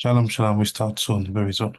Shalom, shalom. We start soon, very soon.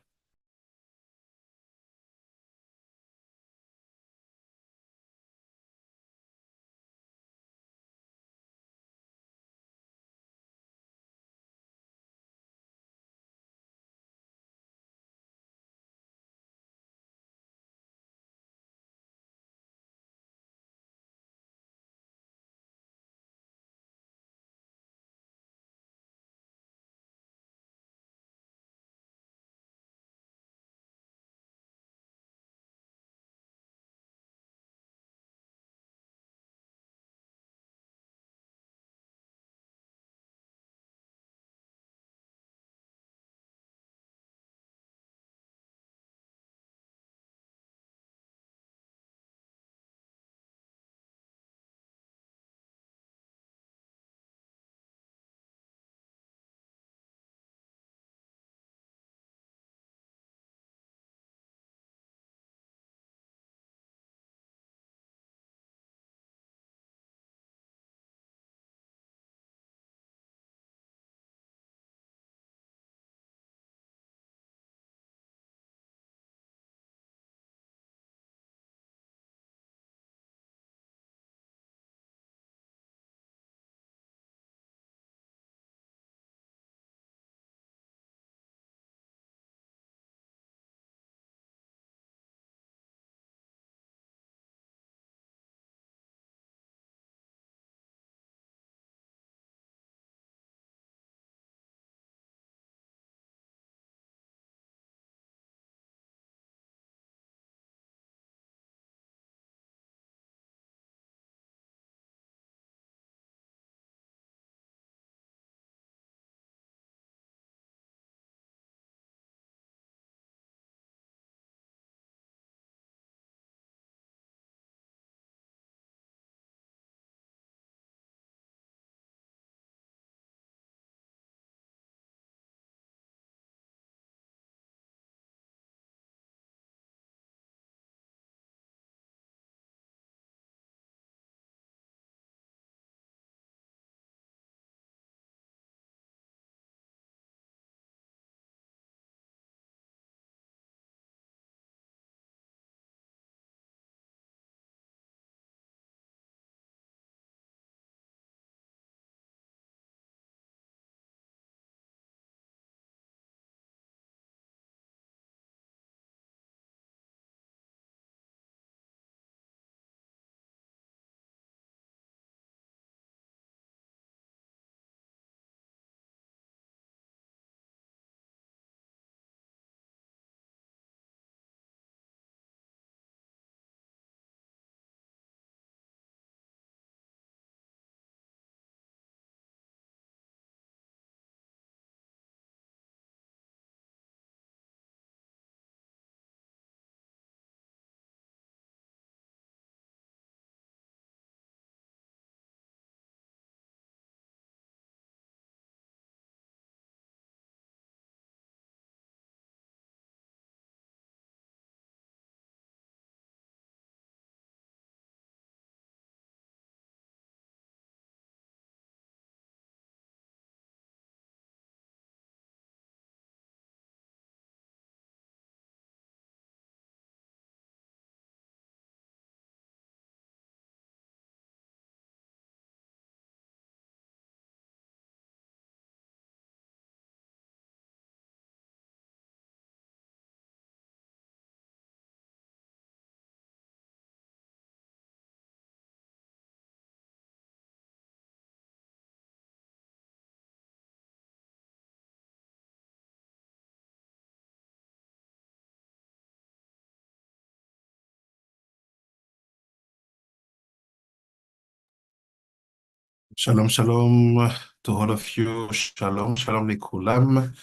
Shalom, shalom to all of you. Shalom, shalom likulam.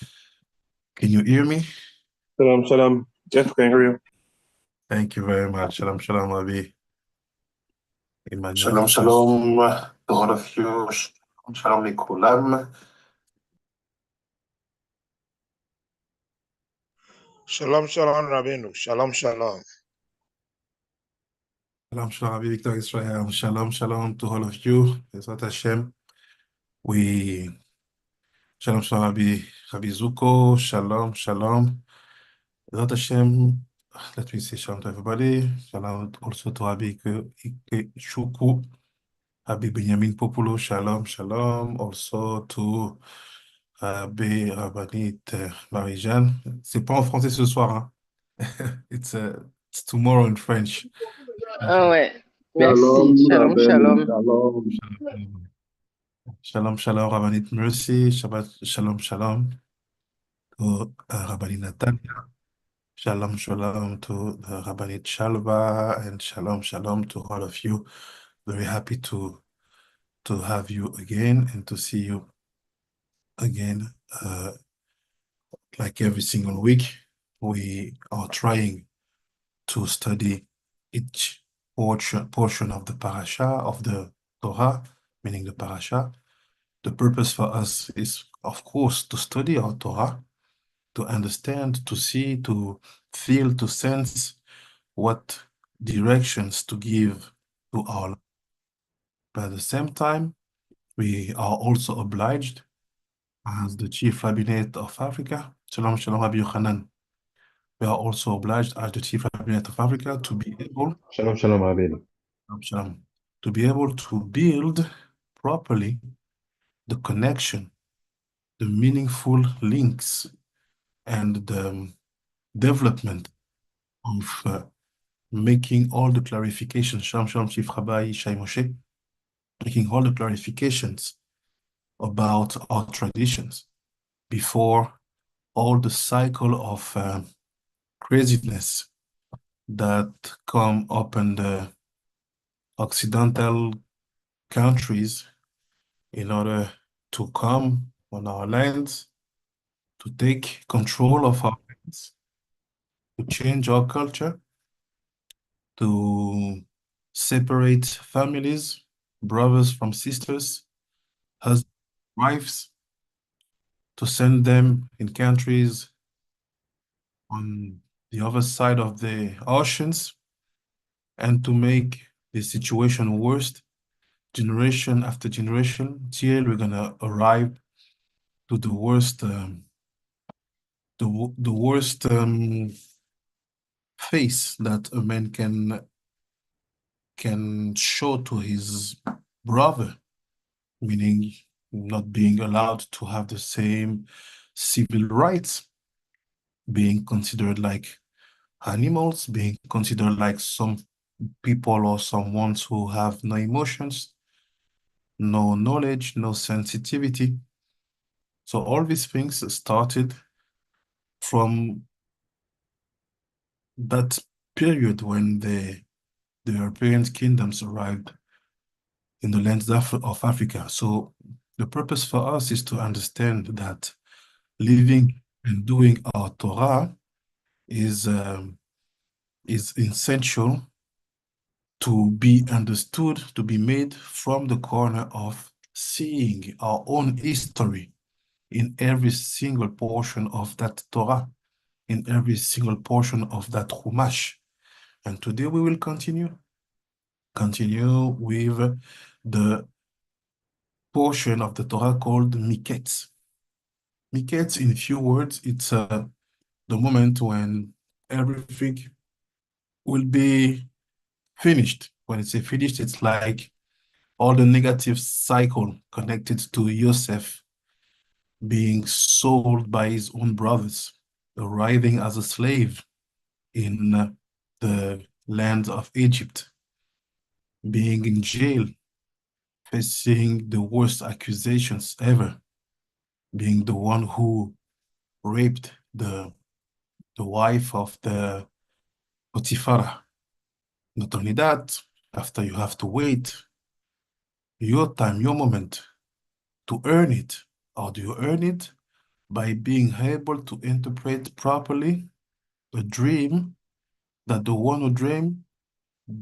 Can you hear me? Shalom, shalom. Yes, can hear you. Thank you very much. Shalom, shalom, Avi. Shalom, Emmanuel, shalom to all of you. Shalom likulam. Shalom, shalom, Rabbeinu. Shalom, shalom. shalom, shalom, Avi Victor Israel. Shalom, shalom to all of you. Bezrat Hashem. We Shalom, shalom, Rabbi Zuko. Shalom, shalom. Without Hashem, let me say shalom to everybody. Shalom also to Ike Shuku, Rabbi Benjamin Populo. Shalom, shalom. Also to Rabbi Rabbanit Marie-Jeanne. C'est pas en français ce soir, hein? It's tomorrow in French. Ah ouais, merci. Shalom, Shalom, Rabbi, shalom. shalom. Shalom, shalom, Rabbanit Mercy. Shabbat, shalom, shalom to Rabbanit Nathan. Shalom, shalom to the Rabbanit Shalva, and shalom, shalom to all of you. Very happy to have you again and to see you again. Like every single week, we are trying to study each portion of the parasha of the Torah, meaning the parasha. The purpose for us is, of course, to study our Torah, to understand, to see, to feel, to sense what directions to give to our life. But at the same time, we are also obliged as the Chief Rabbinate of Africa, Shalom Shalom Rabbi Yochanan, we are also obliged as the Chief Rabbinate of Africa to be able, Shalom, shalom, Rabbeinu. Shalom Shalom, to be able to build properly the connection, the meaningful links, and the development of making all the clarifications, Shalom Shalom Chief Rabbi Shai Moshe, making all the clarifications about our traditions before all the cycle of craziness that come up in the Occidental countries in order to come on our lands, to take control of our lands, to change our culture, to separate families, brothers from sisters, husbands, wives, to send them in countries on the other side of the oceans, and to make the situation worse generation after generation till we're gonna arrive to the worst the worst face that a man can show to his brother, meaning not being allowed to have the same civil rights, being considered like animals, being considered like some people or some ones who have no emotions, no knowledge, no sensitivity. So all these things started from that period when the European kingdoms arrived in the lands of Africa. So the purpose for us is to understand that living and doing our Torah is essential to be understood, to be made from the corner of seeing our own history in every single portion of that Torah, in every single portion of that Chumash. And today we will continue with the portion of the Torah called Miketz. Miketz, in few words, it's the moment when everything will be finished. When it's finished, it's like all the negative cycle connected to Yosef being sold by his own brothers, arriving as a slave in the land of Egypt, being in jail, facing the worst accusations ever, being the one who raped the wife of the Potiphar. Not only that, after you have to wait your time, your moment to earn it. How do you earn it? By being able to interpret properly a dream that the one who dreamed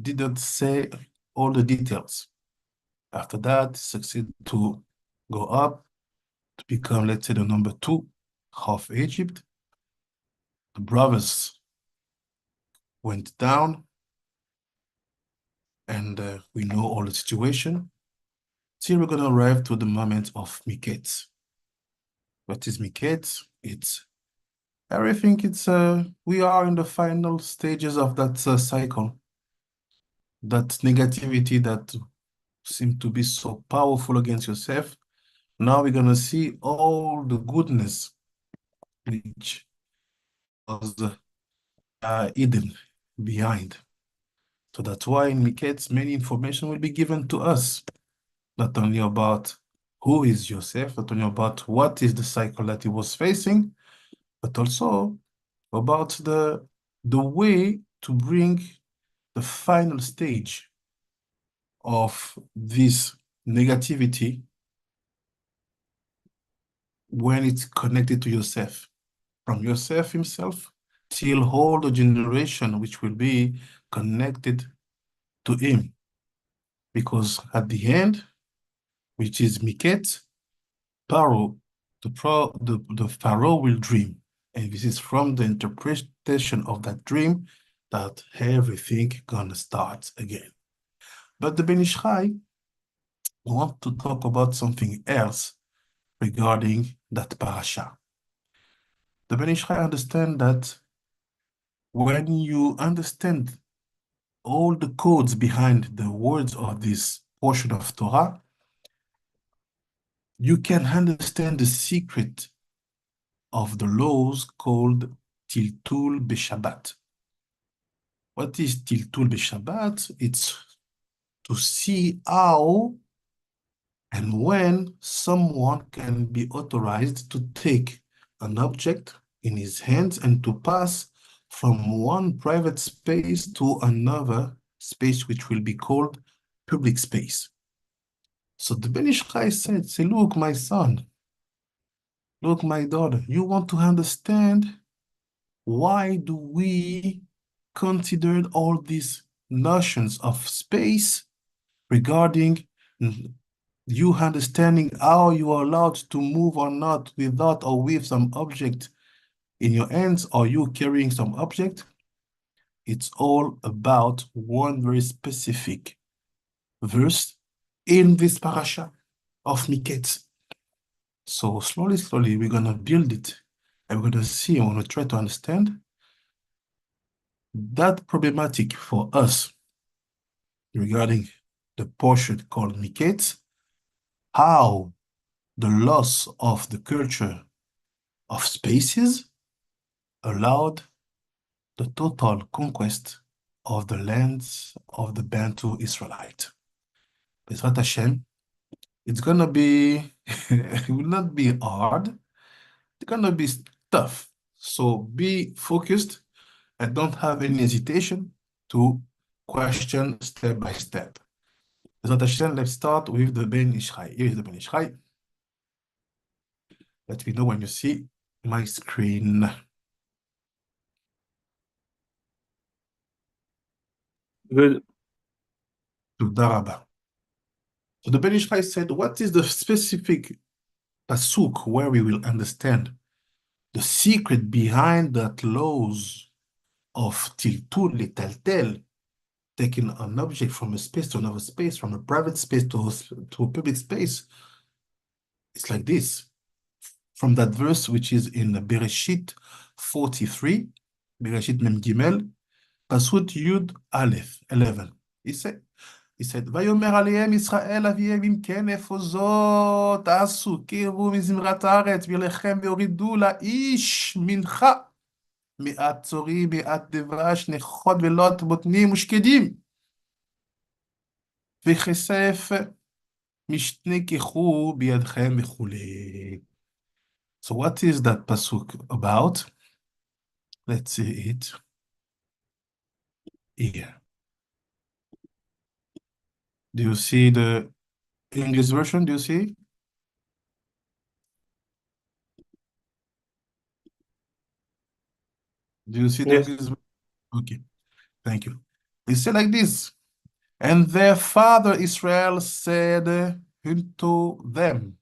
didn't say all the details. After that, succeed to go up to become, let's say, the number 2 of Egypt. The brothers went down, and we know all the situation. Till we're going to arrive to the moment of Miketz. What is Miketz? It's everything. We are in the final stages of that cycle. That negativity that seemed to be so powerful against yourself. Now we're gonna see all the goodness which was hidden behind. So that's why in Miketz, many information will be given to us, not only about who is Joseph, not only about what is the cycle that he was facing, but also about the way to bring the final stage of this negativity when it's connected to Yosef, from Yosef himself till all the generation which will be connected to him. Because at the end, which is Miketz, Pharaoh, the Pharaoh will dream. And this is from the interpretation of that dream that everything gonna start again. But the Ben Ish Chai want to talk about something else regarding that parasha. The Ben Ish Chai understand that when you understand all the codes behind the words of this portion of Torah, you can understand the secret of the laws called Tiltul B'Shabbat. What is Tiltul B'Shabbat? It's to see how and when someone can be authorized to take an object in his hands and to pass from one private space to another space, which will be called public space. So the Ben Ish Chai said, say, look, my son, look, my daughter, you want to understand why do we consider all these notions of space regarding you understanding how you are allowed to move or not without or with some object in your hands or you carrying some object? It's all about one very specific verse in this parasha of Miketz. So slowly, we're gonna build it and we're gonna see and we're gonna try to understand that problematic for us regarding the portion called Miketz, how the loss of the culture of spaces allowed the total conquest of the lands of the Bantu Israelite. Bezrat Hashem, it's gonna be, it will not be hard, it's gonna be tough. So be focused and don't have any hesitation to question step by step. Bezrat Hashem, let's start with the Ben Ish Chai. Here is the Ben Ish Chai. Let me know when you see my screen. Good. Toda rabba. So the Ben Ish Chai said, what is the specific pasuk where we will understand the secret behind that laws of tiltul letaltel, taking an object from a space to another space, from a private space to a public space? It's like this. From that verse, which is in Bereshit 43, Bereshit Mem Gimel, Pasuk Yud Aleph 11. He said, ויאמר עליהם ישראל אביהם אם כן איפה זאת תעשו קירבו מזמרת הארץ ולכם והורידו לאיש מנחה מעט צורי מעט דבש נכות ולוט בוטנים ושקדים וכסף משתנקחו בידכם וכולי. So what is that pasuk about? Let's see it here. Do you see the English version? Do you see? Do you see the Yes. English version? Okay, thank you. It said like this. And their father Israel said unto them,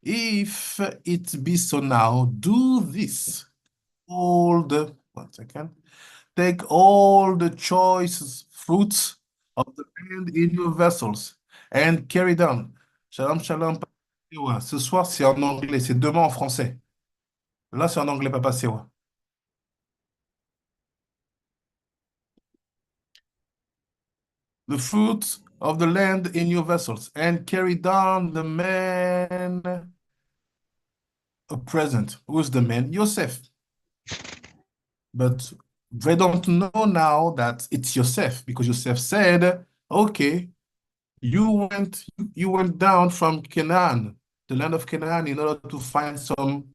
if it be so now, do this. One second. Take all the choice fruits of the land in your vessels and carry them. Shalom, shalom. Sewa. Ce soir, c'est en anglais. C'est demain en français. Là, c'est en anglais, Papa Sewa. The fruit of the land in your vessels, and carry down the man a present. Who's the man? Yosef. But they don't know now that it's Yosef, because Yosef said, okay, you went down from Canaan, the land of Canaan, in order to find some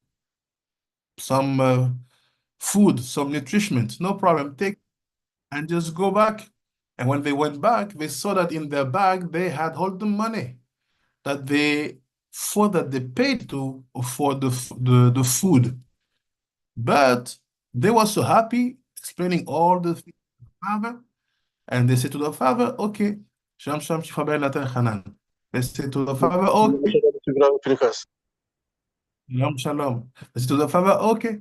food, some nutriment. No problem. Take and just go back. And when they went back, they saw that in their bag they had all the money that they thought that they paid to for the food. But they were so happy, explaining all the things to the father, and they said to the father, okay, Sham Sham Shifabel Natan Hanan. They said to the father, okay, Shalom Shalom. They said to the father, okay,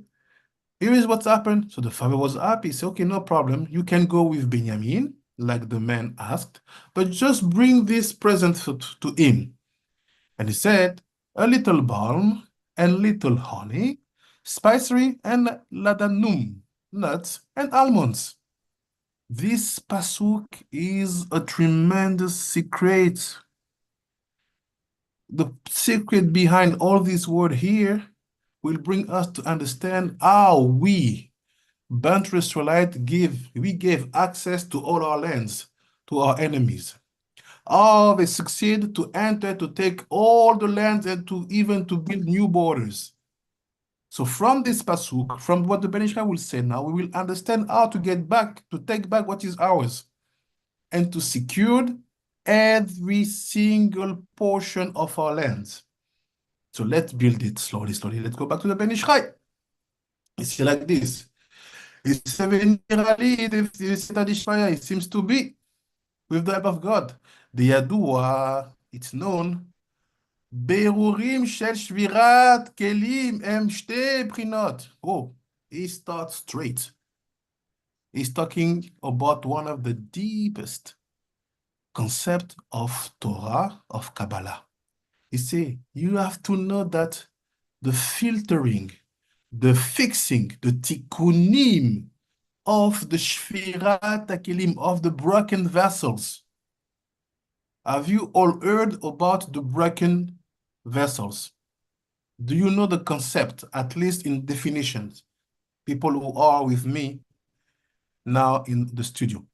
here is what's happened. So the father was happy. He said, okay, no problem. You can go with Benjamin, like the man asked, but just bring this present to him. And he said, a little balm and little honey, spicery and ladanum, nuts and almonds. This pasuk is a tremendous secret. The secret behind all this word here will bring us to understand how we, Bantu Israelite, we gave access to all our lands, to our enemies. How they succeed to enter, to take all the lands, and even to build new borders. So from this pasuk, from what the Ben Ish Chai will say now, we will understand how to get back, to take back what is ours, and to secure every single portion of our lands. So let's build it slowly, slowly. Let's go back to the Ben Ish Chai. It's like this. It's it seems to be, with the help of God. The Yadua, it's known, Berurim shel shvirat kelim em shte prinot. Oh, he starts straight. He's talking about one of the deepest concept of Torah, of Kabbalah. He say, you have to know that the filtering, the fixing, the tikkunim of the shvirat kelim, of the broken vessels. Have you all heard about the broken vessels? Do you know the concept, at least in definitions? People who are with me now in the studio.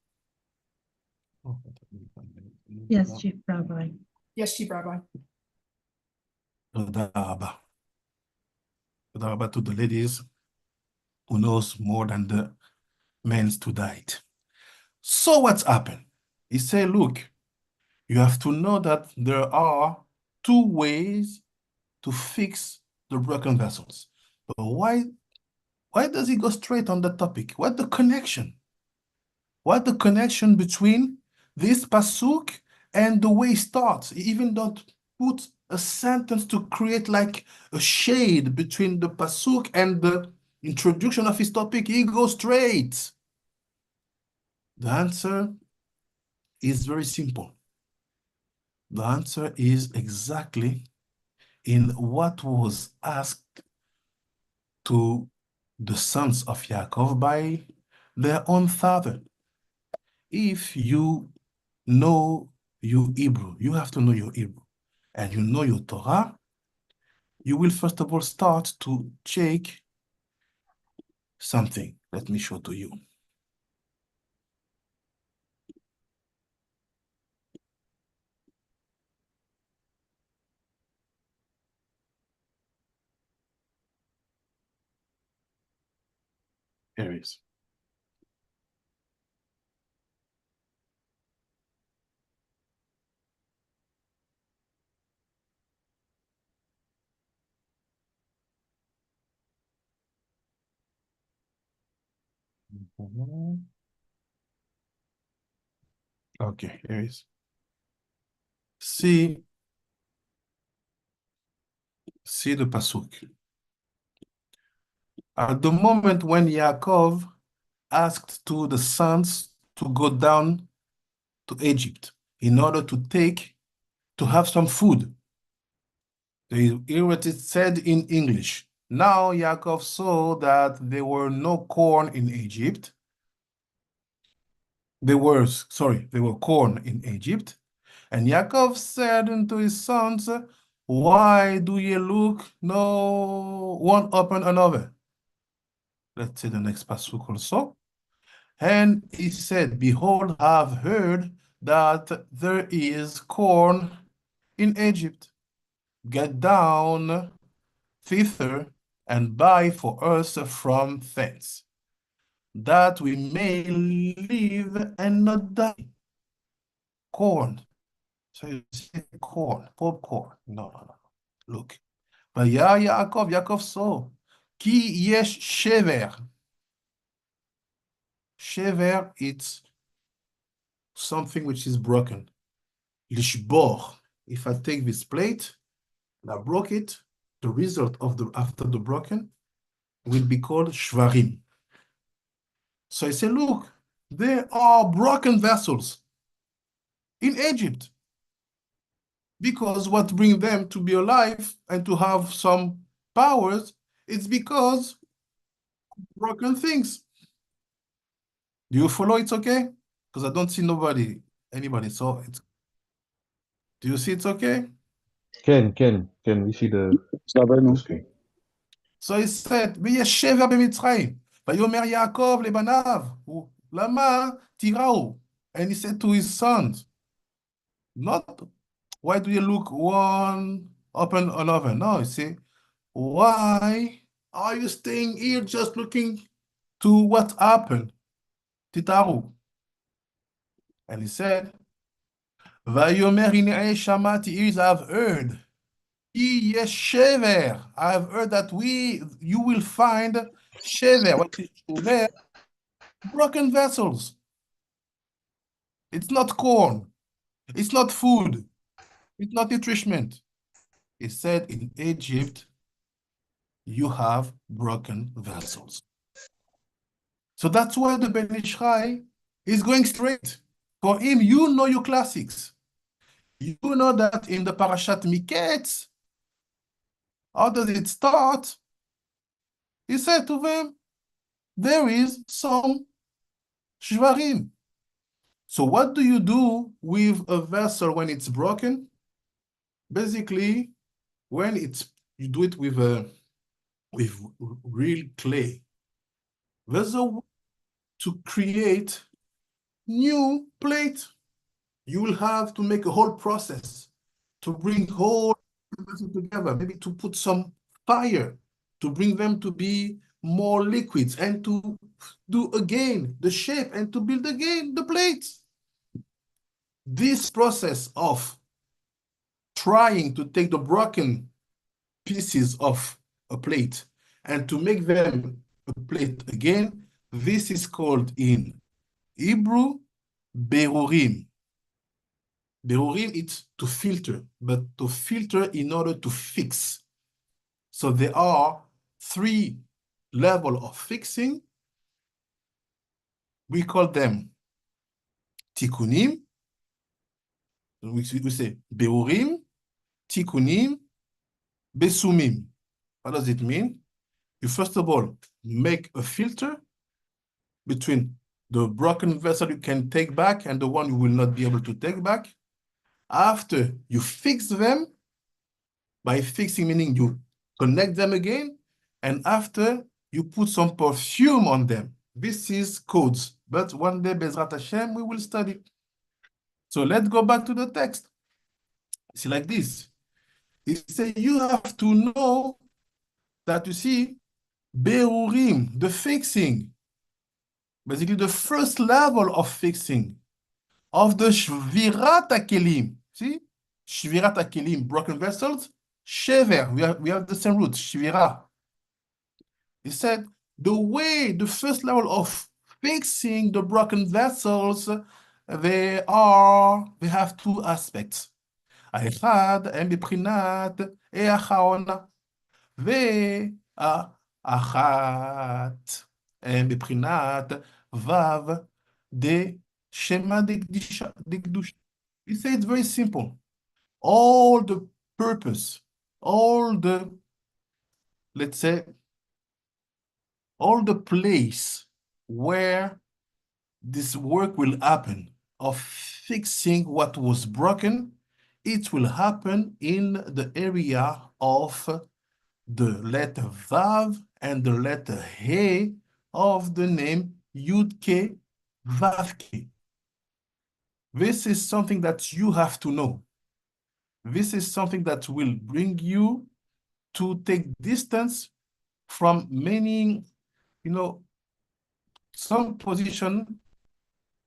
Yes, Chief Rabbi. Yes, Chief Rabbi. תודה רבה. תודה רבה to the ladies who knows more than the men tonight. So what's happened? He said, look, you have to know that there are two ways to fix the broken vessels. But why does he go straight on the topic? What the connection? What the connection between this pasuk and the way he starts? He even don't put a sentence to create like a shade between the pasuk and the introduction of his topic. He goes straight. The answer is very simple. The answer is exactly in what was asked to the sons of Yaakov by their own father. If you know your Hebrew, you have to know your Hebrew, and you know your Torah, you will first of all start to check something. Let me show to you. Here it is. Okay, here it is. See the pasuk. At the moment when Yaakov asked to the sons to go down to Egypt in order to have some food. Hear what it said in English. Now Yaakov saw that there were no corn in Egypt. There were corn in Egypt. And Yaakov said unto his sons, why do ye look no one upon another? Let's see the next passage also. And he said, behold, I have heard that there is corn in Egypt. Get down thither and buy for us from thence, that we may live and not die. Corn. So you say corn, popcorn. No. Look. והיה יעקב saw, כי יש שבר. שבר, it's something which is broken. לשבור. If I take this plate and I broke it, the result of after the broken will be called shvarim. So I say, look, there are broken vessels in Egypt. Because what brings them to be alive and to have some powers, it's because broken things. Do you follow? It's okay? Because I don't see anybody. So do you see it's okay? Ken, we see the screen. So he said, ויש שבר במצרים, ויאמר יעקב לבניו, למה תיראו? And he said to his sons, not, why do you look one upon another? No, he said, why are you staying here just looking to what happened? Titaru. And he said, ויאמר הנה שמעתי, ears I have heard. Yes, shever. I have heard that you will find shever. What is shever? Broken vessels. It's not corn. It's not food. It's not nourishment. He said in Egypt, you have broken vessels. So that's why the Ben Ishai is going straight. For him, you know your classics. You know that in the Parashat Miketz, how does it start? He said to them, there is some shvarim. So what do you do with a vessel when it's broken? Basically, when you do it with real clay, there's a way to create new plate. You will have to make a whole process to bring whole vessel together, maybe to put some fire to bring them to be more liquids and to do again the shape and to build again the plates. This process of trying to take the broken pieces of a plate and to make them a plate again, this is called in Hebrew, berurim. Berurim, it's to filter, but to filter in order to fix. So there are 3 levels of fixing. We call them tikkunim. We say berurim, tikkunim, besumim. What does it mean? You first of all make a filter between the broken vessel you can take back and the one you will not be able to take back. After you fix them, by fixing meaning you connect them again, and after you put some perfume on them. This is codes, but one day, Bezrat Hashem, we will study. So let's go back to the text. It's like this. It says you have to know that, you see, berurim, the fixing, basically the first level of fixing of the shvirat hakelim. See, shvirat hakelim, broken vessels, shever, we have the same root, shvira. He said, the first level of fixing the broken vessels, they have 2 aspects. האחד הם בבחינת האחרונה, והאחת הם בבחינת וו דשמא דקדושה. He said it's very simple. All the purpose all the, let's say, all the place where this work will happen of fixing what was broken, it will happen in the area of the letter Vav and the letter He of the name Yud-Ke, Vav-Ke. This is something that you have to know. This is something that will bring you to take distance from many, some position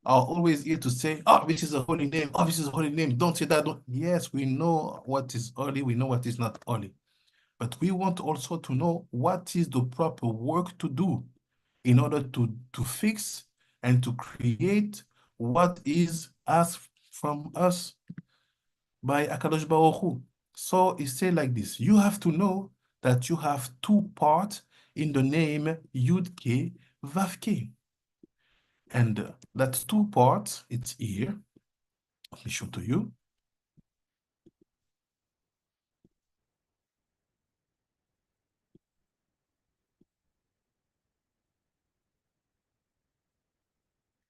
are always here to say, oh, this is a holy name. Oh, this is a holy name. Don't say that. Don't. Yes, we know what is holy. We know what is not holy. But we want also to know what is the proper work to do in order to fix and to create what is asked from us by Akadosh Baruch Hu. So it says like this, you have to know that you have two parts in the name Yud-Ke, Vav-Ke. And that's two parts, it's here. Let me show to you.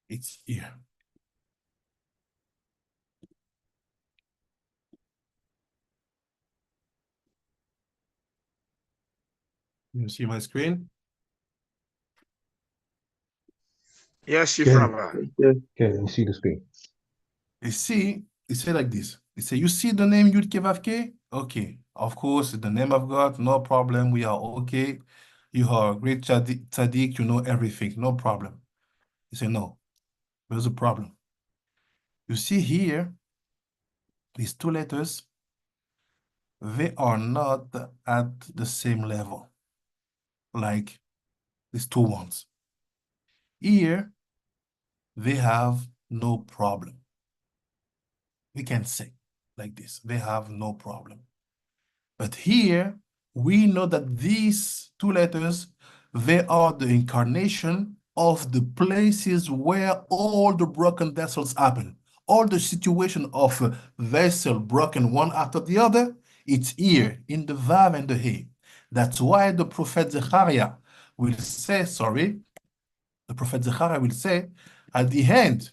It's here. You see my screen? Yes, Chief Ken, Rabbi. Ken, you see the screen. You see, it says like this. It says, you see the name Yud-Ke Vav-Ke? Okay, of course, the name of God, no problem. We are okay. You are a great tzaddik, you know everything, no problem. You say, no, there's a problem. You see here, these two letters, they are not at the same level, like these two ones. Here, they have no problem. We can say like this, they have no problem. But here, we know that these two letters, they are the incarnation of the places where all the broken vessels happen. All the situation of a vessel broken one after the other, it's here in the Vav and the He. That's why the prophet Zechariah will say, at the end,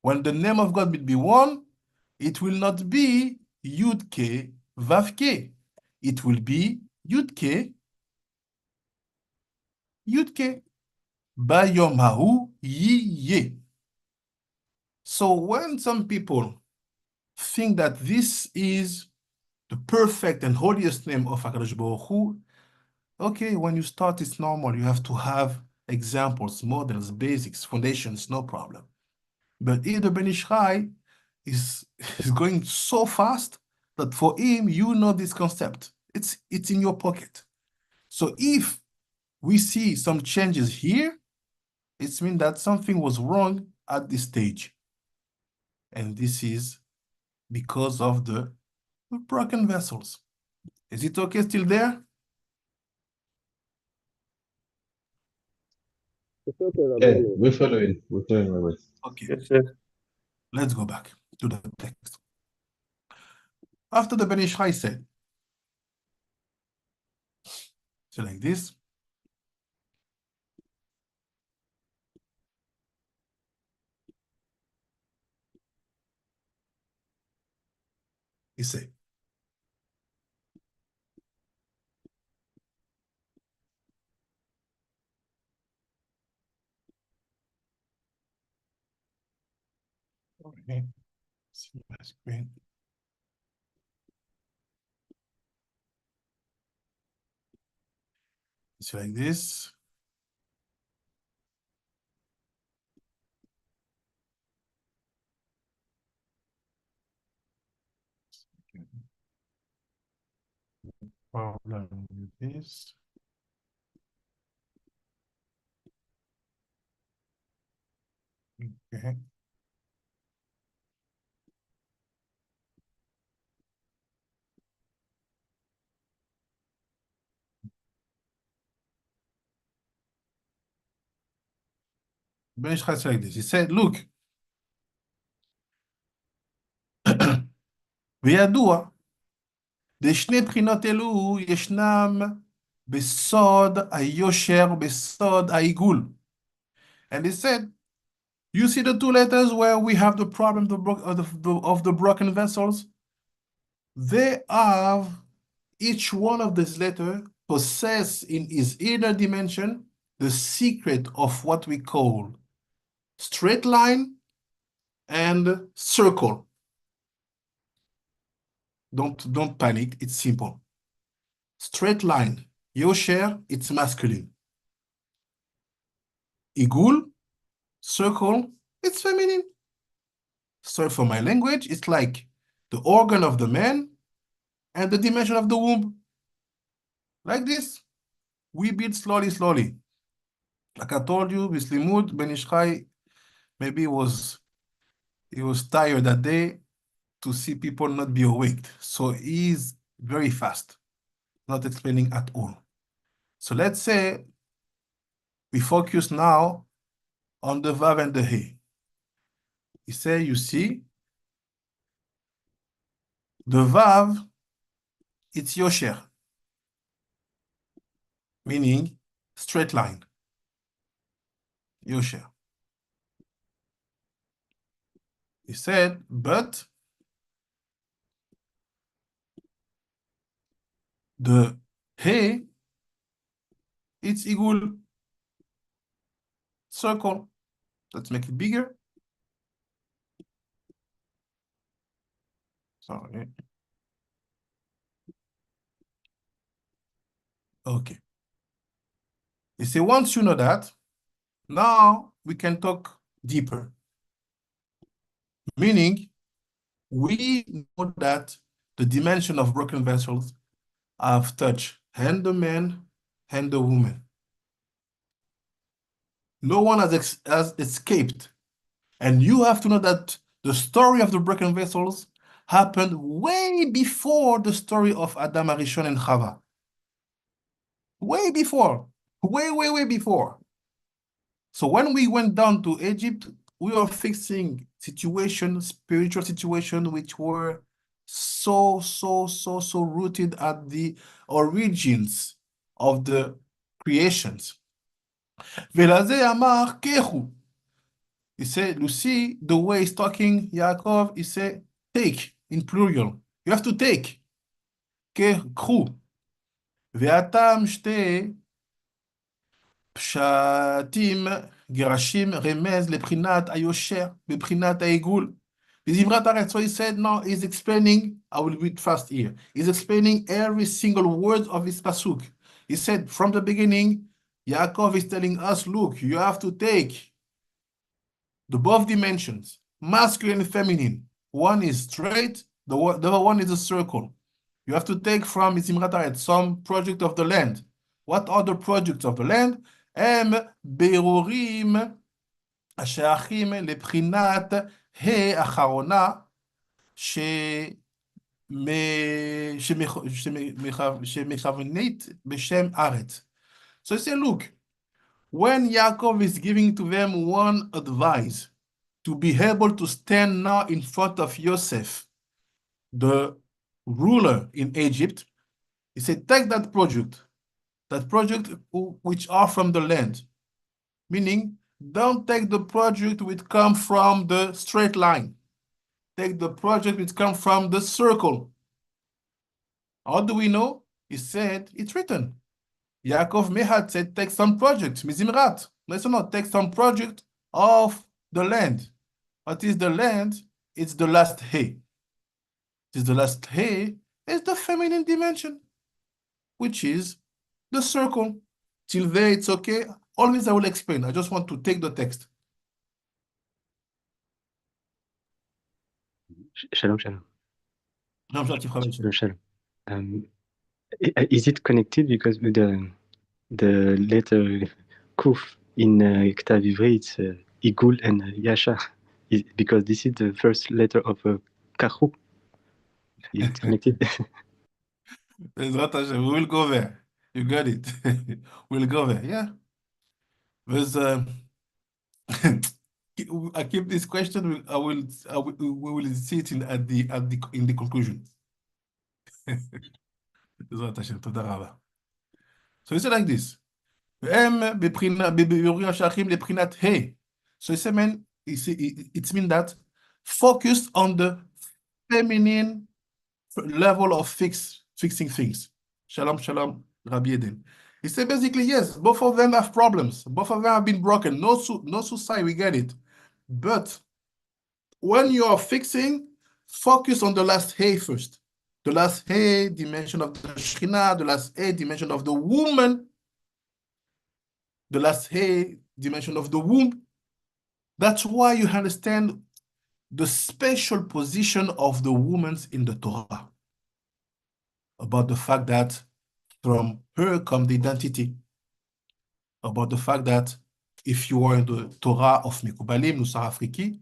when the name of God will be one, it will not be Yud-Ke, Vav-Ke. It will be Yud-Ke, Yud-Ke, Bayomahu Yi-Ye. So when some people think that this is the perfect and holiest name of HaKadosh Baruch Hu, okay, when you start, it's normal. You have to have examples, models, basics, foundations, no problem. But here the Ben Ish Chai is going so fast that for him, you know this concept. It's in your pocket. So if we see some changes here, it means that something was wrong at this stage. And this is because of the broken vessels. Is it okay still there? Ken, we're following my way. Okay, Yes, yes. let's go back to the text. After the Ben Ish Chai said, so like this, he said, okay, see my screen. It's like this. Problem with this. Okay. Ben Ish Chai said like this. He said, look, וידוע דשני בחינות אלו ישנם בסוד היושר, בסוד העיגול. And he said, you see the two letters where we have the problem of the broken vessels? They have, each one of these letters possess in his inner dimension the secret of what we call straight line and circle. Don't panic, it's simple. Straight line, yosher, it's masculine. Igul, circle, it's feminine. So for my language, it's like the organ of the man and the dimension of the womb. Like this. We build slowly, slowly. Like I told you, with Limud, Ben Ishchai, maybe he was tired that day to see people not be awake. So he's very fast, not explaining at all. So let's say we focus now on the Vav and the He. He say, you see, the Vav, it's Yosher, meaning straight line. Yosher. He said, but the He, it's Igul, circle. Let's make it bigger. Sorry. Okay. You see, once you know that, now we can talk deeper. Meaning, we know that the dimension of broken vessels have touched and the man and the woman. No one has escaped. And you have to know that the story of the broken vessels happened way before the story of Adam Arishon and Chava. Way before. Way before. So when we went down to Egypt, we were fixing situations, spiritual situations, which were so rooted at the origins of the creations. Velazé Amar Kehu. He said, Lucy, the way he's talking, Yaakov, he said, take, in plural. You have to take. Kehu. Ve'atam shte פשטים, גרשים, רמז לבחינת היושר, בבחינת העיגול. So he said, no, he's explaining, I will read fast here. He's explaining every single word of his pasuk. He said, from the beginning, Yaakov is telling us, look, you have to take the both dimensions, masculine and feminine. One is straight, the other one is a circle. You have to take from some project of the land. What are the projects of the land? הם בירורים השייכים לבחינת האחרונה שמכוונית בשם ארץ. So say, look, when Yaakov is giving to them one advice to be able to stand now in front of Yosef, the ruler in Egypt, he said, take that project which are from the land. Meaning, don't take the project which come from the straight line. Take the project which come from the circle. How do we know? He said, it's written. Yaakov Mehat said, take some project, Mizimrat. Listen, not take some project of the land. What is the land? It's the last hay. It is the last hay, is the feminine dimension, which is the circle. Till there, it's okay. Always I will explain. I just want to take the text. Shalom, shalom. Shalom. Shalom. Is it connected because with the letter Kuf in Ktav Ivri, it's Igul and Yasha, because this is the first letter of Kachu. Is it connected? We will go there. You got it. We'll go there. Yeah. There's I keep this question. We will see it in the conclusion. בעזרת השם, תודה רבה. So it's like this. הם בירורים השייכים לבחינת ה'. So it's mean, it means that focus on the feminine level of fixing things. Shalom, shalom, Rabbi Eden. He said basically, yes, both of them have problems. Both of them have been broken. No suicide, we get it. But when you are fixing, focus on the last hay first. The last hay dimension of the Shekhinah, the last hay dimension of the woman, the last hay dimension of the womb. That's why you understand the special position of the woman in the Torah. About the fact that from her comes the identity. About the fact that if you are in the Torah of Mekubalim, Nusar Afriki,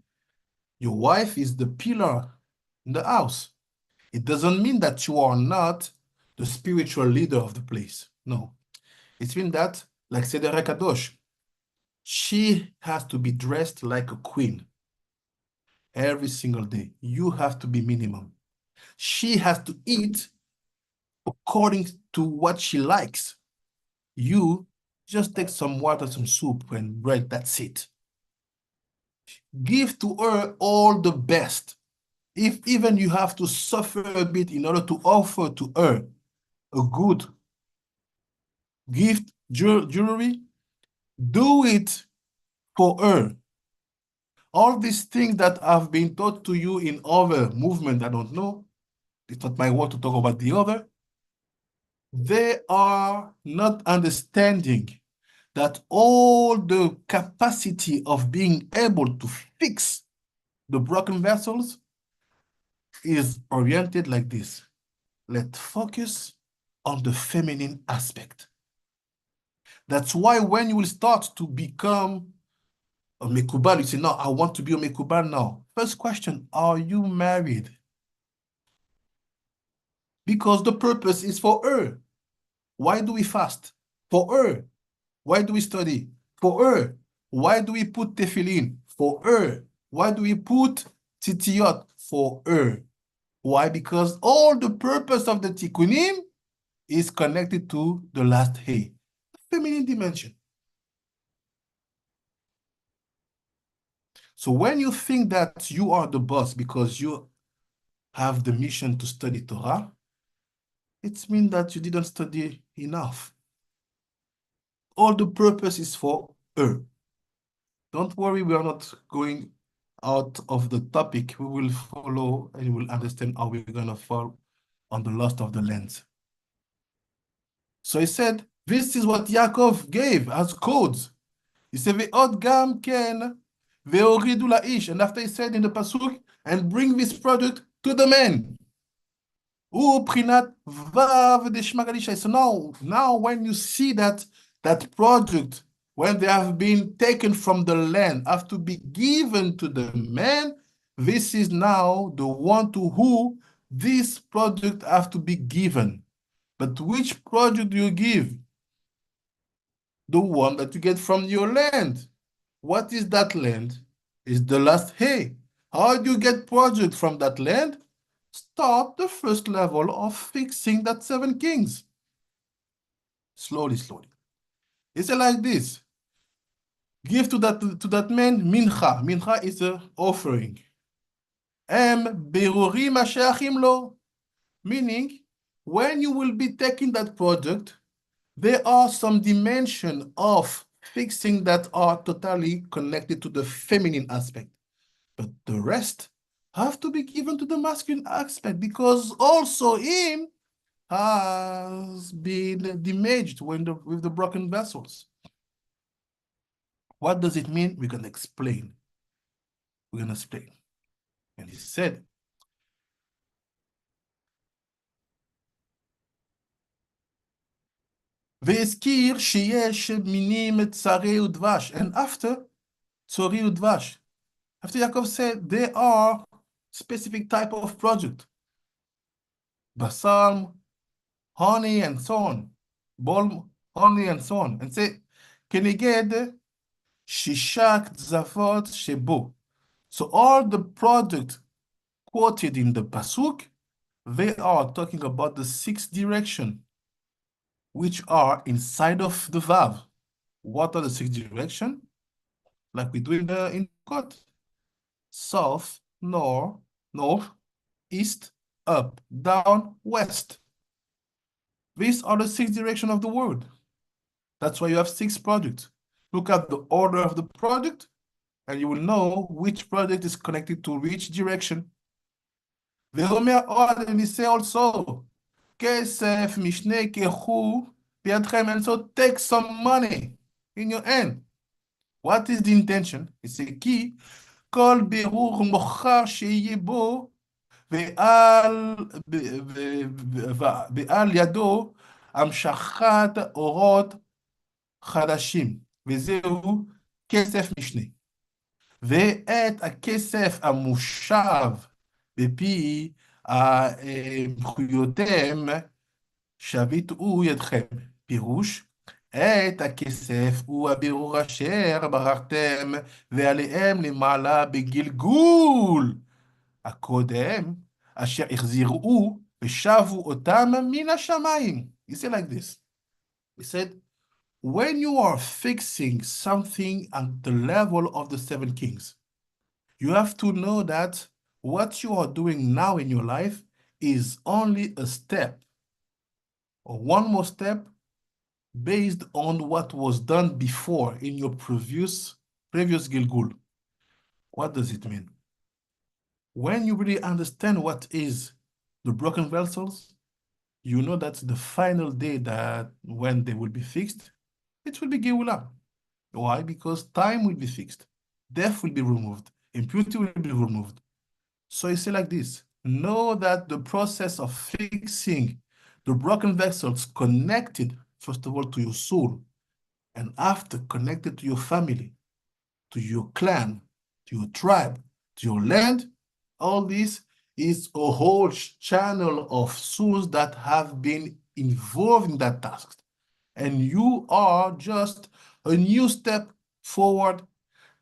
your wife is the pillar in the house. It doesn't mean that you are not the spiritual leader of the place. No. It means that, like Seder HaKadosh, she has to be dressed like a queen every single day. You have to be minimum. She has to eat according to what she likes. You just take some water, some soup, and bread, that's it. Give to her all the best. If even you have to suffer a bit in order to offer to her a good gift, jewelry, do it for her. All these things that have been taught to you in other movements, I don't know, it's not my word to talk about the other, they are not understanding that all the capacity of being able to fix the broken vessels is oriented like this. Let's focus on the feminine aspect. That's why when you will start to become a Mekubal, you say, no, I want to be a Mekubal now. First question, are you married? Because the purpose is for her. Why do we fast? For her. Why do we study? For her. Why do we put tefillin? For her. Why do we put titiyot? For her. Why? Because all the purpose of the tikkunim is connected to the last hay, feminine dimension. So when you think that you are the boss because you have the mission to study Torah, it means that you didn't study enough. All the purpose is for her. Don't worry, we are not going out of the topic. We will follow and we will understand how we're going to fall on the lust of the lens. So he said, this is what Yaakov gave as codes. He said, Ve'od gam ken ve'oridu la'ish. And after he said in the pasuk, and bring this product to the man. So now when you see that product, when they have been taken from the land, have to be given to the man, this is now the one to who this product have to be given. But which product do you give? The one that you get from your land. What is that land? It's the last hay. How do you get product from that land? Start the first level of fixing that 7 kings. Slowly, slowly. It's like this. Give to that man mincha. Mincha is an offering. Berurim ashachim lo. Meaning, when you will be taking that product, there are some dimension of fixing that are totally connected to the feminine aspect. But the rest have to be given to the masculine aspect because also him has been damaged with the broken vessels. What does it mean? We're going to explain. We're going to explain. And he said, והזכיר שיש מינים צרי ודבש. And after, צרי ודבש. After Yaakov said, there are specific type of product. Basal, honey, and so on. Ball, honey, and so on. And say, כנגד שישה קצוות שבו. So all the product quoted in the pasuk, They are talking about the 6 directions which are inside of the valve. What are the 6 directions? Like we do in code. South, north, east, up, down, west. These are the 6 directions of the world. That's why you have 6 products. Look at the order of the product, and you will know which product is connected to which direction. ואומר עוד, and we say also, כסף, משנה, כחו, בידכם, and so take some money in your hand. What is the intention? It's a key. כל בירור מוכר שיהיה בו, ועל ידו המשכת אורות חדשים, וזהו כסף משנה. ואת הכסף המושב בפי מחויותיהם שביתו ידכם. פירוש, את הכסף הוא הבירור אשר ברכתם, ועליהם למעלה בגלגול הקודם, אשר החזירו ושבו אותם מן השמיים. He said like this. He said, when you are fixing something at the level of the 7 kings, you have to know that what you are doing now in your life is only a step, or one more step, based on what was done before in your previous Gilgul. What does it mean? When you really understand what is the broken vessels, you know that the final day that when they will be fixed, it will be Geulah. Why? Because time will be fixed. Death will be removed. Impurity will be removed. So you say like this, know that the process of fixing the broken vessels connected, first of all, to your soul, and after connected to your family, to your clan, to your tribe, to your land, all this is a whole channel of souls that have been involved in that task. And you are just a new step forward.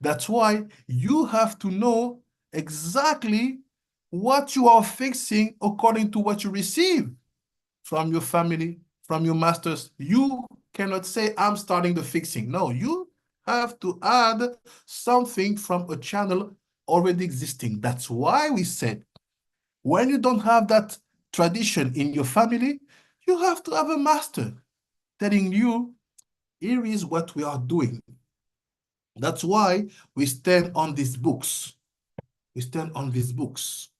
That's why you have to know exactly what you are fixing according to what you receive from your family, from your masters. You cannot say, I'm starting the fixing. No, you have to add something from a channel already existing. That's why we said, when you don't have that tradition in your family, you have to have a master telling you, here is what we are doing. That's why we stand on these books. We stand on these books.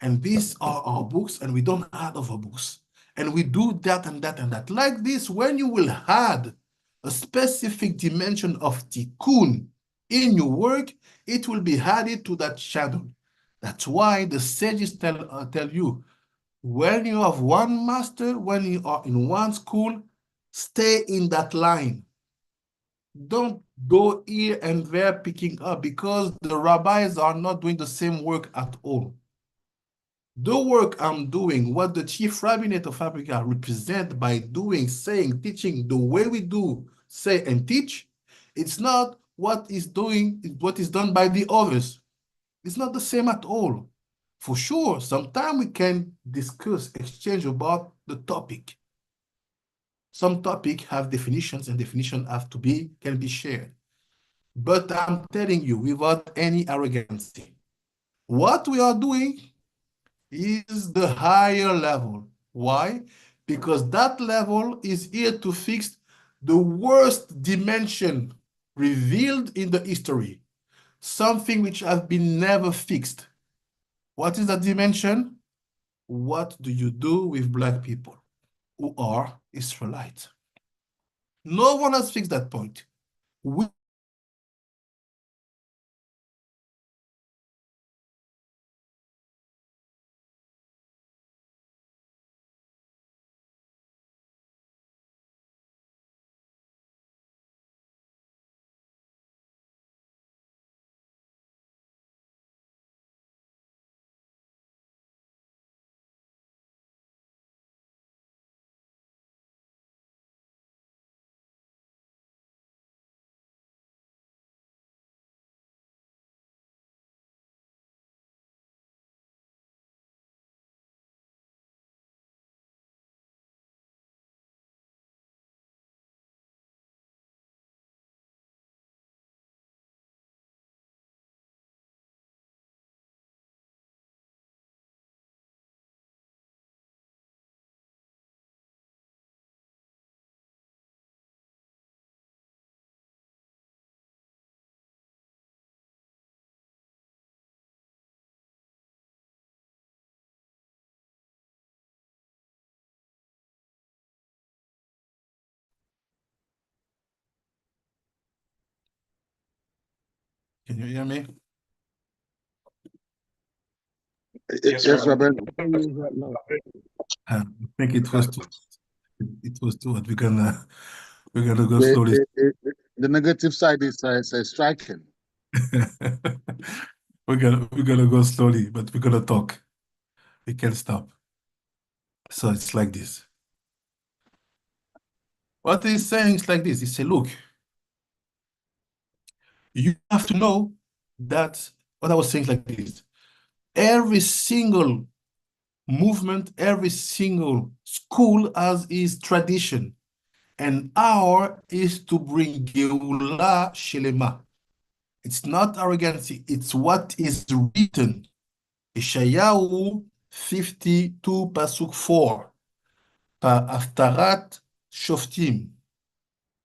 And these are our books, and we don't add other books. And we do that and that and that. Like this, when you will add a specific dimension of tikkun in your work, it will be added to that shadow. That's why the sages tell you, when you have one master, when you are in one school, stay in that line. Don't go here and there picking up, because the rabbis are not doing the same work at all. The work I'm doing, what the chief rabbinate of Africa represent by doing, saying, teaching the way we do, say, and teach, it's not what is done by the others. It's not the same at all. For sure, sometimes we can discuss, exchange about the topic. Some topic have definitions, and definitions can be shared. But I'm telling you, without any arrogance, what we are doing is the higher level. Why? Because that level is here to fix the worst dimension revealed in the history, something which has been never fixed. What is that dimension? What do you do with Black people who are Israelites? No one has fixed that point. We Can you hear me? Yes, Rabbi. I think it was too hard. We're gonna go slowly. The negative side is striking. We're gonna go slowly, but we're gonna talk. We can't stop. So it's like this. What he's saying is like this. He said, look, you have to know that what I was saying is like this. Every single movement, every single school has its tradition. And our is to bring Geula Shelema. It's not arrogancy, it's what is written. Ishayahu 52, Pasuk 4. Aftarat Shoftim.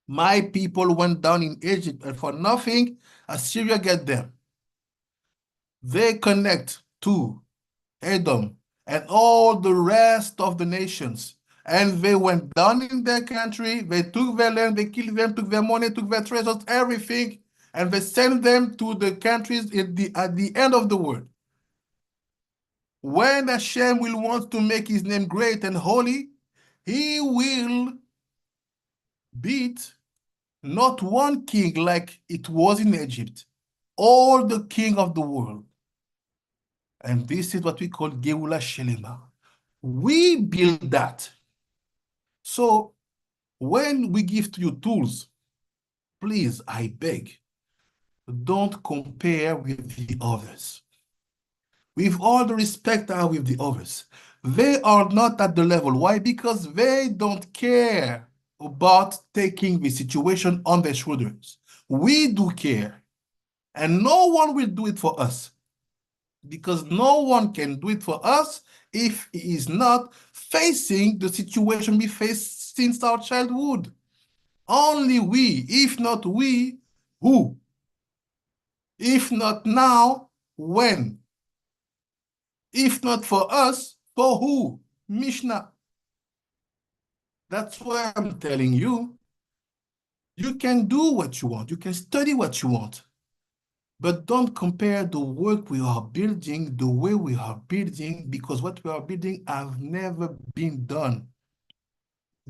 My people went down in Egypt, and for nothing, Assyria get them. They connect to Edom and all the rest of the nations. And they went down in their country, they took their land, they killed them, took their money, took their treasures, everything, and they sent them to the countries at the end of the world. When Hashem will want to make his name great and holy, he will beat not one king like it was in Egypt, all the king of the world. And this is what we call Geula Shelema. We build that. So when we give to you tools, please, I beg, don't compare with the others. With all the respect I have with the others, they are not at the level. Why? Because they don't care about taking the situation on their shoulders. We do care. And no one will do it for us. Because no one can do it for us if he is not facing the situation we face since our childhood. Only we. If not we, who? If not now, when? If not for us, for who? Mishnah. That's why I'm telling you, you can do what you want, you can study what you want, but don't compare the work we are building, the way we are building, because what we are building has never been done.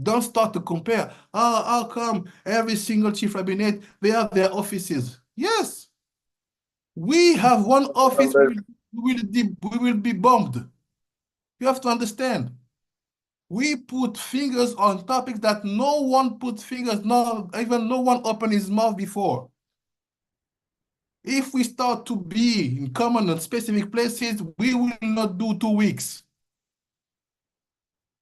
Don't start to compare. Oh, how come every single chief rabbinate, they have their offices? Yes. We have one office, we will be bombed. You have to understand. We put fingers on topics that no one put fingers, even no one opened his mouth before. If we start to be in common on specific places, we will not do 2 weeks.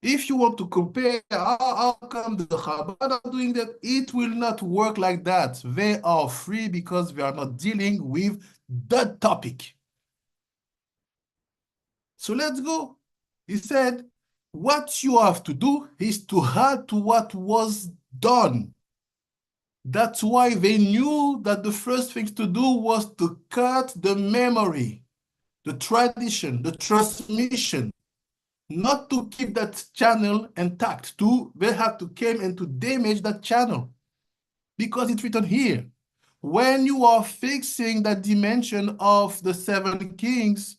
If you want to compare, how come the Chabad are doing that? It will not work like that. They are free because we are not dealing with the topic. So let's go. He said, what you have to do is to add to what was done. That's why they knew that the first thing to do was to cut the memory, the tradition, the transmission, not to keep that channel intact. They have to come and to damage that channel because it's written here. When you are fixing that dimension of the 7 kings,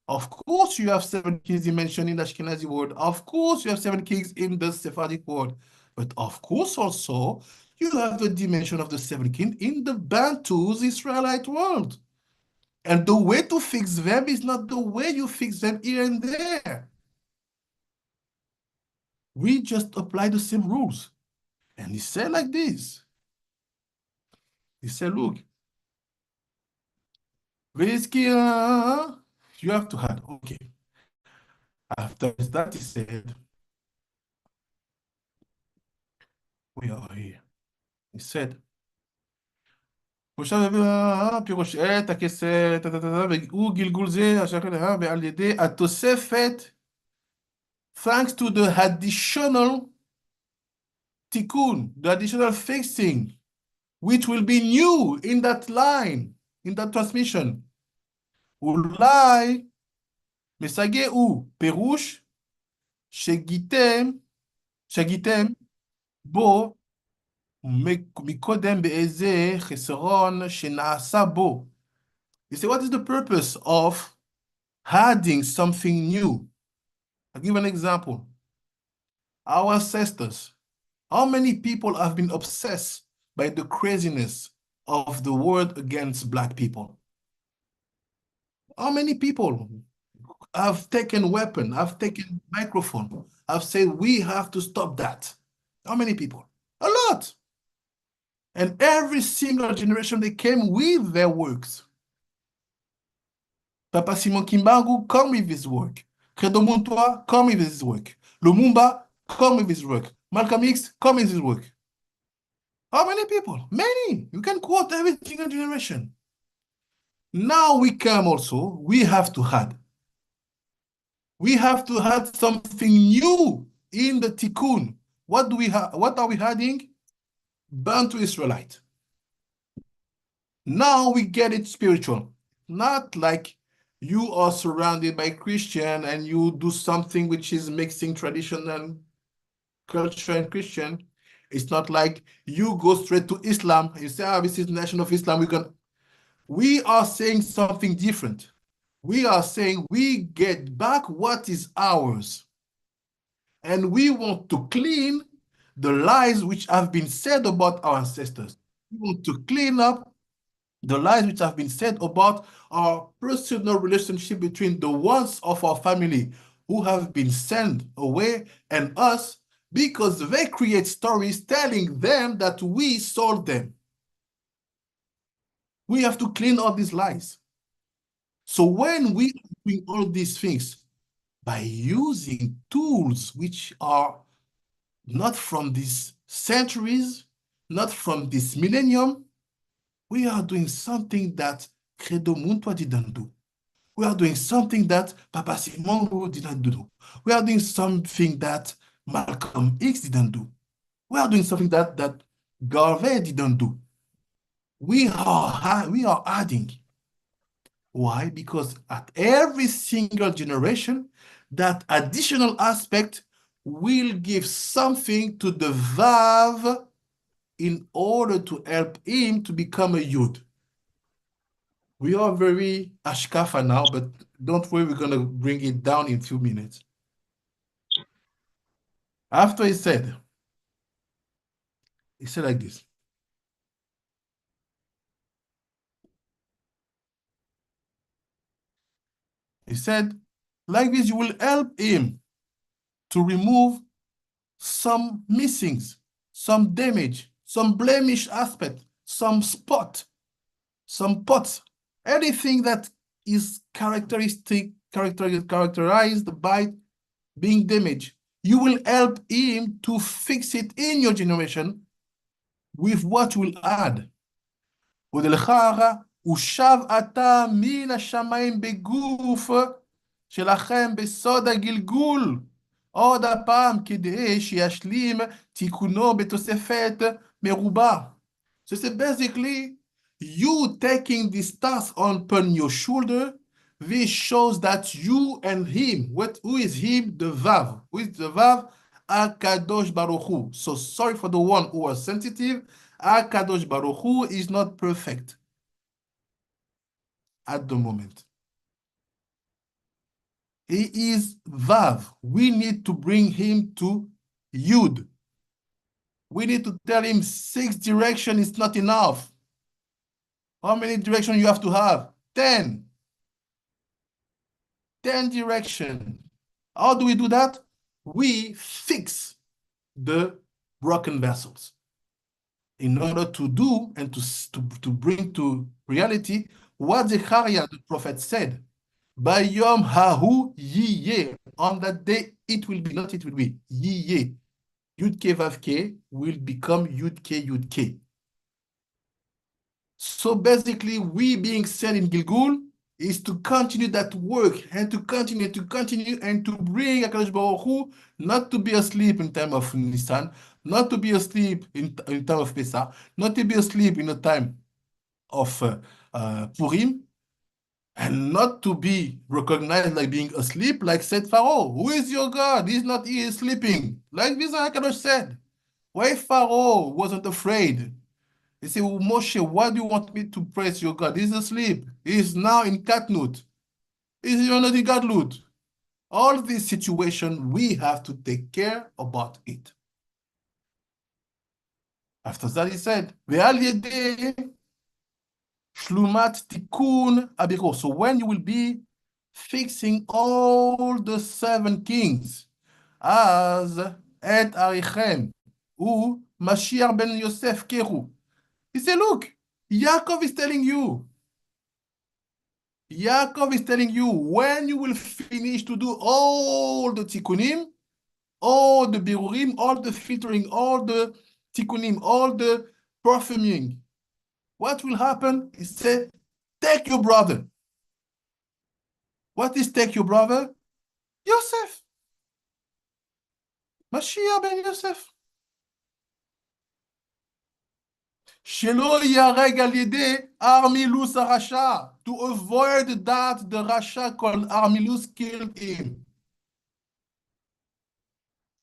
of course you have 7 kings mentioned in the Ashkenazi word. Of course you have 7 kings in the Sephardic word. But of course also you have the dimension of the 7 kings in the Bantu Israelite world. And the way to fix them is not the way you fix them here and there. We just apply the same rules. And he said like this. He said, look, you have to have, okay. After that, he said, we are here. He said, פירוש הכסת, הוא גלגול זה, ועל ידי התוספת, thanks to the additional tikkun, the additional fixing, which will be new in that line, in that transmission. אולי מסגהו פירוש שגיתם בו מקודם באיזה חסרון שנעשה בו You say, what is the purpose of adding something new? I'll give an example. Our ancestors, how many people have been obsessed by the craziness of the world against Black people? How many people have taken weapon, have taken microphone, have said, we have to stop that? How many people? A lot. And every single generation, they came with their works. Papa Simon Kimbangu come with his work. Credo Montoya come with his work. Lumumba come with his work. Malcolm X come with his work. How many people? Many. You can quote every single generation. Now we come also, we have to add. We have to add something new in the tikkun. What are we adding? Bantu Israelite. Now we get it spiritual. Not like you are surrounded by Christian and you do something which is mixing traditional culture and Christian. It's not like you go straight to Islam. You say, this is the nation of Islam. We are saying something different. We are saying we get back what is ours. And we want to clean the lies which have been said about our ancestors. We want to clean up the lies which have been said about our personal relationship between the ones of our family who have been sent away and us, because they create stories telling them that we sold them. We have to clean up these lies. So when we are doing all these things, by using tools which are not from these centuries, not from this millennium, we are doing something that Credo Montoya didn't do. We are doing something that Papa Simon didn't do. We are doing something that Malcolm X didn't do. We are doing something that Garvey didn't do. We are adding. Why? Because at every single generation, that additional aspect will give something to the Vav in order to help him to become a Yud. We are very Ashkafa now, but don't worry, we're going to bring it down in a few minutes. After he said like this. He said, like this, you will help him to remove some missings, some damage, some blemish aspect, some spot, some pots, anything that is characterized by being damaged. You will help him to fix it in your generation with what will add. ושב אתה מן השמיים בגוף שלכם בסוד הגלגול עוד הפעם כדי שישלים תיקונו בתוספת מרובה. So it's basically you taking this task upon your shoulder. This shows that you and him, who is him? The Vav. Who is the Vav? HaKadosh Baruch Hu. So sorry for the one who was sensitive. HaKadosh Baruch Hu is not perfect at the moment. He is Vav. We need to bring him to Yud. We need to tell him 6 directions is not enough. How many directions you have to have? 10. 10 directions. How do we do that? We fix the broken vessels. In order to do and to bring to reality what Zechariah the prophet said. Bayom hahu yiye. On that day, it will be, not it will be, yiye. Yud Ke Vav Ke will become Yud Ke Yud Ke. So basically, we being sent in Gilgul is to continue that work and to continue and to bring HaKadosh Baruch Hu not to be asleep in time of Nisan, not to be asleep in time of Pesach, not to be asleep in the time of Purim, and not to be recognized like being asleep, like said Pharaoh. Who is your God? He's not here sleeping. Like this HaKadosh said. Why Pharaoh wasn't afraid He said, well, Moshe, why do you want me to praise your God? He's asleep. He's now in Katnut. He's even not in Gadlut. All these situations, we have to take care about it. After that, he said, Ve'al yedei shlumat tikun abiro. So when you will be fixing all the 7 kings, as et arichem, u Mashiach ben Yosef keru. He said, look, Yaakov is telling you, when you will finish to do all the tikkunim, all the birurim, all the filtering, all the tikkunim, all the perfuming, what will happen? He said, take your brother. What is take your brother? Yosef. Mashiach ben Yosef. Shelo yareg al yedei Armilus Rasha, to avoid that the Rasha called Armilus killed him.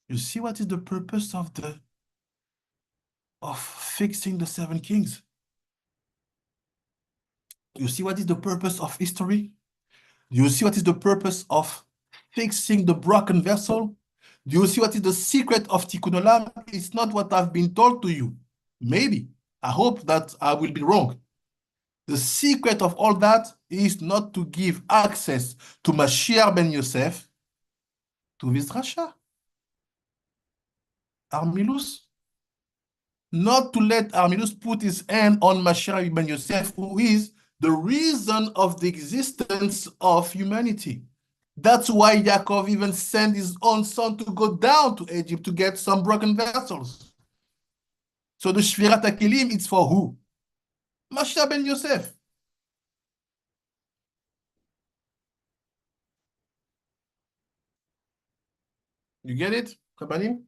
You see what is the purpose of fixing the 7 kings? You see what is the purpose of history? You see what is the purpose of fixing the broken vessel? Do you see what is the secret of Tikkun Olam? It's not what I've been told to you. Maybe. I hope that I will be wrong. The secret of all that is not to give access to Mashiach ben Yosef, to this Rasha, Armilus. Not to let Armilus put his hand on Mashiach ben Yosef, who is the reason of the existence of humanity. That's why Yaakov even sent his own son to go down to Egypt to get some broken vessels. So the Shvirat HaKelim, it's for who? Mashiach ben Yosef. You get it, Kabanim?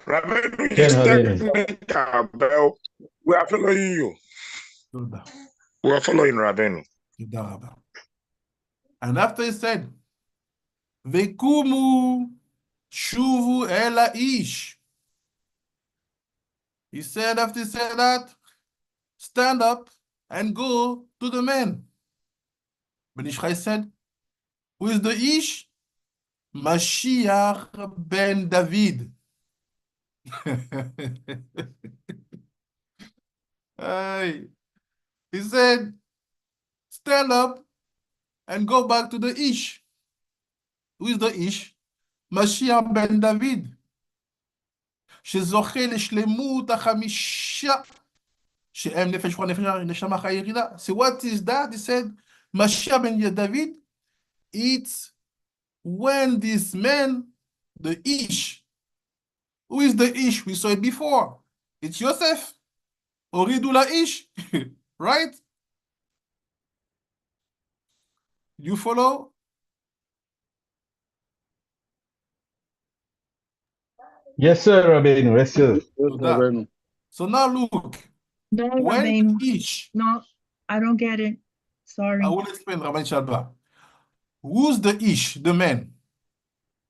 Rabbi, כן, רבינו. we are following you. תודה. We are following Rabbeinu. תודה רבה. And after he said, Vekumu shuvu el ha'ish. He said, after he said that, stand up and go to the man. Ben Ishchai said, who is the Ish? Mashiach ben David. Hey. He said, stand up and go back to the Ish. Who is the Ish? Mashiach ben David. שזוכה לשלמות החמישה שהם נפש רוח נפש נשמה חי ירידה. So what is that? He said, Mashiach ben David, it's when this man, the Ish, who is the Ish? We saw it before. It's Yosef. Oridu la Ish. Right? You follow? Yes, sir, Rabbeinu. Yes, sir. That. So now look. No, When Rabbeinu. Ish, No, I don't get it. Sorry. I will explain, Rabbi Shalba. Who's the Ish, the man?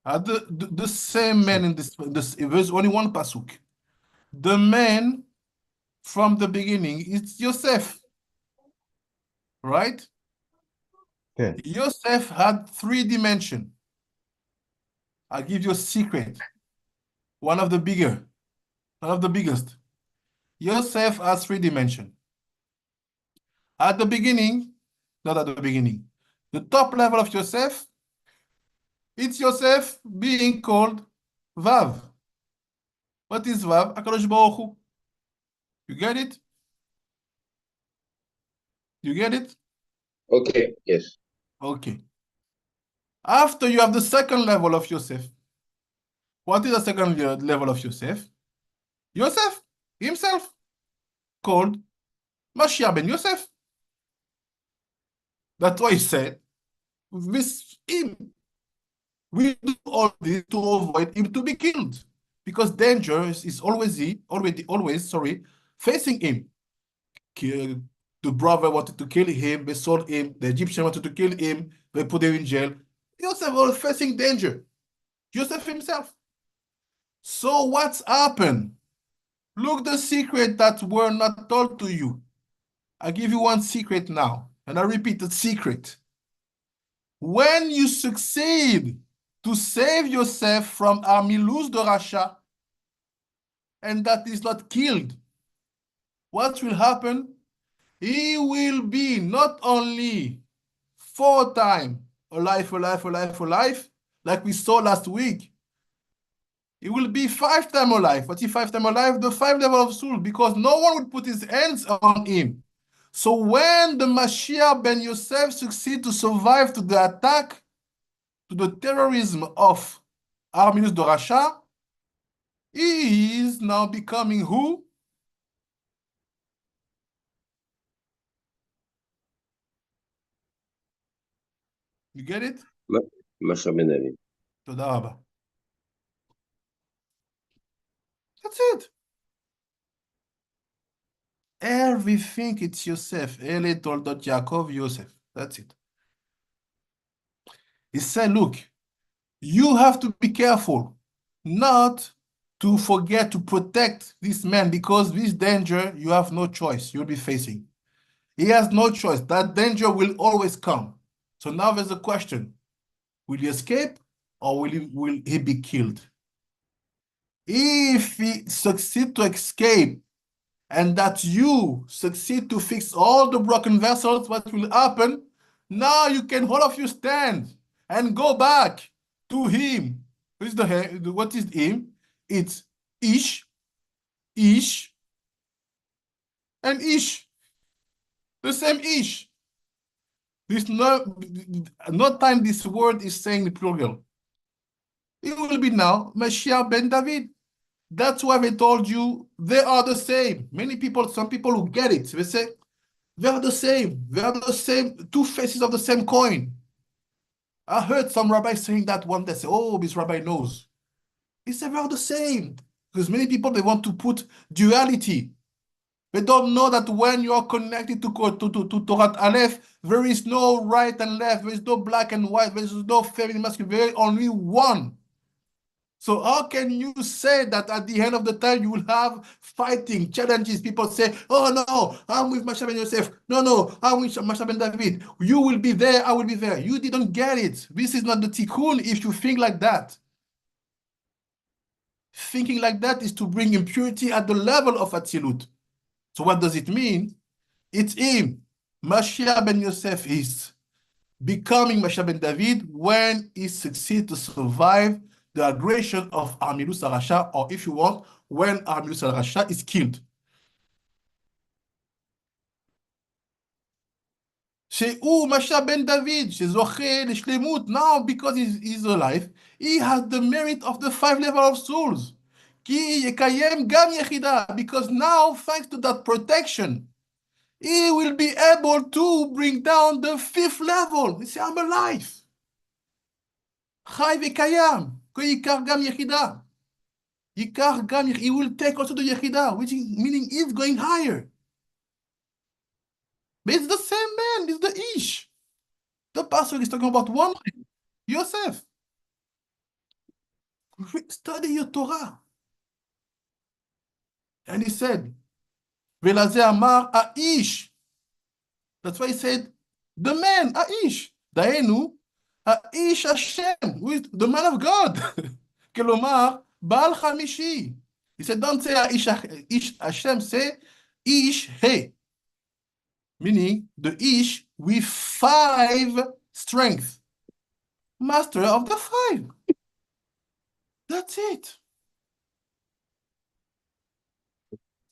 The same man in this, there's only one pasuk. The man from the beginning is Yosef, right? Okay. Yosef had 3 dimensions. I'll give you a secret. One of the biggest. Yosef has 3 dimensions. At the beginning, not at the beginning, the top level of Yosef, it's Yosef being called Vav. What is Vav? HaKadosh Baruch Hu. You get it? You get it? Okay, yes. Okay. After you have the second level of Yosef. What is the second level of Yosef? Yosef himself, called Mashiach ben Yosef. That's why he said, with him, we do all this to avoid him to be killed. Because danger is always facing him. The The brother wanted to kill him. They sold him. The Egyptian wanted to kill him. They put him in jail. Joseph was facing danger. Joseph himself. So what's happened? Look the secret that were not told to you. I give you one secret now, and I repeat the secret. When you succeed to save yourself from Armilus de Racha, and that is not killed, what will happen? He will be not only 4 times alive, like we saw last week. He will be 5 times alive. What's he 5 times alive? The 5 level of soul, because no one would put his hands on him. So when the Mashiach ben Yosef succeed to survive to the attack, to the terrorism of Arminius de Racha, he is now becoming who? You get it? Masha Ben David. תודה רבה. That's it. Everything it's Yosef. Ele toldot Yaakov Yosef. That's it. He said, look, you have to be careful not to forget to protect this man, because this danger, you have no choice. You'll be facing. He has no choice. That danger will always come. So now there's a question. Will he escape, or will he be killed? If he succeeds to escape, and that you succeed to fix all the broken vessels, what will happen? Now you can all of you stand and go back to him. What is him? It's Ish, Ish, and Ish. The same Ish. This no time this word is saying the plural. It will be now Mashiach ben David. That's why they told you they are the same. Many people, some people who get it, they say they are the same. They are the same, 2 faces of the same coin. I heard some rabbis saying that one day. Say, oh, this rabbi knows. He said they are the same. Because many people, they want to put duality. They don't know that when you are connected to Torah Aleph, there is no right and left. There is no black and white. There is no feminine, masculine. There is only one. So how can you say that at the end of the time you will have fighting, challenges? People say, oh no, I'm with Masha ben Yosef. No, I'm with Masha ben David. You will be there, I will be there. You didn't get it. This is not the tikkun if you think like that. Thinking like that is to bring impurity at the level of Atzilut. So what does it mean? It's him. Mashiach ben Yosef is becoming Masha ben David when he succeeds to survive the aggression of Armilus Racha, or if you want, when Armilus Racha is killed. She'u Masha ben David, she'zoche l'shlemut. Now, because he's alive, he has the merit of the 5 levels of souls. Ki yekayem gam yechida, because now, thanks to that protection, he will be able to bring down the 5th level. He say, I'm alive. Chai v'kayam. He will take also the Yechida, which is meaning he's going higher. But it's the same man, it's the Ish. The pastor is talking about one man, Yosef. Study your Torah. And he said, Velaze Amar Aish. That's why he said, the man, Aish. Daenu, Aish Hashem, who is the man of God. Kelomar, Baal Chamishi. He said, don't say Ish Hashem, say Ish He. Meaning the Ish with 5 strength. Master of the 5. That's it.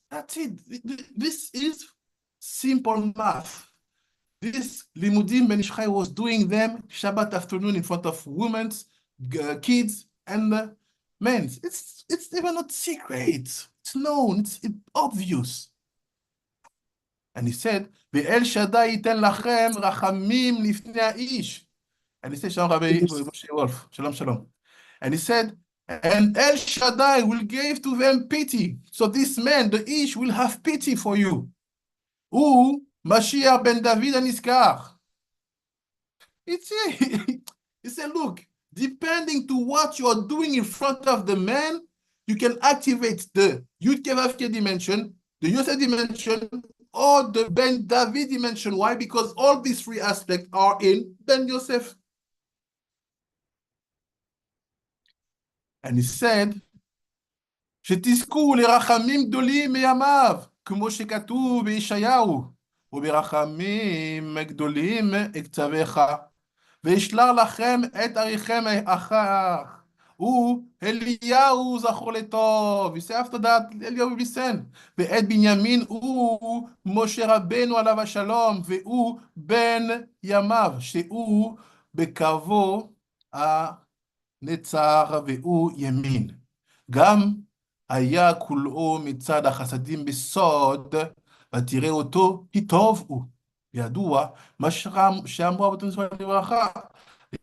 That's it. This is simple math. This Limudim Ben Ishchai was doing them Shabbat afternoon in front of women, kids, and men. It's even not secret. It's known. It's obvious. And he said, "Ve'el Shaddai yiten lachem rachamim lifnei ha'ish." And he said, "Shalom, Rabbi Moshe Wolf. Shalom, shalom." And he said, "And El Shaddai will give to them pity. So this man, the Ish, will have pity for you. Who Mashiach ben David Aniskar. It's he said, look, depending to what you are doing in front of the man, you can activate the Yud Kevavke dimension, the Yosef dimension, or the Ben David dimension. Why? Because all these three aspects are in Ben Yosef. And he said, שתזכו לרחמים גדולים מימיו, כמו שכתוב בישעיהו, וברחמים גדולים אקצבך, וישלח לכם את אחיכם אחר, הוא אליהו זכור לטוב. He said after that, Eliyahu will be sent. ואת בנימין הוא משה רבנו עליו השלום, והוא בן ימיו, שהוא בקרבו הנצר והוא ימין. גם היה כולו מצד החסדים בסוד, ותראה אותו כי טוב הוא. ידוע מה שאמרו אבותינו זיכרונם לברכה,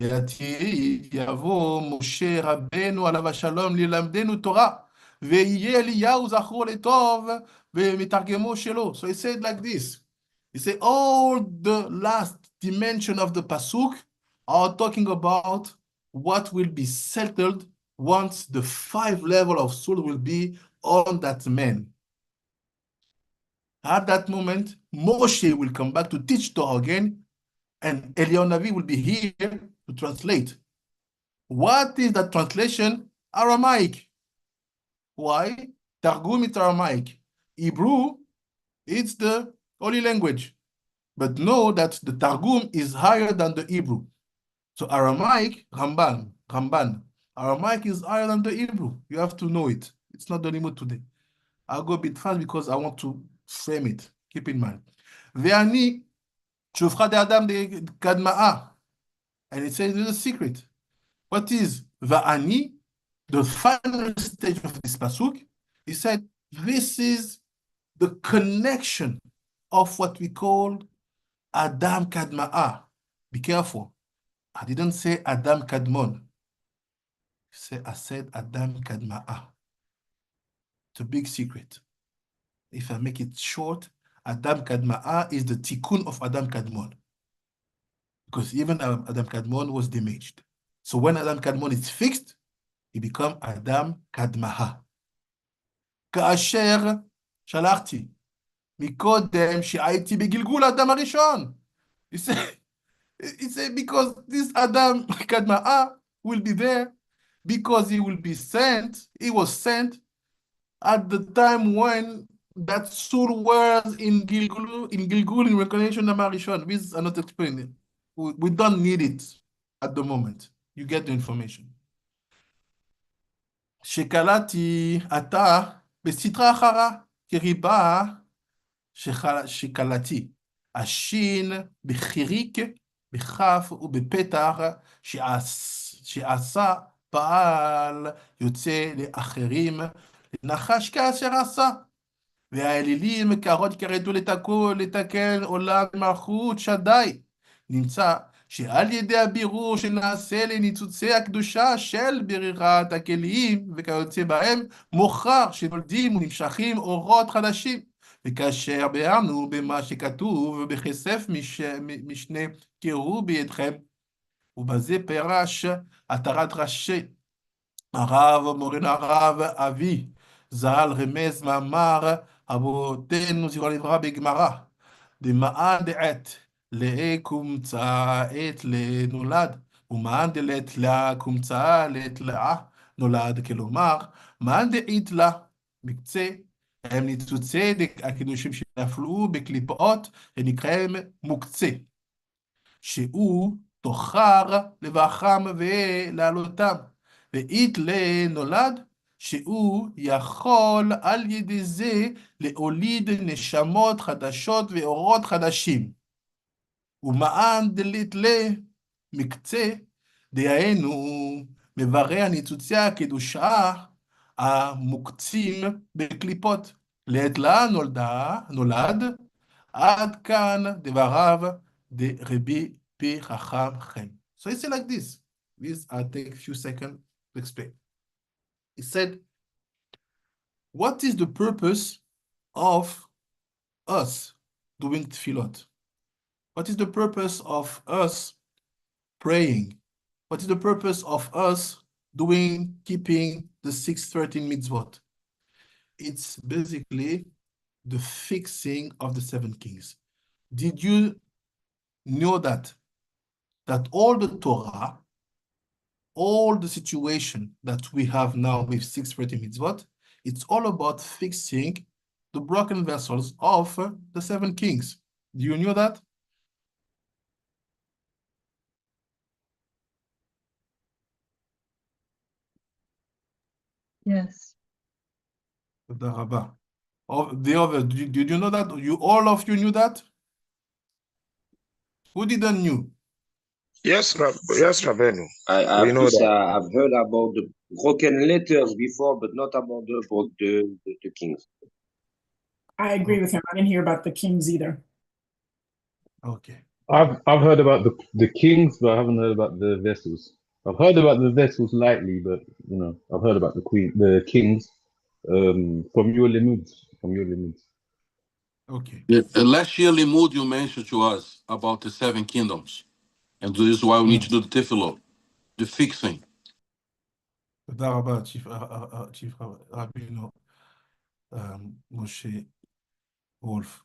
לעתיד יבוא משה רבנו עליו השלום ללמדנו תורה, ויהיה אליהו זכור לטוב ומתרגמו שלו. So he said like this. He said all the last dimension of the pasuk are talking about what will be settled once the 5 level of soul will be on that man. At that moment, Moshe will come back to teach Torah again, and Eliyahu Navi will be here to translate. What is that translation? Aramaic. Why? Targum is Aramaic. Hebrew, it's the holy language. But know that the Targum is higher than the Hebrew. So Aramaic, Ramban. Aramaic is higher than the Hebrew. You have to know it. It's not the limit today. I'll go a bit fast because I want to frame it. Keep in mind. Ve'ani shofcha de Adam de kadma'a. And it says there's a secret. What is Ve'ani? The final stage of this pasuk. He said, this is the connection of what we call Adam kadma'a. Be careful. I didn't say Adam kadmon. I said Adam kadma'a. It's a big secret. If I make it short, Adam kadma'a is the tikkun of Adam kadmon. Because even Adam kadmon was damaged. So when Adam kadmon is fixed, he becomes Adam kadma'a. כאשר שלחתי מקודם שהייתי בגלגול האדם הראשון. He said because this Adam kadma'a will be there because he will be sent. He was sent at the time when that soul was in Gilgul, in reincarnation Namarishon. These are not explaining. We don't need it at the moment. You get the information. שקלעתי אתה בסתרה אחרה, כריבה שקלעתי. השין בחיריק, בכף ובפתח, שעשה פעל יוצא לאחרים, נחש כאשר עשה. והאלילים קרות כרדו לתקן עולם מלכות שדי. נמצא שעל ידי הבירור שנעשה לניצוצי הקדושה של ברירת הכלים וכיוצא בהם, מוכרח שנולדים ונמשכים אורות חדשים. וכאשר ביארנו במה שכתוב בכסף משנה קראו בידכם, ובזה פירש התרת ראשי הרב מורנו הרב אבי ז"ל רמז מאמר אבותינו זיכרונם לברכה בגמרא, דמען דעת לקומצא עת לנולד, ומען דלת לקומצא לעת לאה נולד, כלומר, מען דעית לה מקצה, הם ניצוצי הקדושים שנפלו בקליפות, ונקראים מוקצה, שהוא תוחר לבחם ולעלותם, ואית לנולד, שהוא יכול על ידי זה להוליד נשמות חדשות ואורות חדשים. ומען דלית למקצה, דהיינו מברא הניצוצי הקדושה המוקצים בקליפות. לעת לה נולד, עד כאן דבריו דרבי פי חכם חן. So he said like this. This I'll take a few seconds to explain. He said, what is the purpose of us doing tefillot? What is the purpose of us praying? What is the purpose of us keeping the 613 mitzvot? It's basically the fixing of the 7 kings. Did you know that all the Torah, all the situation that we have now with 613 mitzvot, it's all about fixing the broken vessels of the 7 kings. Do you know that? Yes. The other, did you know that? All of you knew that? Who didn't knew? Yes, Rabbeinu. I We know that. I've heard about the broken letters before, but not about the kings. I agree with him. I didn't hear about the kings either. Okay. I've heard about the kings, but I haven't heard about the vessels. I've heard about the vessels lightly, but I've heard about the kings, from your limits. Okay. Yeah, last year, Limud, you mentioned to us about the 7 kingdoms. And this is why we need to do the tefillah, the fixing. תודה רבה, Chief Rabino Moshe Wolf.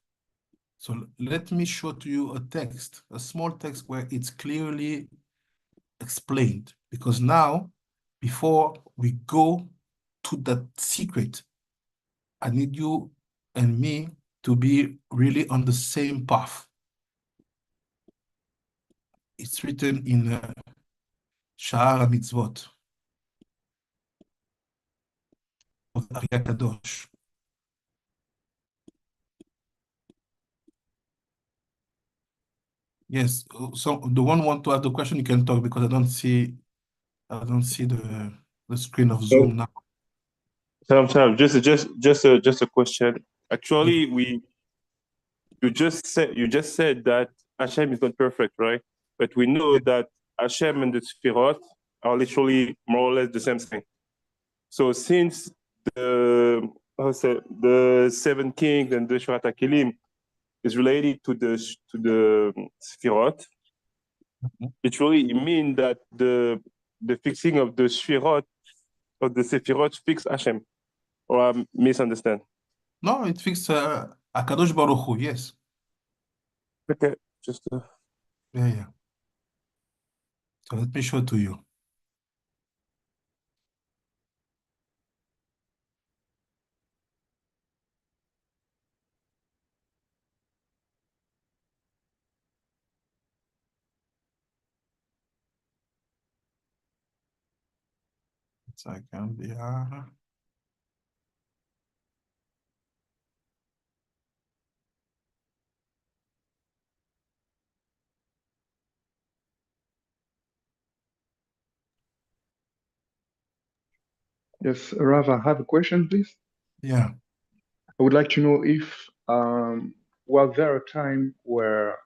So let me show to you a text, a small text where it's clearly explained. Because now, before we go to that secret, I need you and me to be really on the same path. It's written in Sha'ar HaMitzvot of Ari Kadosh. Yes, so the one want to ask the question, you can talk because I don't see the screen of Zoom now. Sometimes just a question. Actually, you just said that Hashem is not perfect, right? But we know that Hashem and the Sphirot are literally more or less the same thing. So since the 7 kings and the Shurat HaKelim is related to the Sphirot, it really means that the fixing of the Sphirot of the Sephirot fix Hashem. Or I misunderstand? No, it fixed Akadosh Baruch Hu, yes. Okay, just Yeah. So let me show to you. Second, yeah. Yes, Rav, I have a question, please. Yeah. I would like to know if was there a time where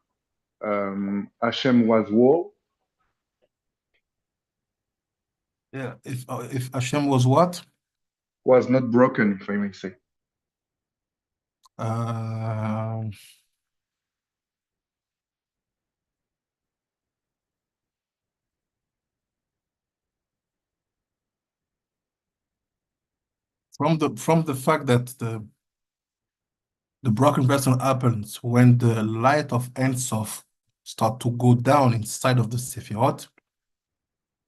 Hashem was war? Yeah. If Hashem was what? Was not broken, if I may say. From the fact that the broken vessel happens when the light of Ein Sof start to go down inside of the Sephirot.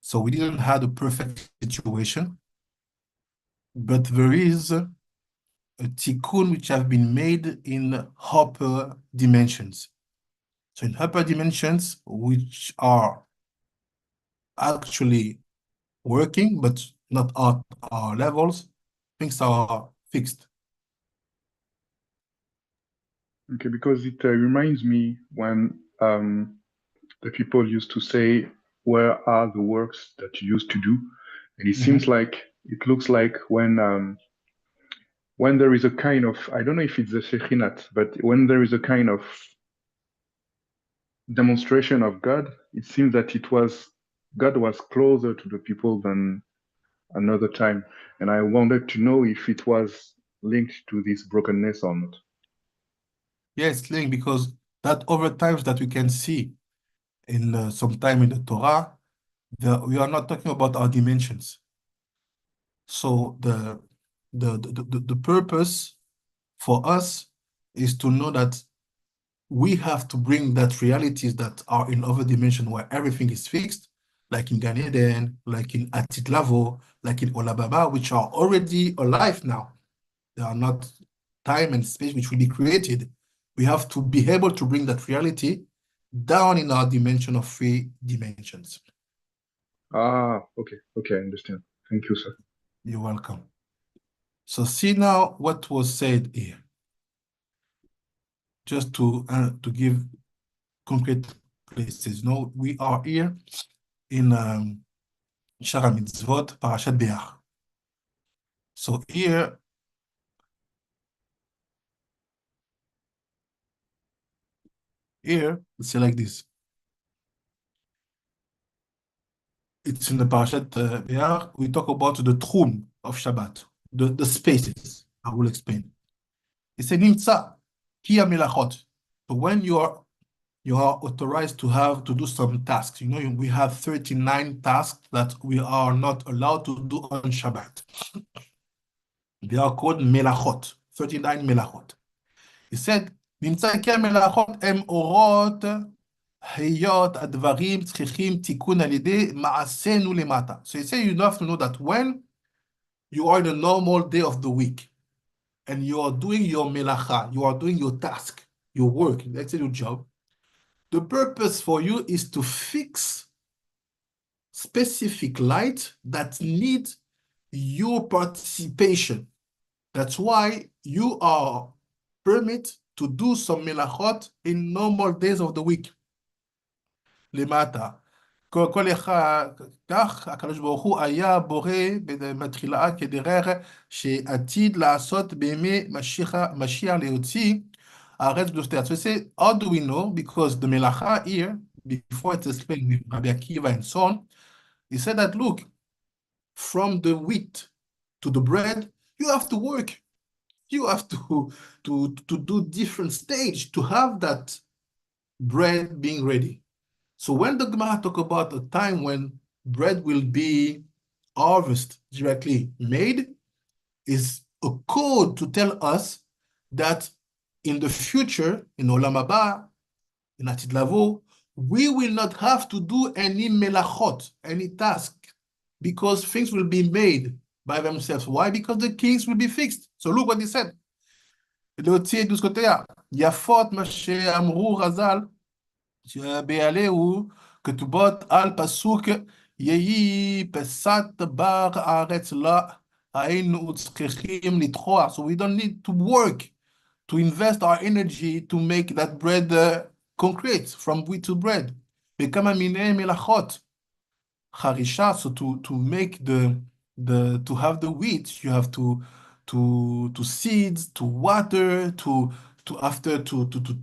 So we didn't have a perfect situation, but there is a tikkun which have been made in upper dimensions. So in upper dimensions, which are actually working, but not at our levels, things are fixed. Okay, because it reminds me when the people used to say, where are the works that you used to do? And it seems like, it looks like when there is a kind of, I don't know if it's the Shekhinat, but when there is a kind of demonstration of God, it seems that God was closer to the people than another time. And I wanted to know if it was linked to this brokenness or not. Yes, link, because that over times that we can see in sometime in the Torah, we are not talking about our dimensions. So the purpose for us is to know that we have to bring that realities that are in other dimension where everything is fixed, like in Gan Eden, like in Atit Lavo, like in Olababa, which are already alive now. They are not time and space which will be created. We have to be able to bring that reality down in our dimension of 3 dimensions. Okay, I understand. Thank you, sir. You're welcome. So see now what was said here. Just to give concrete places. No, we are here in Shara Mitzvot, Parashat Be'ar. So here, it's like this. It's in the Parashat Be'ar. We talk about the tchum of Shabbat, the spaces. I will explain. It's a nimtza, ki melachot. So when you are authorized to do some tasks. You know, we have 39 tasks that we are not allowed to do on Shabbat. They are called melachot, 39 melachot. He said, נמצא כי המלאכות הם אורות היות הדברים צריכים תיקון על ידי מעשינו למטה. So he said you have to know that when you are in a normal day of the week and you are doing your melacha, you are doing your task, your work, let's say your job, the purpose for you is to fix specific light that need your participation. That's why you are permitted to do some melachot in normal days of the week. למטה. כל אחד, כך הקדוש ברוך הוא היה בורא בתחילה כדרך שעתיד לעשות בימי משיח להוציא הארץ קדושתיה. So say, how do we know? Because the melacha here, before it's explained with Rabbi Akiva and so on, he said that, look, from the wheat to the bread, you have to work. You have to do different stage to have that bread being ready. So when the Gemara talk about a time when bread will be harvested directly made, is a code to tell us that in the future, in Olam Haba, in Atid Lavo, we will not have to do any melachot, any task, because things will be made by themselves. Why? Because the kings will be fixed. So look what he said. להוציא את דוסקותיה, יפות מה שאמרו חז"ל, בעלהו כתובות על פסוק יהי פסת בארץ לה, היינו צריכים לתחוע. So we don't need to work, to invest our energy to make that bread concrete, from wheat to bread. בכמה מיני מלאכות. חרישה, so to make to have the wheat, you have to seed, to water, to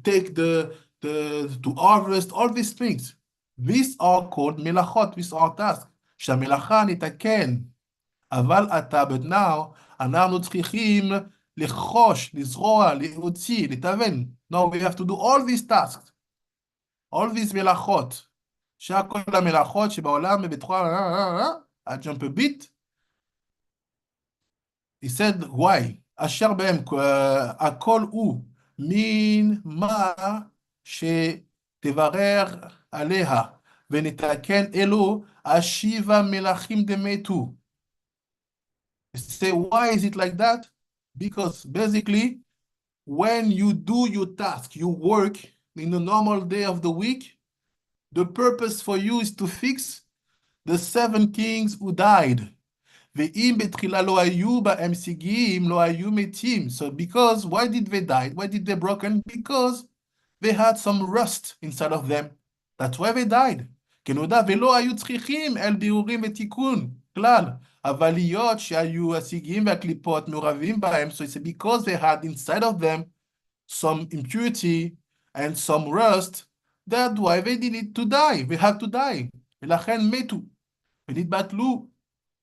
take to harvest, all these things. These are called melachot, these are tasks. שהמלאכה נתקן, אבל אתה, but now, אנחנו צריכים לחוש, לזרוע, להוציא, לתאבן. Now we have to do all these tasks, all these מלאכות. שהכל המלאכות שבעולם ובתחום, I jump a bit. He said, why? אשר בהם הכל הוא מן מה שתברר עליה ונתקן אלו השיבה מלכים דמתו. Say, why is it like that? Because basically, when you do your task, you work in a normal day of the week, the purpose for you is to fix the 7 kings who died. ואם בתחילה לא היו בהם שיגים, לא היו מתים. So because, why did they die? Why did they broken? Because they had some rust inside of them. That's why they died. כנודע ולא היו צריכים אל בירורים ותיקון, כלל. אבל להיות שהיו השיגים והקליפות מעורבים בהם, so it's because they had inside of them some impurity and some rust, that's why they needed to die. They have to die. ולכן מתו. ונתבטלו.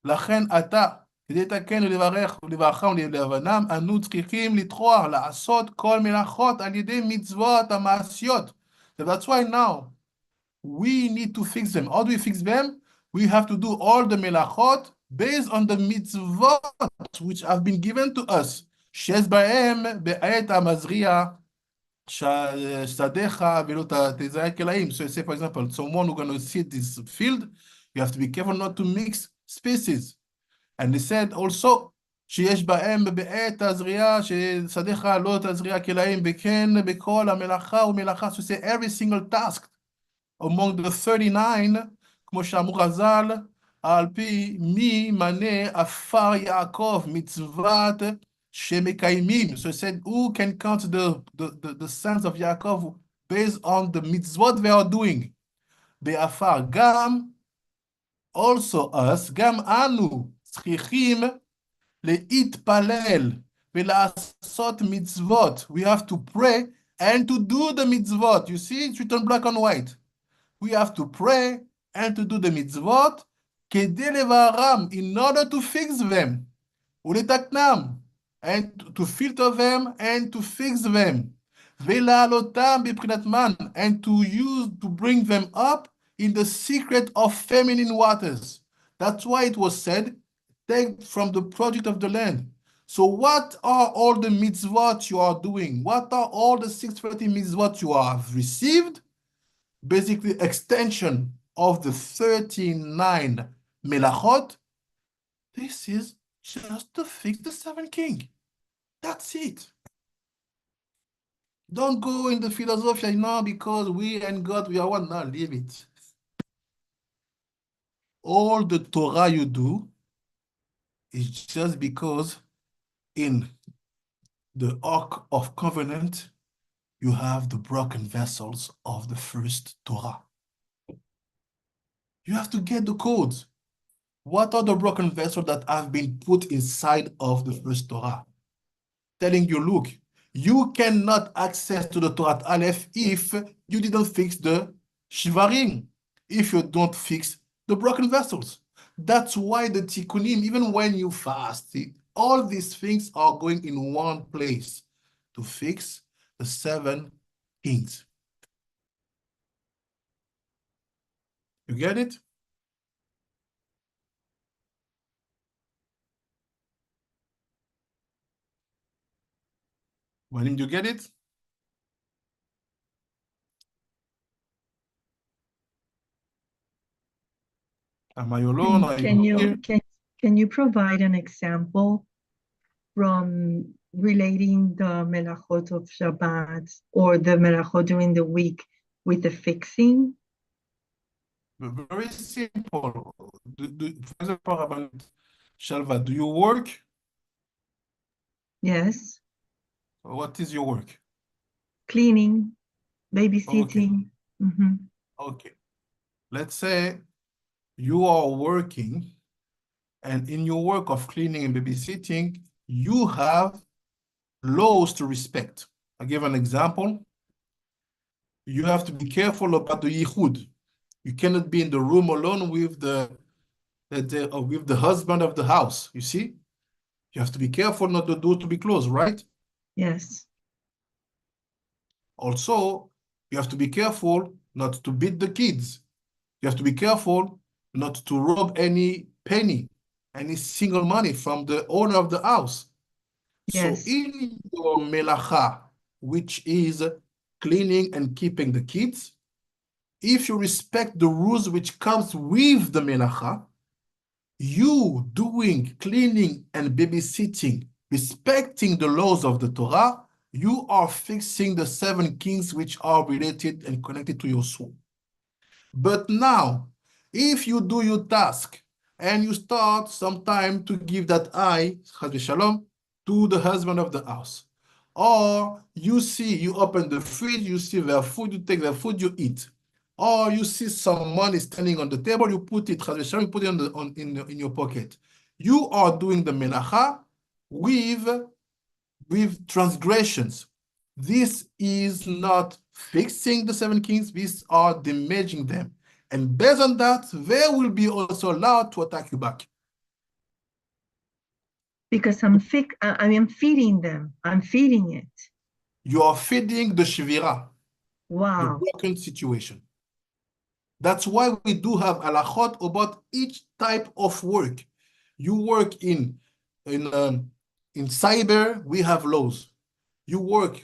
לכן אתה, כדי לתקן ולברך ולברכה ולבנם, אנו צריכים לטרוח לעשות כל מלאכות על ידי מצוות המעשיות. So that's why now we need to fix them. How do we fix them? We have to do all the melachot based on the mitzvot which have been given to us. שיש בהם בעת המזריע שדיך ולא תזרע כלאים. So say, for example, someone who's going to seed this field, you have to be careful not to mix species. And they said also, שיש בהם בעת הזריעה ששדיך לא תזריע כלאים, וכן בכל המלאכה ומלאכה. So say every single task among the 39, כמו שאמרו חז"ל, על פי מי מנה עפר יעקב מצוות שמקיימים. So it said, who can count the sons of Yaakov based on the mitzvot they are doing? בעפר. גם, also us, גם אנו צריכים להתפלל ולעשות מצוות. We have to pray and to do the mitzvot. You see, it's written black and white. We have to pray and to do the mitzvot כדי לבררם, in order to fix them, ולתקנם, and to filter them and to fix them, ולהעלותם בבחינת מן, and to bring them up in the secret of feminine waters. That's why it was said, take from the product of the land. So what are all the mitzvot you are doing? What are all the 630 mitzvot you have received? Basically extension of the 39 melachot. This is just to fix the 7 king. That's it. Don't go in the philosophy, no, because we and God, we are one. No, leave it. All the Torah you do is just because in the Ark of Covenant, you have the broken vessels of the first Torah. You have to get the codes. What are the broken vessels that have been put inside of the first Torah? Telling you, look, you cannot access to the Torah Aleph if you didn't fix the Shivarim, if you don't fix the broken vessels. That's why the Tikkunim, even when you fast, all these things are going in one place to fix the 7 kings. You get it? When did you get it? Am I alone? Can you provide an example from relating the melachot of Shabbat or the melachot during the week with the fixing? Very simple. For example, Shalva, do you work? Yes. What is your work? Cleaning, babysitting. Okay. Okay. Let's say you are working, and in your work of cleaning and babysitting, you have laws to respect. I'll give an example. You have to be careful about the yichud. You cannot be in the room alone with the husband of the house. You see, you have to be careful not the door to be closed, right? Yes. Also, you have to be careful not to beat the kids. You have to be careful not to rob any penny, any single money from the owner of the house. Yes. So in your melacha, which is cleaning and keeping the kids, if you respect the rules which comes with the melacha, you doing cleaning and babysitting, respecting the laws of the Torah, you are fixing the 7 kings which are related and connected to your soul. But now, if you do your task and you start sometime to give that eye, shalom, to the husband of the house, or you open the fridge, you see their food, you take their food, you eat, or you see some money standing on the table, you put it, you put it in your pocket. You are doing the melacha with transgressions. This is not fixing the 7 kings, these are damaging them. And based on that, they will be also allowed to attack you back. Because I'm feeding them. I'm feeding it. You are feeding the shivira, the Wow. broken situation. That's why we do have halachot about each type of work. You work in cyber, we have laws. You work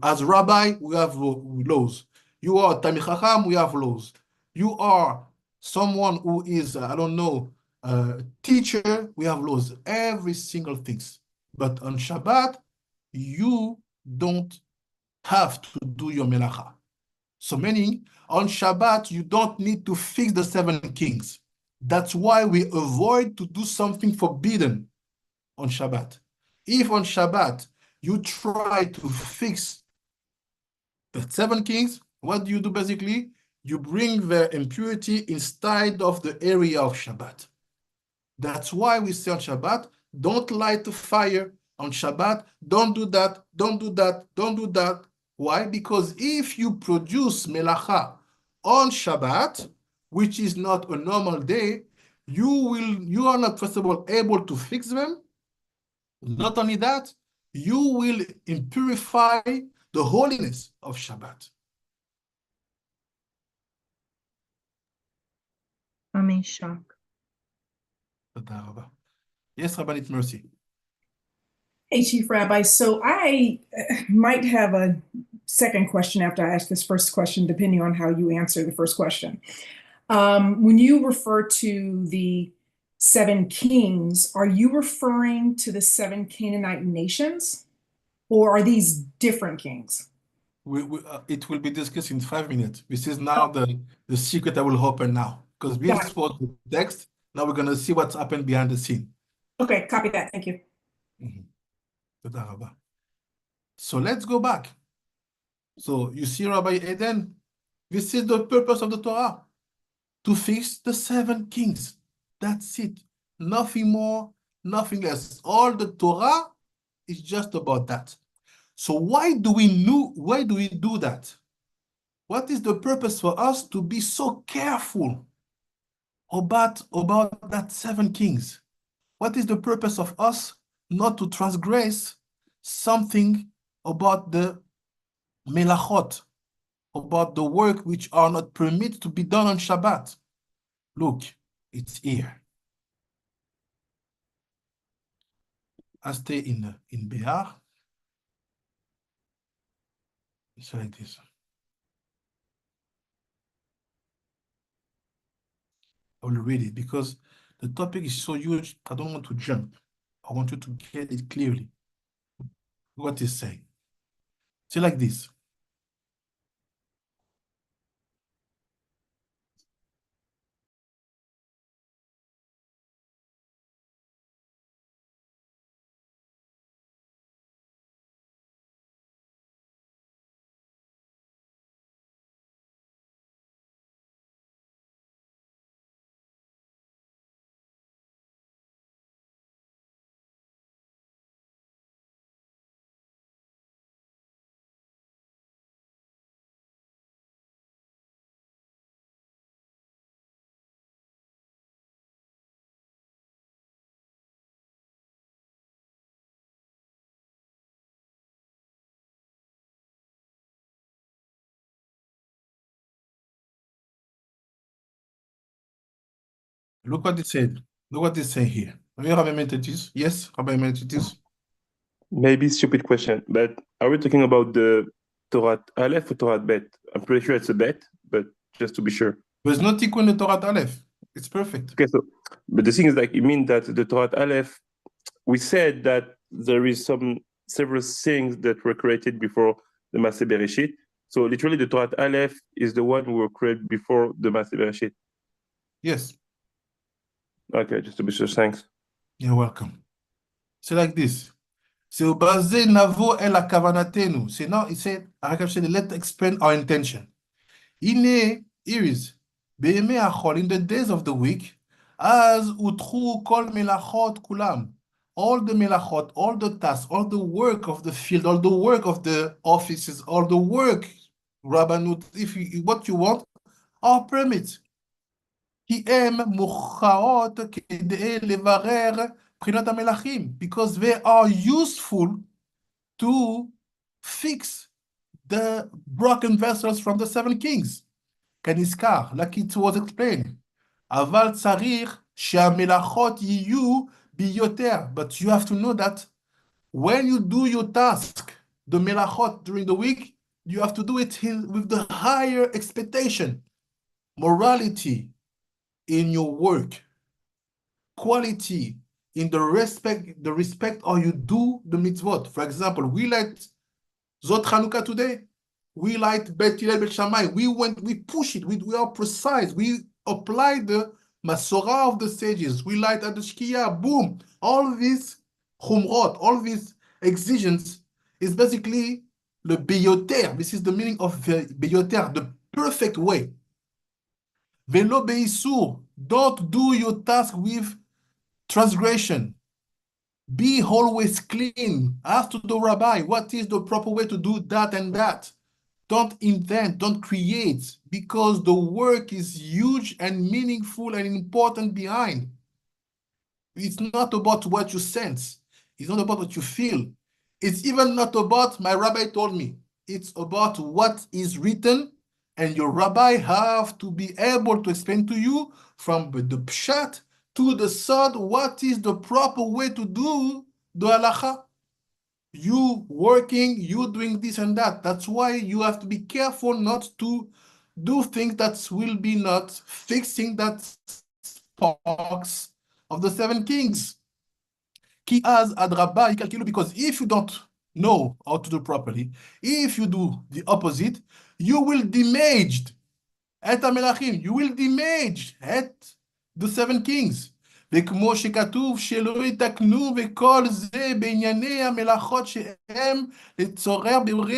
as rabbi, we have laws. You are Talmid Chacham, we have laws. You are someone who is, I don't know, teacher, we have laws. Every single thing. But on Shabbat, you don't have to do your melacha. So meaning, on Shabbat, you don't need to fix the 7 kings. That's why we avoid to do something forbidden on Shabbat. If on Shabbat, you try to fix the 7 kings, what do you do basically? You bring the impurity inside of the area of Shabbat. That's why we say on Shabbat, don't light the fire on Shabbat. Don't do that, don't do that, don't do that. Why? Because if you produce melacha on Shabbat, which is not a normal day, you are not, first of all, able to fix them. Not only that, you will impurify the holiness of Shabbat. I'm in shock. Yes, Rabbanit Mercy. Hey, Chief Rabbi. So I might have a second question after I ask this first question, depending on how you answer the first question. When you refer to the 7 kings, are you referring to the 7 Canaanite nations, or are these different kings? It will be discussed in 5 minutes. This is now the secret I will open now. Because this was the text. Now we're going to see what's happened behind the scene. Okay, copy that. Thank you. So let's go back. So you see, Rabbi Eden, this is the purpose of the Torah. To fix the 7 kings. That's it. Nothing more, nothing less. All the Torah is just about that. So why do we do that? What is the purpose for us to be so careful about that 7 kings? What is the purpose of us not to transgress something about the melachot, about the work which are not permitted to be done on Shabbat? Look, it's here. I stay in Behar. It's like this. I will read it because the topic is so huge. I don't want to jump. I want you to get it clearly. What is saying? See, like this. Look what it said. Look what it's saying here. Rabbi Mentitis. Yes, Rabbi Mentitis. Maybe stupid question, but are we talking about the Torah Aleph or Torah Bet? I'm pretty sure it's a bet, but just to be sure. There's no tikkun in the Torah Aleph. It's perfect. Okay, so, but the thing is, like, you mean that the Torah Aleph, we said that there is several things that were created before the Maaseh Bereshit. So literally, the Torah Aleph is the one who were created before the Maaseh Bereshit. Yes. Okay, just to be sure. Thanks. You're welcome. C'est like this. C'est basé navo el kavanatenu. C'est now it said, let's explain our intention. Ine iris. Be'emei achol, in the days of the week, as utru kol melachot kulam. All the melachot, all the tasks, all the work of the field, all the work of the offices, all the work, Rabbanut, what you want, are permits. כי הם מוכרעות כדי לברר Prinat HaMelachim, because they are useful to fix the broken vessels from the 7 kings. כנזכר, like it was explained. אבל צריך שהמלאכות יהיו ביותר. But you have to know that when you do your task, the melachot during the week, you have to do it with the higher expectation, morality in your work, quality in the respect how you do the mitzvot. For example, we light Zot Chanukah today. We light Bet Hillel Bet Shammai. We push it. We are precise. We apply the Masorah of the sages. We light at the Shkia. Boom. All these chumrot, all these exigences is basically le beyoter. This is the meaning of beyoter, the perfect way. Velo beisur. Don't do your task with transgression. Be always clean. Ask to the rabbi, what is the proper way to do that and that? Don't invent, don't create, because the work is huge and meaningful and important behind. It's not about what you sense. It's not about what you feel. It's even not about, my rabbi told me. It's about what is written, and your rabbi have to be able to explain to you from the pshat to the sod what is the proper way to do the halacha. You working, you doing this and that. That's why you have to be careful not to do things that will be not fixing that sparks of the 7 kings. Ki az adraba yikalkilu, because if you don't know how to do properly, if you do the opposite, you will damage et HaMelachim, you will damage את the 7 kings. וכמו שכתוב שלא יתקנו וכל זה בענייני המלאכות שהם לצורר בורא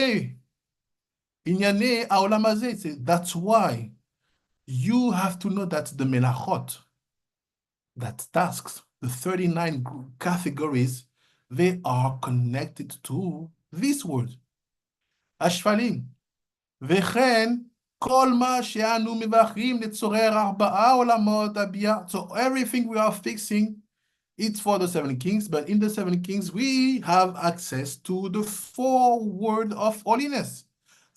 ענייני העולם הזה. That's why you have to know that the melachot, that tasks, the 39 categories, they are connected to this word. השפלים. וכן כל מה שאנו מברכים לצורר 4 עולמות הביאה. So everything we are fixing, it's for the 7 kings, but in the 7 kings, we have access to the 4 word of holiness.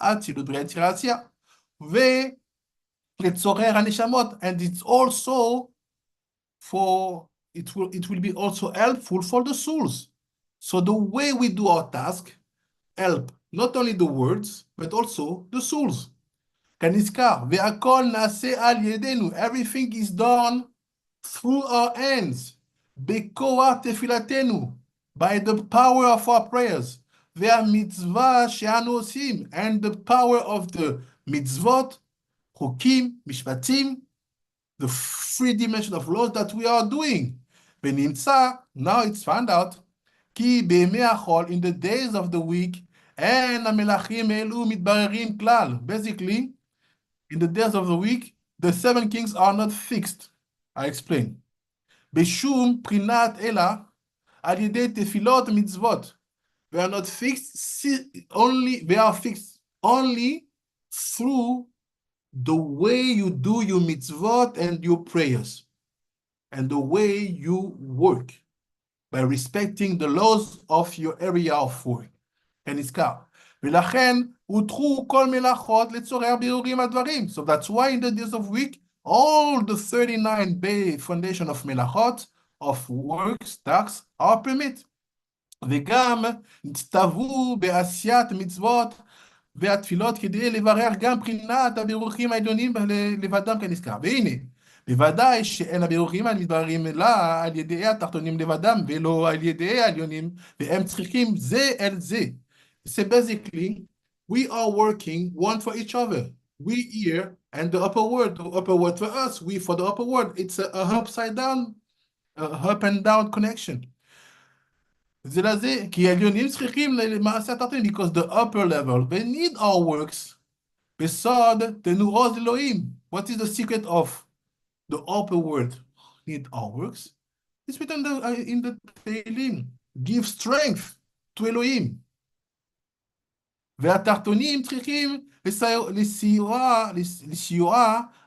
אצילות בריאה יצירה עשייה. ולצורר הנשמות, and it's also for, it will be also helpful for the souls. So the way we do our task help not only the words, but also the souls. כנזכר, והכל נעשה על ידינו. Everything is done through our hands. בכוח תפילתנו, by the power of our prayers. והמצווה שאנו עושים, and the power of the mitzvot, חוקים, משפטים, the 3 dimensions of laws that we are doing. ונמצא, now it's found out, כי בימי החול, in the days of the week, אין המלכים אלו מתבררים כלל. Basically, in the days of the week, the 7 kings are not fixed. I explain. בשום בחינת אלא על ידי תפילות מצוות. They are not fixed, they are fixed only through the way you do your mitzvot and your prayers, and the way you work, by respecting the laws of your area of work. כנזכר. ולכן הותרו כל מלאכות לצורר בירורים הדברים. So that's why in the days of week, all the 39 foundation of מלאכות, of works, tasks, are permitted. וגם נצטוו בעשיית מצוות והתפילות כדי לברר גם בחינת הבירורים העליונים לבדם כנזכר. והנה, בוודאי שאין הבירורים המתבררים אלא על ידי התחתונים לבדם ולא על ידי העליונים, והם צריכים זה אל זה. So basically, we are working one for each other. We here and the upper world for us, we for the upper world. It's a upside down, up and down connection. זה לזה, כי העליונים צריכים למעשה התחתונים, because the upper level, they need our works. בסוד תנועות אלוהים. What is the secret of the upper world? Need our works? It's written in the Tehillim. Give strength to אלוהים. והתחתונים צריכים לסיוע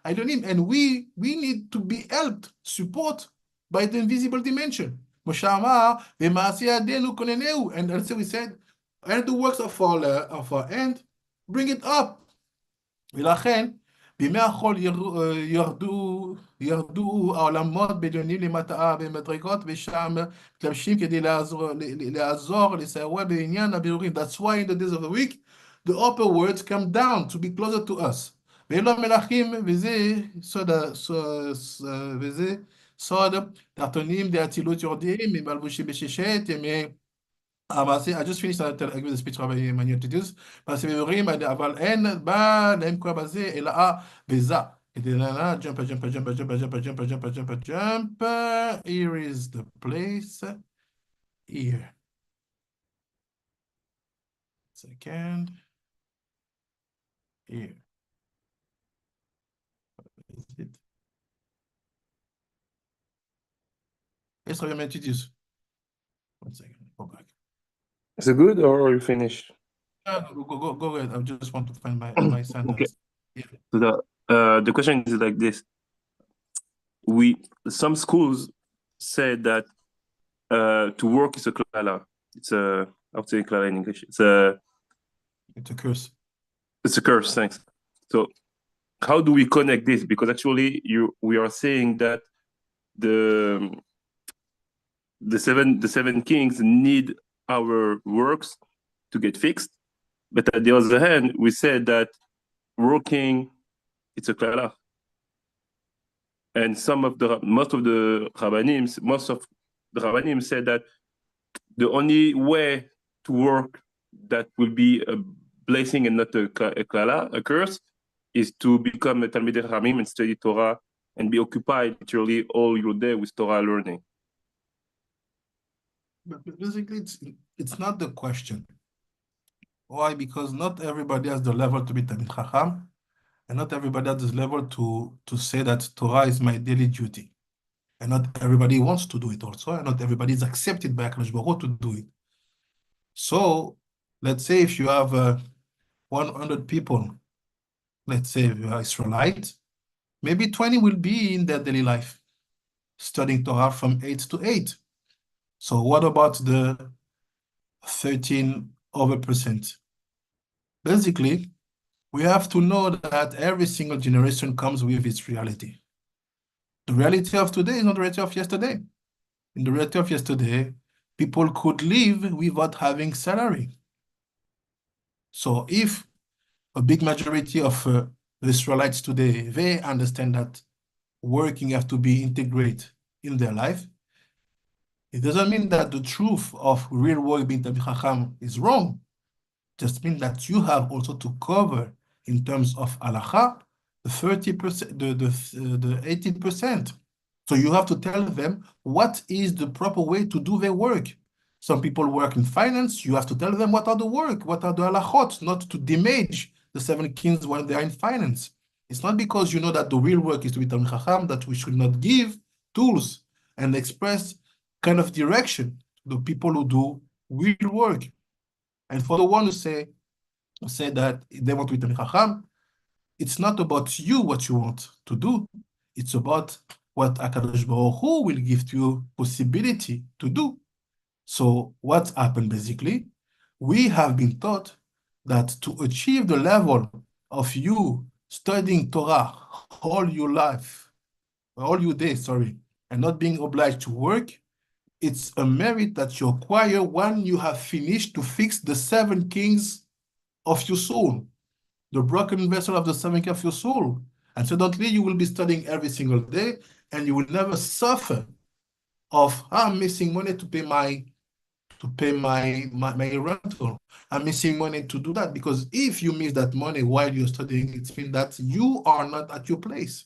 העליונים, and we need to be helped, support by the invisible dimension. Moshe Amar, "V'ma'aseh yadenu koneneu." And that's what we said, and the works of our hand, bring it up. ולכן, בימי החול ירדו העולמות בדיונים למטעה במדרגות, ושם מתלבשים כדי לעזור, לסייע בעניין הבירורים. That's why in the days of the week, the upper words come down to be closer to us. ואלו המלכים, וזה סוד תחתונים דאצילות יורדים, מבלבושים בששת ימי I just finished with the speech Rabbi Emmanuel introduced. אבל אין בא להם כה בזה, אלא בזה. Jump. Here is the place. Here. Second. Here. Is it? Yes, Rabbi Emmanuel introduced. 1 second. Go back. Is it good or you finished? Go ahead. I just want to find my sentence. Okay. Yeah. So the question is like this. Some schools said that to work is a klala. It's a, how to say klala in English? It's a curse. It's a curse, thanks. So how do we connect this? Because actually we are saying that the seven kings need our works to get fixed. But at the other hand, we said that working, it's a klala. And most of the rabbanim said that the only way to work that will be a blessing and not a klala, a curse, is to become a Talmidei Chachamim and study Torah and be occupied literally all your day with Torah learning. But basically, it's not the question. Why? Because not everybody has the level to be Talmid Chacham, and not everybody has the level to say that Torah is my daily duty. And not everybody wants to do it also, and not everybody is accepted by HaKadosh Baruch Hu to do it. So, let's say if you have 100 people, let's say if you are Israelite, maybe 20 will be in their daily life, studying Torah from 8 to 8. So what about the 13%? Basically, we have to know that every single generation comes with its reality. The reality of today is not the reality of yesterday. In the reality of yesterday, people could live without having salary. So if a big majority of the Israelites today, they understand that working have to be integrated in their life, it doesn't mean that the truth of real work being Talmid Chacham is wrong. It just means that you have also to cover, in terms of halacha, the 30%, the 80%. So you have to tell them what is the proper way to do their work. Some people work in finance. You have to tell them what are the work, what are the halachot, not to damage the 7 kings when they are in finance. It's not because you know that the real work is to be Talmid Chacham that we should not give tools and express kind of direction to the people who do real work. And for the one who say that they want to be Talmid Chacham, it's not about you what you want to do. It's about what HaKadosh Baruch Hu will give to you possibility to do. So what's happened basically? We have been taught that to achieve the level of you studying Torah all your life, all your days, and not being obliged to work, it's a merit that you acquire when you have finished to fix the 7 kings of your soul, the broken vessel of the 7 kings of your soul. And suddenly you will be studying every single day, and you will never suffer of, I'm missing money to pay my rental. I'm missing money to do that, because if you miss that money while you're studying, it means that you are not at your place.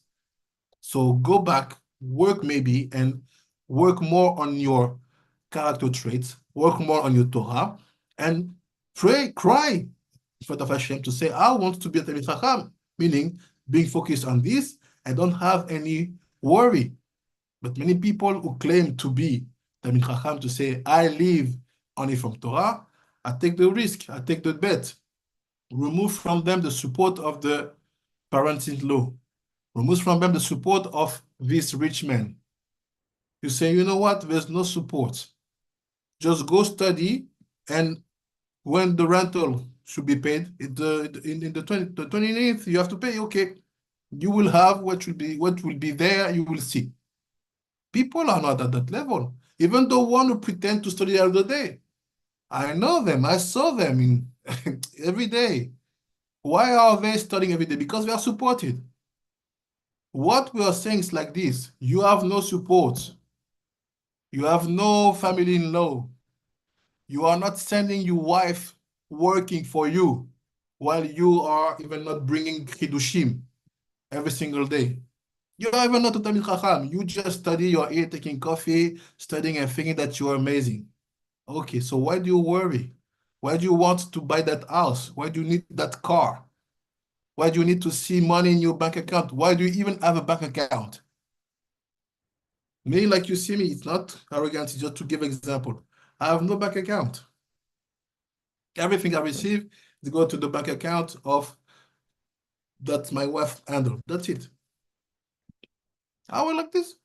So go back, work maybe, and work more on your character traits, work more on your Torah, and pray, cry in front of Hashem to say, I want to be a Talmid Chacham, meaning being focused on this, I don't have any worry. But many people who claim to be Talmid Chacham to say, I live only from Torah, I take the risk, I take the bet, remove from them the support of the parents-in-law, remove from them the support of this rich man. You say, you know what, there's no support. Just go study, and when the rental should be paid, in the 29th, you have to pay, okay. You will have what will be there, you will see. People are not at that level. Even the one who pretend to study every day. I know them, I saw them in every day. Why are they studying every day? Because they are supported. What we are saying is like this: you have no support. You have no family-in-law. You are not sending your wife working for you while you are even not bringing Kiddushim every single day. You are even not a Talmid Chacham. You just study, you're here taking coffee, studying and thinking that you are amazing. Okay, so why do you worry? Why do you want to buy that house? Why do you need that car? Why do you need to see money in your bank account? Why do you even have a bank account? Me, like you see me, it's not arrogant, it's just to give example. I have no bank account. Everything I receive is go to the bank account of that my wife handled. That's it. I will like this.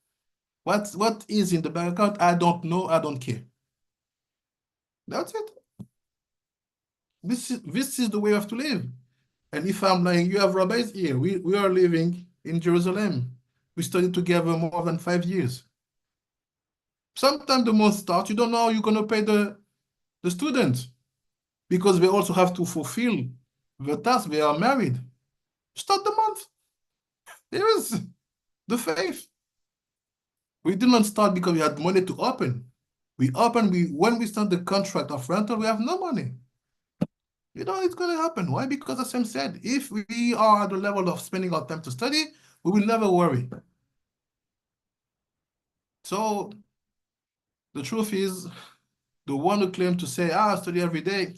What is in the bank account? I don't know. I don't care. That's it. This is the way you have to live. And if I'm lying, you have rabbis here. We are living in Jerusalem. We studied together more than 5 years. Sometimes the month starts, you don't know how you're gonna pay the students because they also have to fulfill the task. They are married. Start the month. There is the faith. We did not start because we had money to open. We open, when we start the contract of rental, we have no money. You know it's going to happen. Why? Because as Sam said, if we are at the level of spending our time to study, we will never worry. So the truth is, the one who claims to say, I study every day,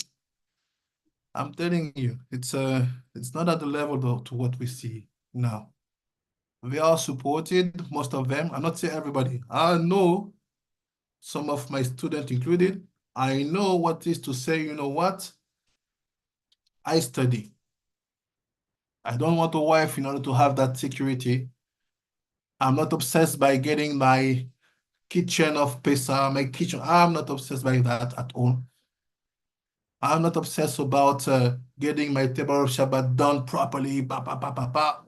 I'm telling you, it's not at the level to what we see now. They are supported, most of them. I'm not saying everybody. I know some of my students included. I know what it is to say, you know what? I study. I don't want a wife in order to have that security. I'm not obsessed by getting my kitchen of Pesa, my kitchen. I'm not obsessed by that at all. I'm not obsessed about getting my table of Shabbat done properly. Ba, ba, ba, ba, ba.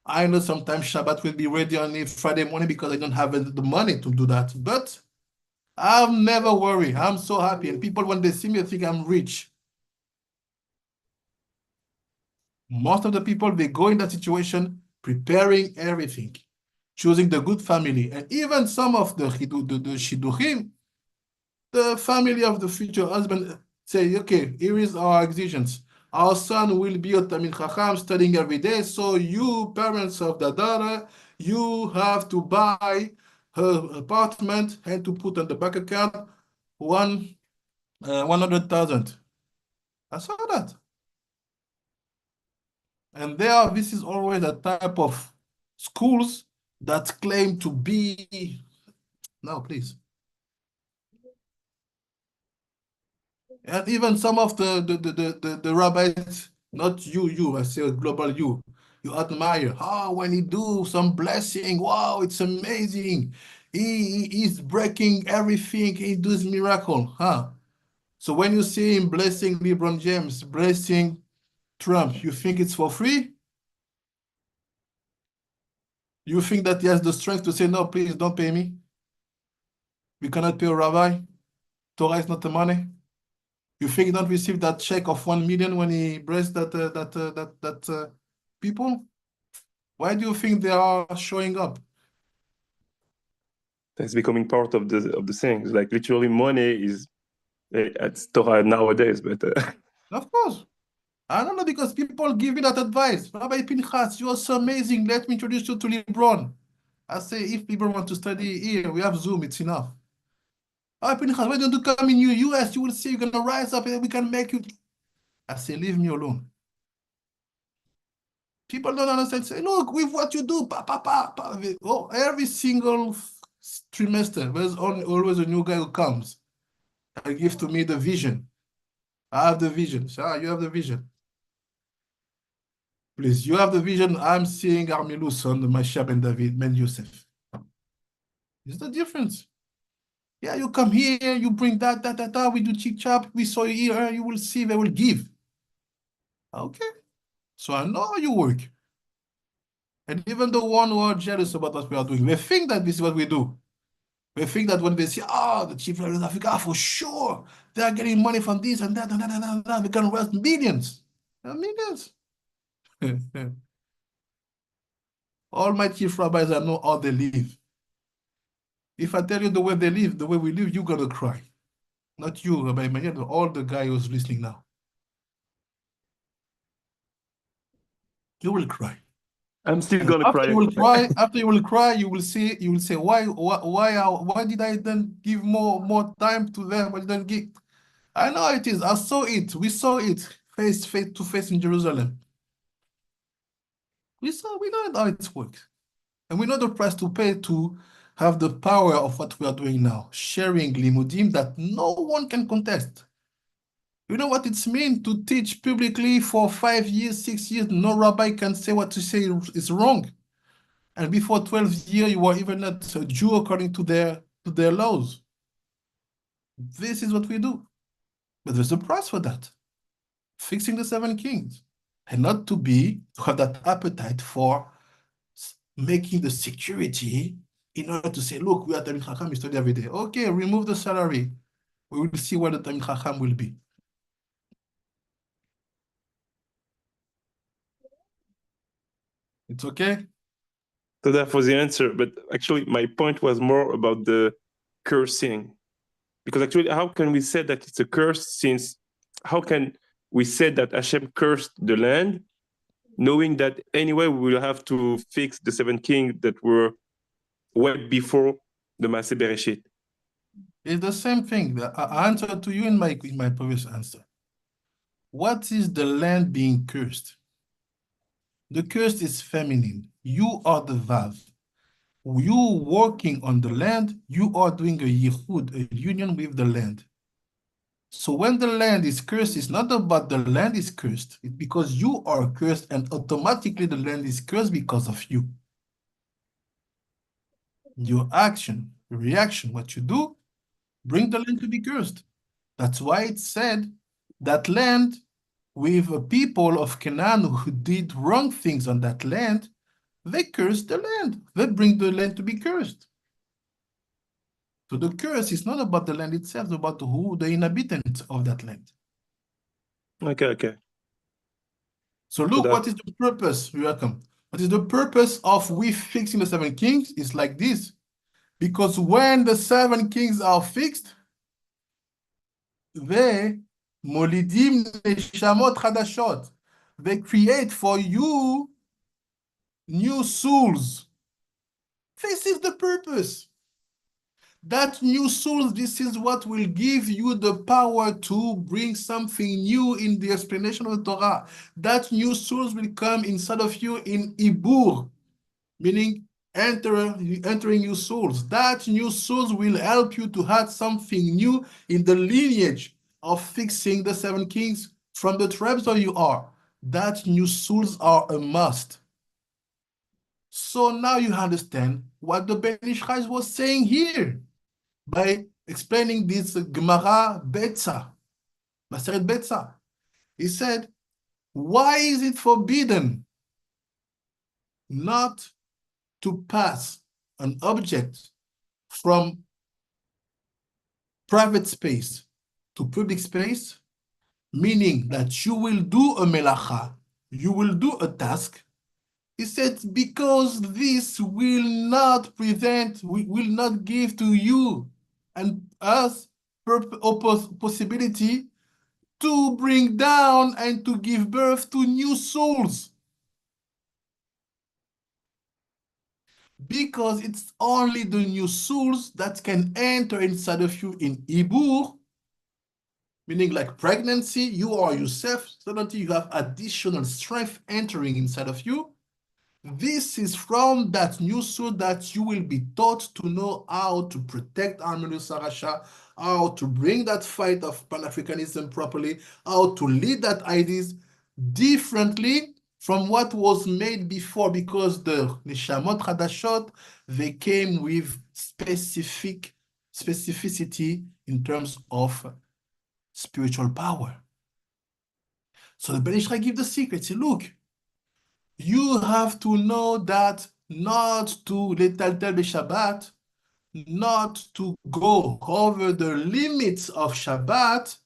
I know sometimes Shabbat will be ready only Friday morning because I don't have the money to do that. But I'll never worry. I'm so happy. And people, when they see me, think I'm rich. Most of the people, they go in that situation preparing everything, choosing the good family. And even some of the Shidduchim, the family of the future husband, say, okay, here is our exigence. Our son will be a Talmid Chacham studying every day. So you, parents of the daughter, you have to buy her apartment and to put on the bank account 100,000. I saw that. And this is always a type of schools that claim to be, no, please. And even some of the rabbis, not you, I say global you admire. When he do some blessing, wow, it's amazing. He's breaking everything, he does miracle, huh? So when you see him blessing LeBron James, blessing Trump, you think it's for free? You think that he has the strength to say, no, please don't pay me? We cannot pay a rabbi? Torah is not the money? You think he don't receive that check of 1 million when he blessed that people? Why do you think they are showing up? That's becoming part of the things. Like literally, money is it's Torah nowadays, but Of course. I don't know, because people give me that advice. Rabbi Pinchas, you are so amazing. Let me introduce you to LeBron. I say, if people want to study here, we have Zoom, it's enough. Rabbi Pinchas, why don't you come in US? You will see you're going to rise up and we can make you. I say, leave me alone. People don't understand. Say, look, with what you do, Oh, every single trimester, there's always a new guy who comes and gives to me the vision. I have the vision. So, you have the vision. Please, you have the vision. I'm seeing Armilus on Mashab and David, Ben Yosef. It's the difference. Yeah, you come here, you bring that, we do chip chop, we saw you here, you will see, they will give. Okay. So I know how you work. And even the one who are jealous about what we are doing, they think that this is what we do. They think that when they see, oh, the chief of Africa, for sure, they are getting money from this and that, they can raise millions. Millions. All my chief rabbis, I know how they live. If I tell you the way they live, the way we live, you're gonna cry. Not you, Rabbi Emmanuel, but all the guy who's listening now. You will cry. I'm still gonna After cry. you will cry, you will say, why did I then give more time to them? Why did I give? I know it is. I saw it. We saw it face to face in Jerusalem. We know how it works. And we know the price to pay to have the power of what we are doing now, sharing limudim that no one can contest. You know what it means to teach publicly for 5 years, 6 years, no rabbi can say what to say is wrong. And before 12 years, you were even not a Jew according to their laws. This is what we do. But there's a price for that. Fixing the 7 kings. And not to have that appetite for making the security in order to say, look, we are Talmid Chacham, we study every day. Okay, remove the salary. We will see where the Talmid Chacham will be. It's okay? So that was the answer. But actually, my point was more about the cursing. Because actually, how can we say that it's a curse since how can we say that Hashem cursed the land, knowing that anyway we will have to fix the 7 kings that were way before the Maaseh Bereshit? It's the same thing. I answered to you in my previous answer. What is the land being cursed? The curse is feminine. You are the Vav. You working on the land, you are doing a yichud, a union with the land. So when the land is cursed, it's not about the land is cursed. It's because you are cursed and automatically the land is cursed because of you. Your action, your reaction, what you do, bring the land to be cursed. That's why it said that land with a people of Canaan who did wrong things on that land, they cursed the land. They bring the land to be cursed. So the curse is not about the land itself, it's about who the inhabitants of that land. Okay. So look, what is the purpose? You're welcome. What is the purpose of we fixing the 7 kings? It's like this. Because when the 7 kings are fixed, they molidim neshamot chadashot. They create for you new souls. This is the purpose. That new souls, this is what will give you the power to bring something new in the explanation of the Torah. That new souls will come inside of you in ibur, meaning entering new souls. That new souls will help you to add something new in the lineage of fixing the 7 kings from the tribes that you are. That new souls are a must. So now you understand what the Ben Ish Chai was saying here by explaining this Gemara Betza, Maseret Betza. He said, why is it forbidden not to pass an object from private space to public space, meaning that you will do a melacha, you will do a task? He said, because this will not will not give to you and us possibility to bring down and to give birth to new souls. Because it's only the new souls that can enter inside of you in Ibur, meaning like pregnancy, you are yourself, suddenly you have additional strength entering inside of you. This is from that new soul that you will be taught to know how to protect Armenian Sarasha, how to bring that fight of Pan-Africanism properly, how to lead that ideas differently from what was made before, because the Neshamot Hadashot, they came with specificity in terms of spiritual power. So the Ben Israel give the secret. Say, look, you have to know that not to letaltel b'Shabbat, not to go over the limits of Shabbat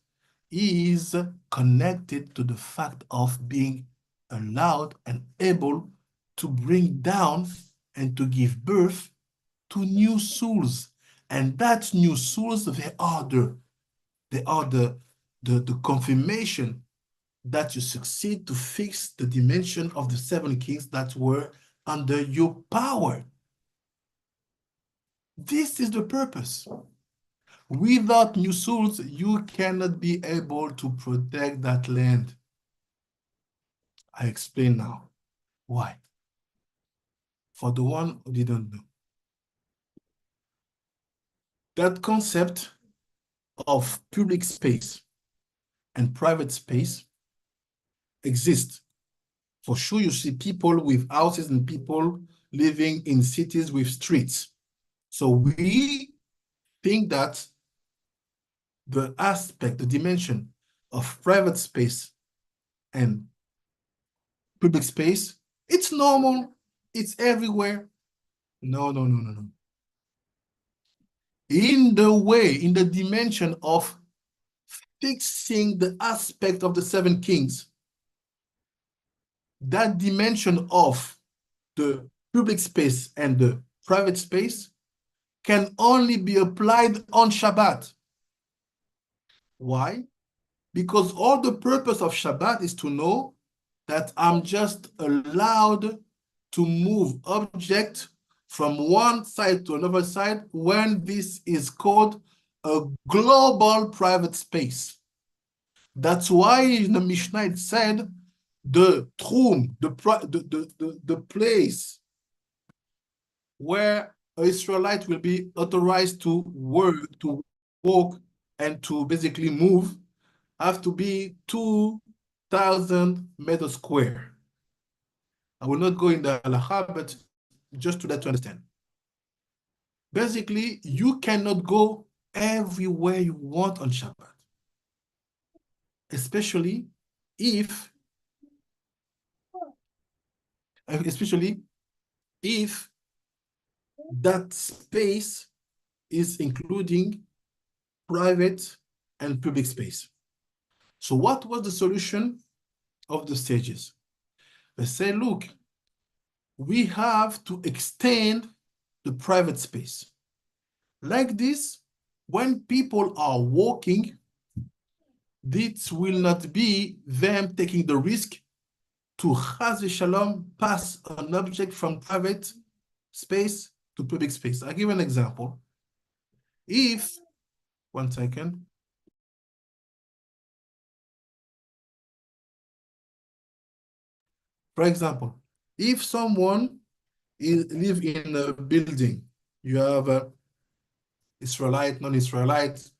is connected to the fact of being allowed and able to bring down and to give birth to new souls. And that new souls, they are the confirmation that you succeed to fix the dimension of the 7 kings that were under your power. This is the purpose. Without new souls, you cannot be able to protect that land. I explain now why. For the one who didn't know. That concept of public space and private space exists. For sure, you see people with houses and people living in cities with streets. So we think that the aspect, the dimension of private space and public space, it's normal, it's everywhere. No. In the dimension of fixing the aspect of the 7 kings, that dimension of the public space and the private space can only be applied on Shabbat. Why? Because all the purpose of Shabbat is to know that I'm just allowed to move object from one side to another side when this is called a global private space. That's why in the Mishnah it said the trum, the place where an Israelite will be authorized to work, to walk, and to basically move have to be 2,000 meters square. I will not go in the halacha, but just to let you understand. Basically, you cannot go everywhere you want on Shabbat, especially if that space is including private and public space. So what was the solution of the sages? They say, look, we have to extend the private space. Like this, when people are walking, this will not be them taking the risk to chas v'shalom pass an object from private space to public space. I'll give an example. One second. For example, if someone live in a building, you have a Israelite, non-Israelite,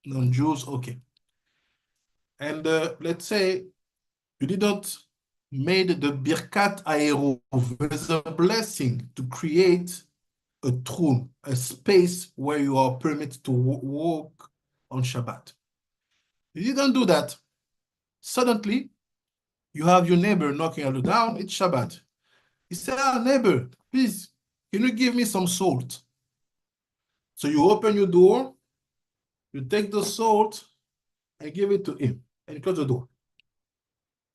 non-Jews, okay. And let's say you didn't made the Birkat Aeruv. There's a blessing to create a trum, a space where you are permitted to walk on Shabbat. You didn't do that. Suddenly, you have your neighbor knocking at the door, it's Shabbat. He said, neighbor, please, can you give me some salt? So you open your door, you take the salt, and give it to him, and you close the door.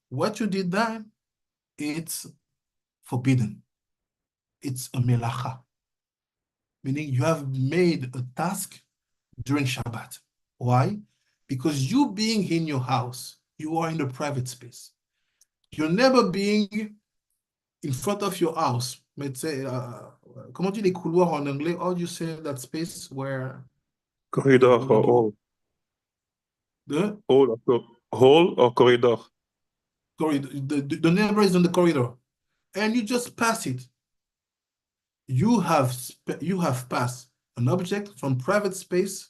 What you did then, it's forbidden. It's a melacha, meaning you have made a task during Shabbat. Why? Because you being in your house, you are in the private space. You're never being in front of your house. Let's say, comment on dit les couloirs en anglais? How do you say that space where? Corridor or hall. The hall or corridor? Corridor. The neighbor is in the corridor, and you just pass it. You have passed an object from private space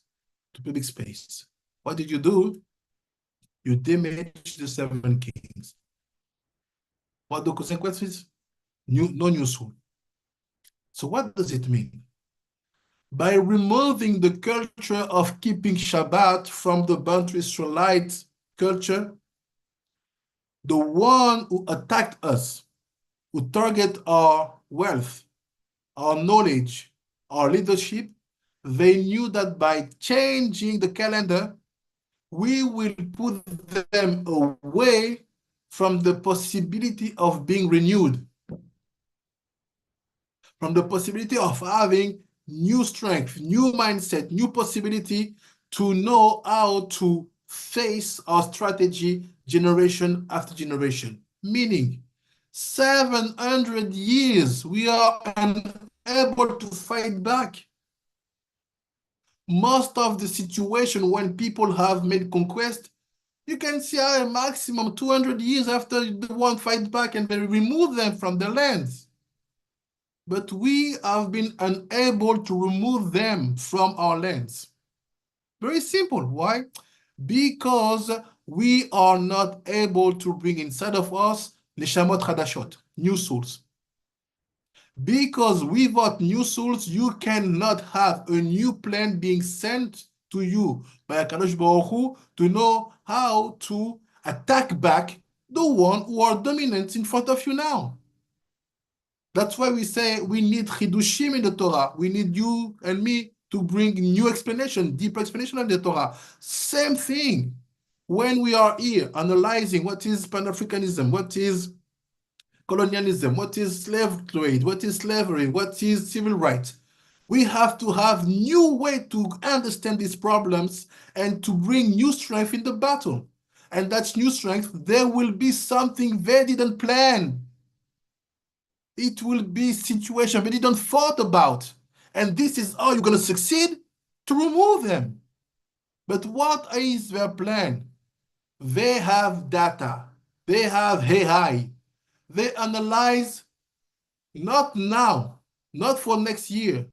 to public space. What did you do? You damaged the 7 kings. What the consequences? No new soul. So what does it mean? By removing the culture of keeping Shabbat from the Bantu Israelite culture, the one who attacked us, who target our wealth, our knowledge, our leadership, they knew that by changing the calendar, we will put them away from the possibility of being renewed, from the possibility of having new strength, new mindset, new possibility to know how to face our strategy generation after generation. Meaning, 700 years, we are unable to fight back. Most of the situation when people have made conquest, you can see a maximum 200 years after the one fight back and they remove them from the lands. But we have been unable to remove them from our lands. Very simple. Why? Because we are not able to bring inside of us Neshamot Hadashot, new souls. Because without new souls, you cannot have a new plan being sent to you by Akadosh Baruch Hu to know how to attack back the one who are dominant in front of you now. That's why we say we need chidushim in the Torah. We need you and me to bring new explanation, deeper explanation of the Torah. Same thing when we are here analyzing what is Pan-Africanism, what is colonialism, what is slave trade, what is slavery, what is civil rights. We have to have new way to understand these problems and to bring new strength in the battle. And that's new strength. There will be something they didn't plan. It will be situation they didn't thought about. And this is how you're going to succeed to remove them. But what is their plan? They have data. They have AI. They analyze not now, not for next year.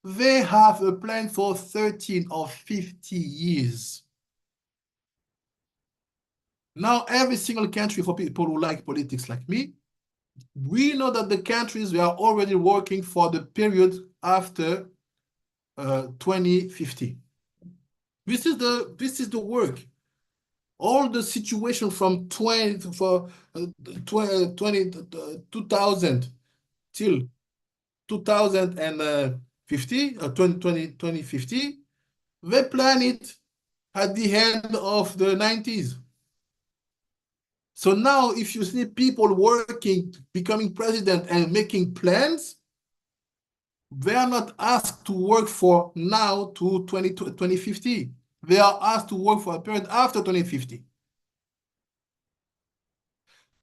They have a plan for 13 or 50 years. Now, every single country, for people who like politics like me, we know that the countries we are already working for the period after 2050. This is the work. All the situation from 2000 till 2050 or 2050, they plan it at the end of the 90s. So now, if you see people working, becoming president and making plans, they are not asked to work for now to 2050. They are asked to work for a period after 2050.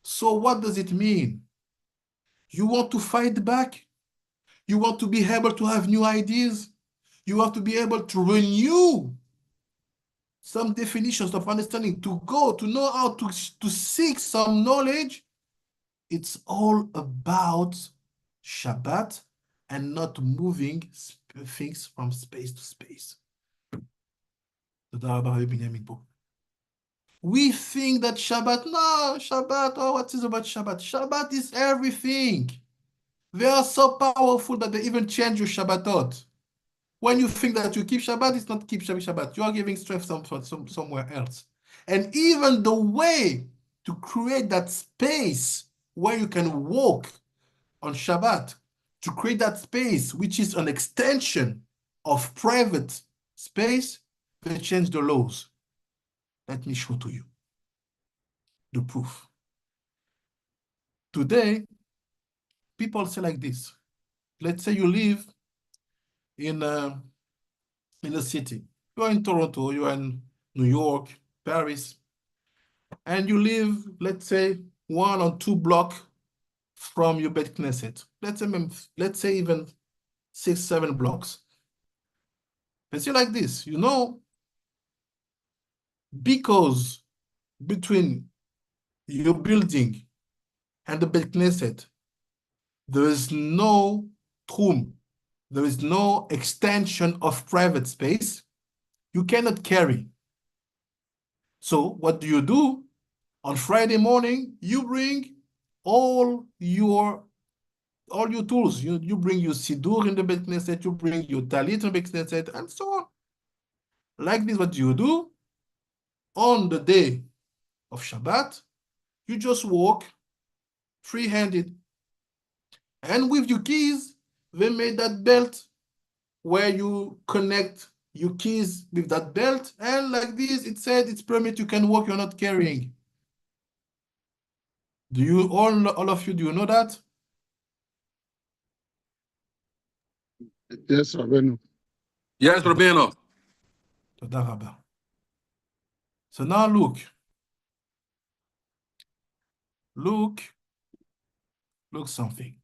So what does it mean? You want to fight back? You want to be able to have new ideas? You have to be able to renew some definitions of understanding, to go, to know how to seek some knowledge. It's all about Shabbat and not moving things from space to space. We think that Shabbat, no, Shabbat, oh, what is about Shabbat? Shabbat is everything. They are so powerful that they even change your Shabbatot. When you think that you keep Shabbat, it's not keep Shabbat. You are giving strength somewhere else. And even the way to create that space where you can walk on Shabbat, to create that space, which is an extension of private space, they change the laws. Let me show to you the proof. Today, people say like this. Let's say you live in a city. You're in Toronto, you're in New York, Paris, and you live, let's say, 1 or 2 blocks from your Beit Knesset. Let's say even 6, 7 blocks. It's like this, you know, because between your building and the Beit Knesset, there is no tchum, there is no extension of private space, you cannot carry. So what do? On Friday morning, you bring all your tools. You bring your Siddur in the Beit Knesset, you bring your Talit in the Beit Knesset, and so on. Like this, what you do on the day of Shabbat, you just walk free-handed. And with your keys, they made that belt where you connect your keys with that belt. And like this, it said it's permit, you can walk, you're not carrying. Do you, all of you, do you know that? Yes, Rabbeinu. Yes, Rabbeinu. תודה רבה. So now look, something.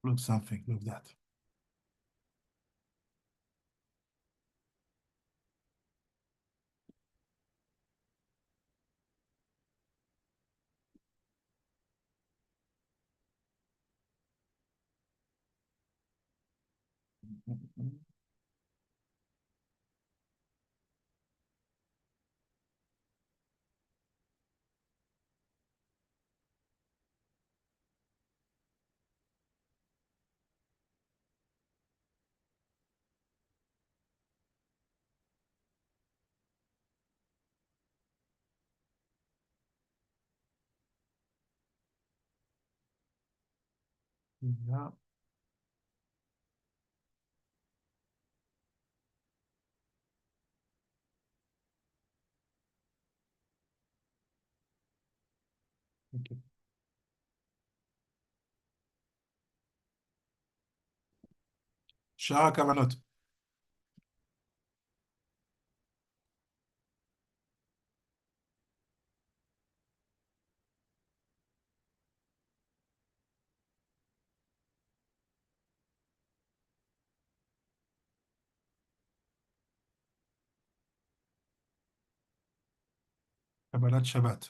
Look something, look that. Yeah. Okay. שאר הכוונות. קבלת שבת.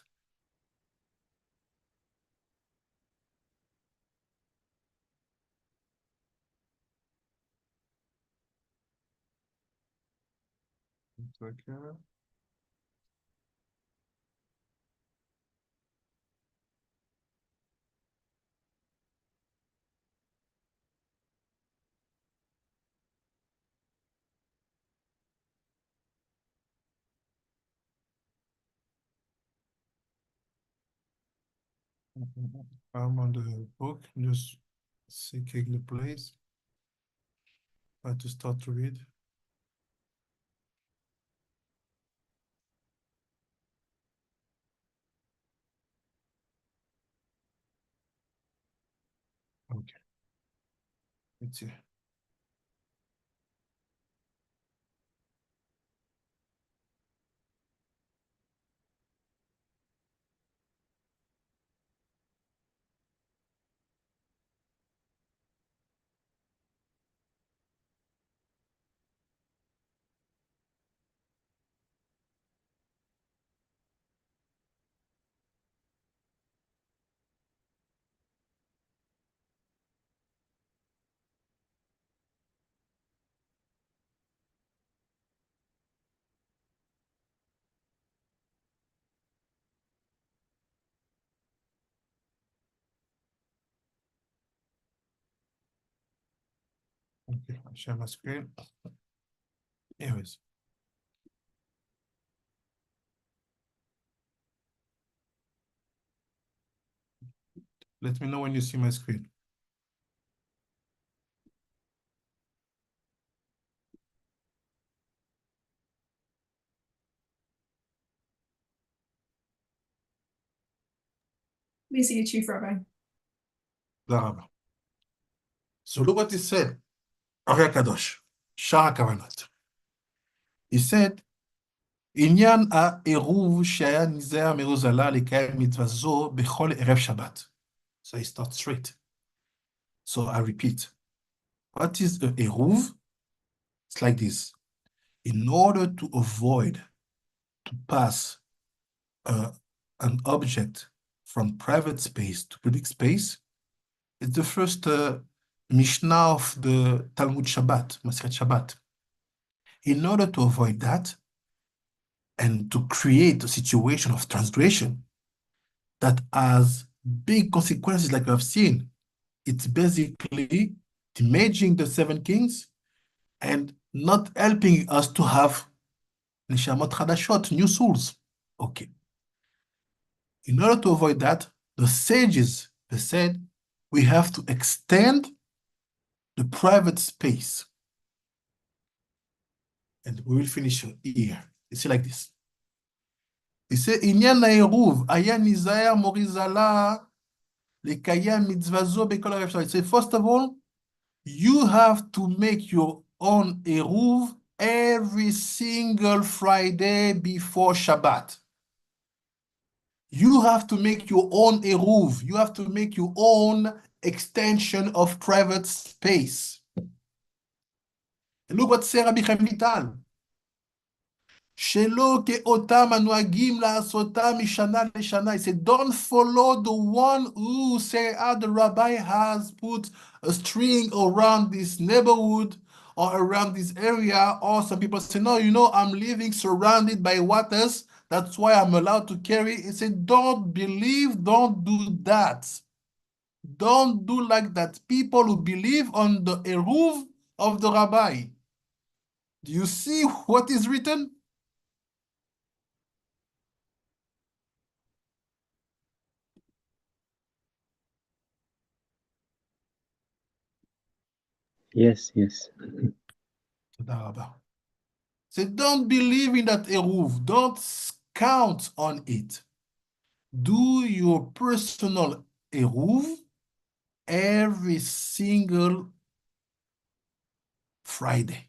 I'm on the book, just seeking the place. Try to start to read. Okay. Let's see. Okay, I'll share my screen. Anyways. Let me know when you see my screen. We see you, Chief Rabbi. תודה רבה. So look what he said. הרי הקדוש, שאר הכוונות. He said, עניין העירוב שהיה נזהר מרוזלה לקיים מצווה זו בכל ערב שבת. So he starts straight. So I repeat, what is a eruv? It's like this. In order to avoid to pass an object from private space to public space, it's the first Mishnah of the Talmud Shabbat, Masechet Shabbat. In order to avoid that and to create a situation of transgression that has big consequences like we have seen, it's basically damaging the seven kings and not helping us to have Neshamot Chadashot, new souls. Okay. In order to avoid that, the sages, they said, we have to extend the private space. And we will finish here. It's like this. He said, Inyan Nairuv, Ayan Nizayer Morizala, Lekaya Mitzvazo Bekol Erev Shabbat. He said, first of all, you have to make your own Eruv every single Friday before Shabbat. You have to make your own Eruv. You have to make your own extension of private space. And look what Sarah Rabbi Chaim Vital. Shelo ke'otam anuagim la'asotam mishana leshana. He said, don't follow the one who say, the rabbi has put a string around this neighborhood or around this area. Or some people say, no, I'm living surrounded by waters. That's why I'm allowed to carry. He said, don't believe, don't do that. Don't do like that. People who believe on the eruv of the rabbi. Do you see what is written? Yes, yes. So don't believe in that eruv. Don't count on it. Do your personal eruv every single Friday.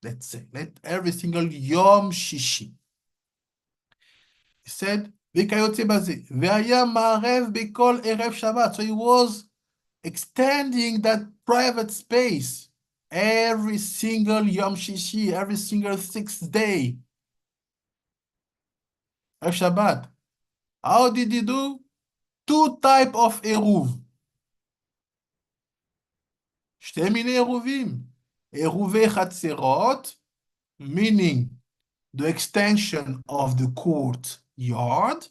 Let's say, every single Yom Shishi. He said, V'kayotze baze, ve'haya ma'arev bekol erev Shabbat. So he was extending that private space every single Yom Shishi, every single 6th day of Shabbat. How did he do? 2 types of eruv. שתי מיני עירובים. עירובי חצרות, meaning the extension of the courtyard,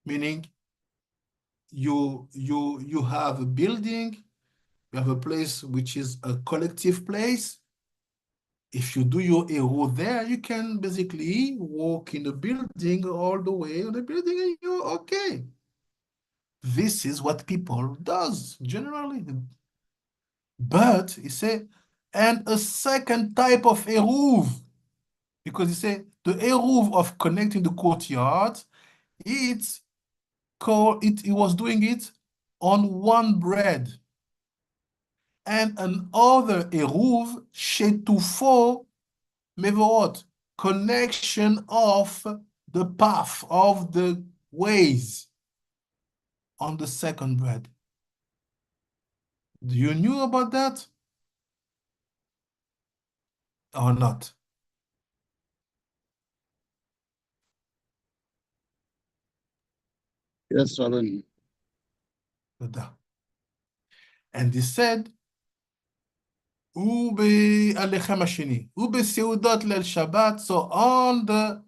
meaning you have a building, you have a place which is a collective place. If you do your eruv there, you can basically walk in the building all the way in the building and you're okay. This is what people does generally. But he said, and a second type of eruv, because he said the eruv of connecting the courtyard, he was doing it on one bread. And another eruv, shetufo mevorot, connection of the path, of the ways on the second bread. Do you knew about that? Or not? Yes, Rabbi. And he said, ובהלחם השני, ובסעודות ליל שבת, so on the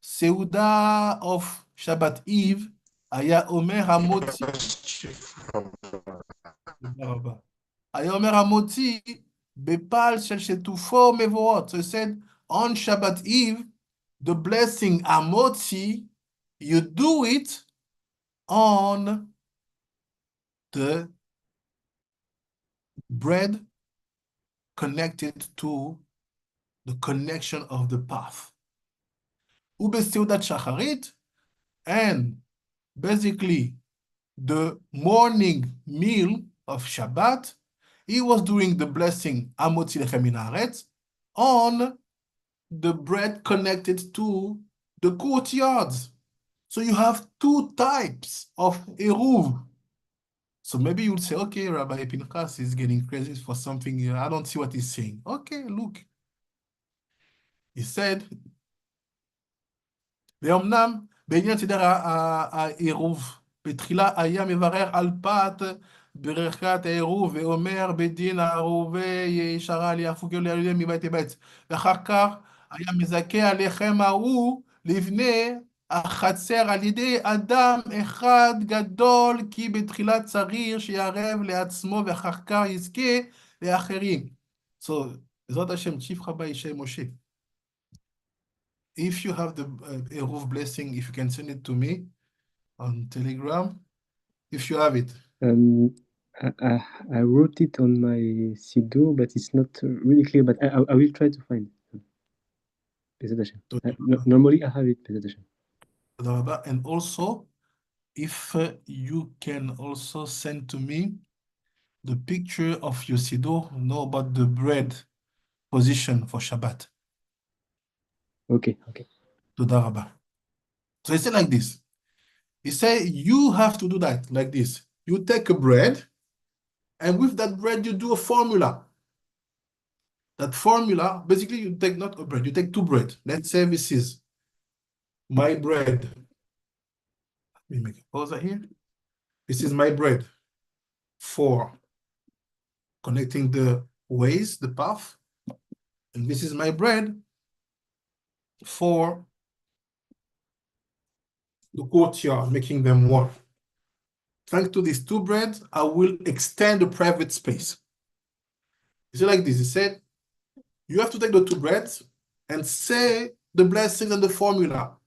סעודה of Shabbat Eve, היה אומר המוציא, היה אומר המוציא, בפעל של שטופו מבואות. So he said, on Shabbat Eve, the blessing המוציא, you do it on the bread connected to the connection of the path. Ubeseudat shacharit, and basically the morning meal of Shabbat, he was doing the blessing Amotzi lechem min haaretz on the bread connected to the courtyards. So you have 2 types of eruv. So maybe you would say, okay, Rabbi Pinchas is getting crazy for something. I don't see what he's saying. Okay, look. He said, ואומנם בעניין סדר העירוב, בתחילה היה מברר על פת ברכת העירוב, ואומר בדין הערובה ישרה לי הפוגל לידי מבית לבית, ואחר כך היה מזכה הלחם ההוא לבני החצר על ידי אדם אחד גדול, כי בתחילה צריך שיערב לעצמו, ואחר כך יזכה לאחרים. So, בעזרת השם, צ'יף חבא ישי משה. If you have the Eruv blessing, if you can send it to me on Telegram, if you have it. I wrote it on my Siddur, but it's not really clear, but I will try to find it. Normally I have it. And also, if you can also send to me the picture of your Siddur, know about the bread position for Shabbat. Okay. Toda Rabba. So it's like this. He say you have to do that like this. You take a bread, and with that bread you do a formula. That formula, basically you take not a bread, you take two bread. Let's say this is my bread. Let me make a pause here. This is my bread for connecting the ways, the path. And this is my bread for the courtyard, making them one. Thanks to these two breads, I will extend the private space. You see like this, he said, you have to take the two breads and say the blessing and the formula.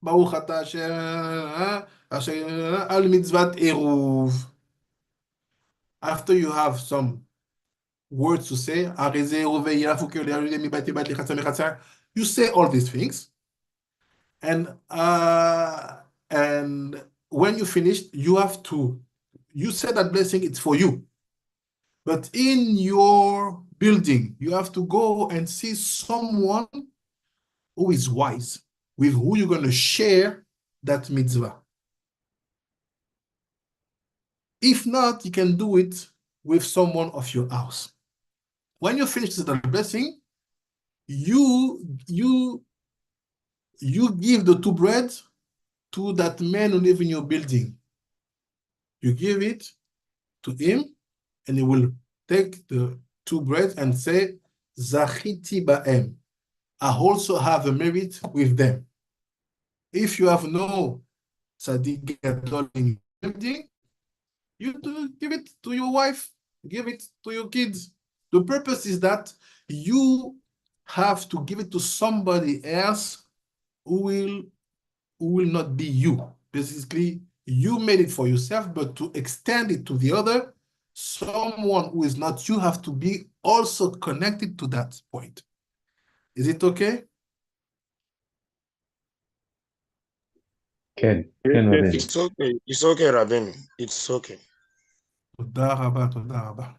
Baruch atah Hashem al mitzvat eruv. After you have some words to say, you say all these things, and when you finish, you say that blessing, it's for you. But in your building, you have to go and see someone who is wise, with who you're going to share that mitzvah. If not, you can do it with someone of your house. When you finish the blessing, you give the two breads to that man who lives in your building. You give it to him, and he will take the two breads and say, Zachiti ba'em. I also have a merit with them. If you have no tzaddik gadol in your building, you give it to your wife, give it to your kids. The purpose is that you have to give it to somebody else who will not be you. Basically, you made it for yourself, but to extend it to the other, someone who is not you have to be also connected to that point. Is it okay? Ken Yes, Rabin. It's okay. It's okay, Rabin. It's okay. תודה רבה, תודה רבה.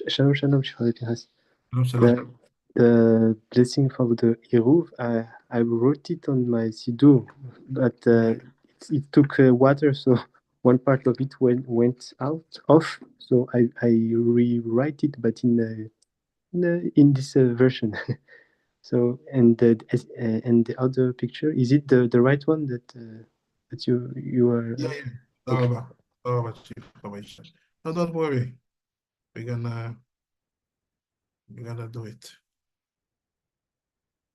Shalom, Shalom, Shalom. The blessing for the Eruv, I wrote it on my Siddur, but it took water, so one part of it went off. So I rewrite it, but in this version. So and the other picture, is it the right one that you are? Yeah. Okay. No, don't worry. We're gonna do it.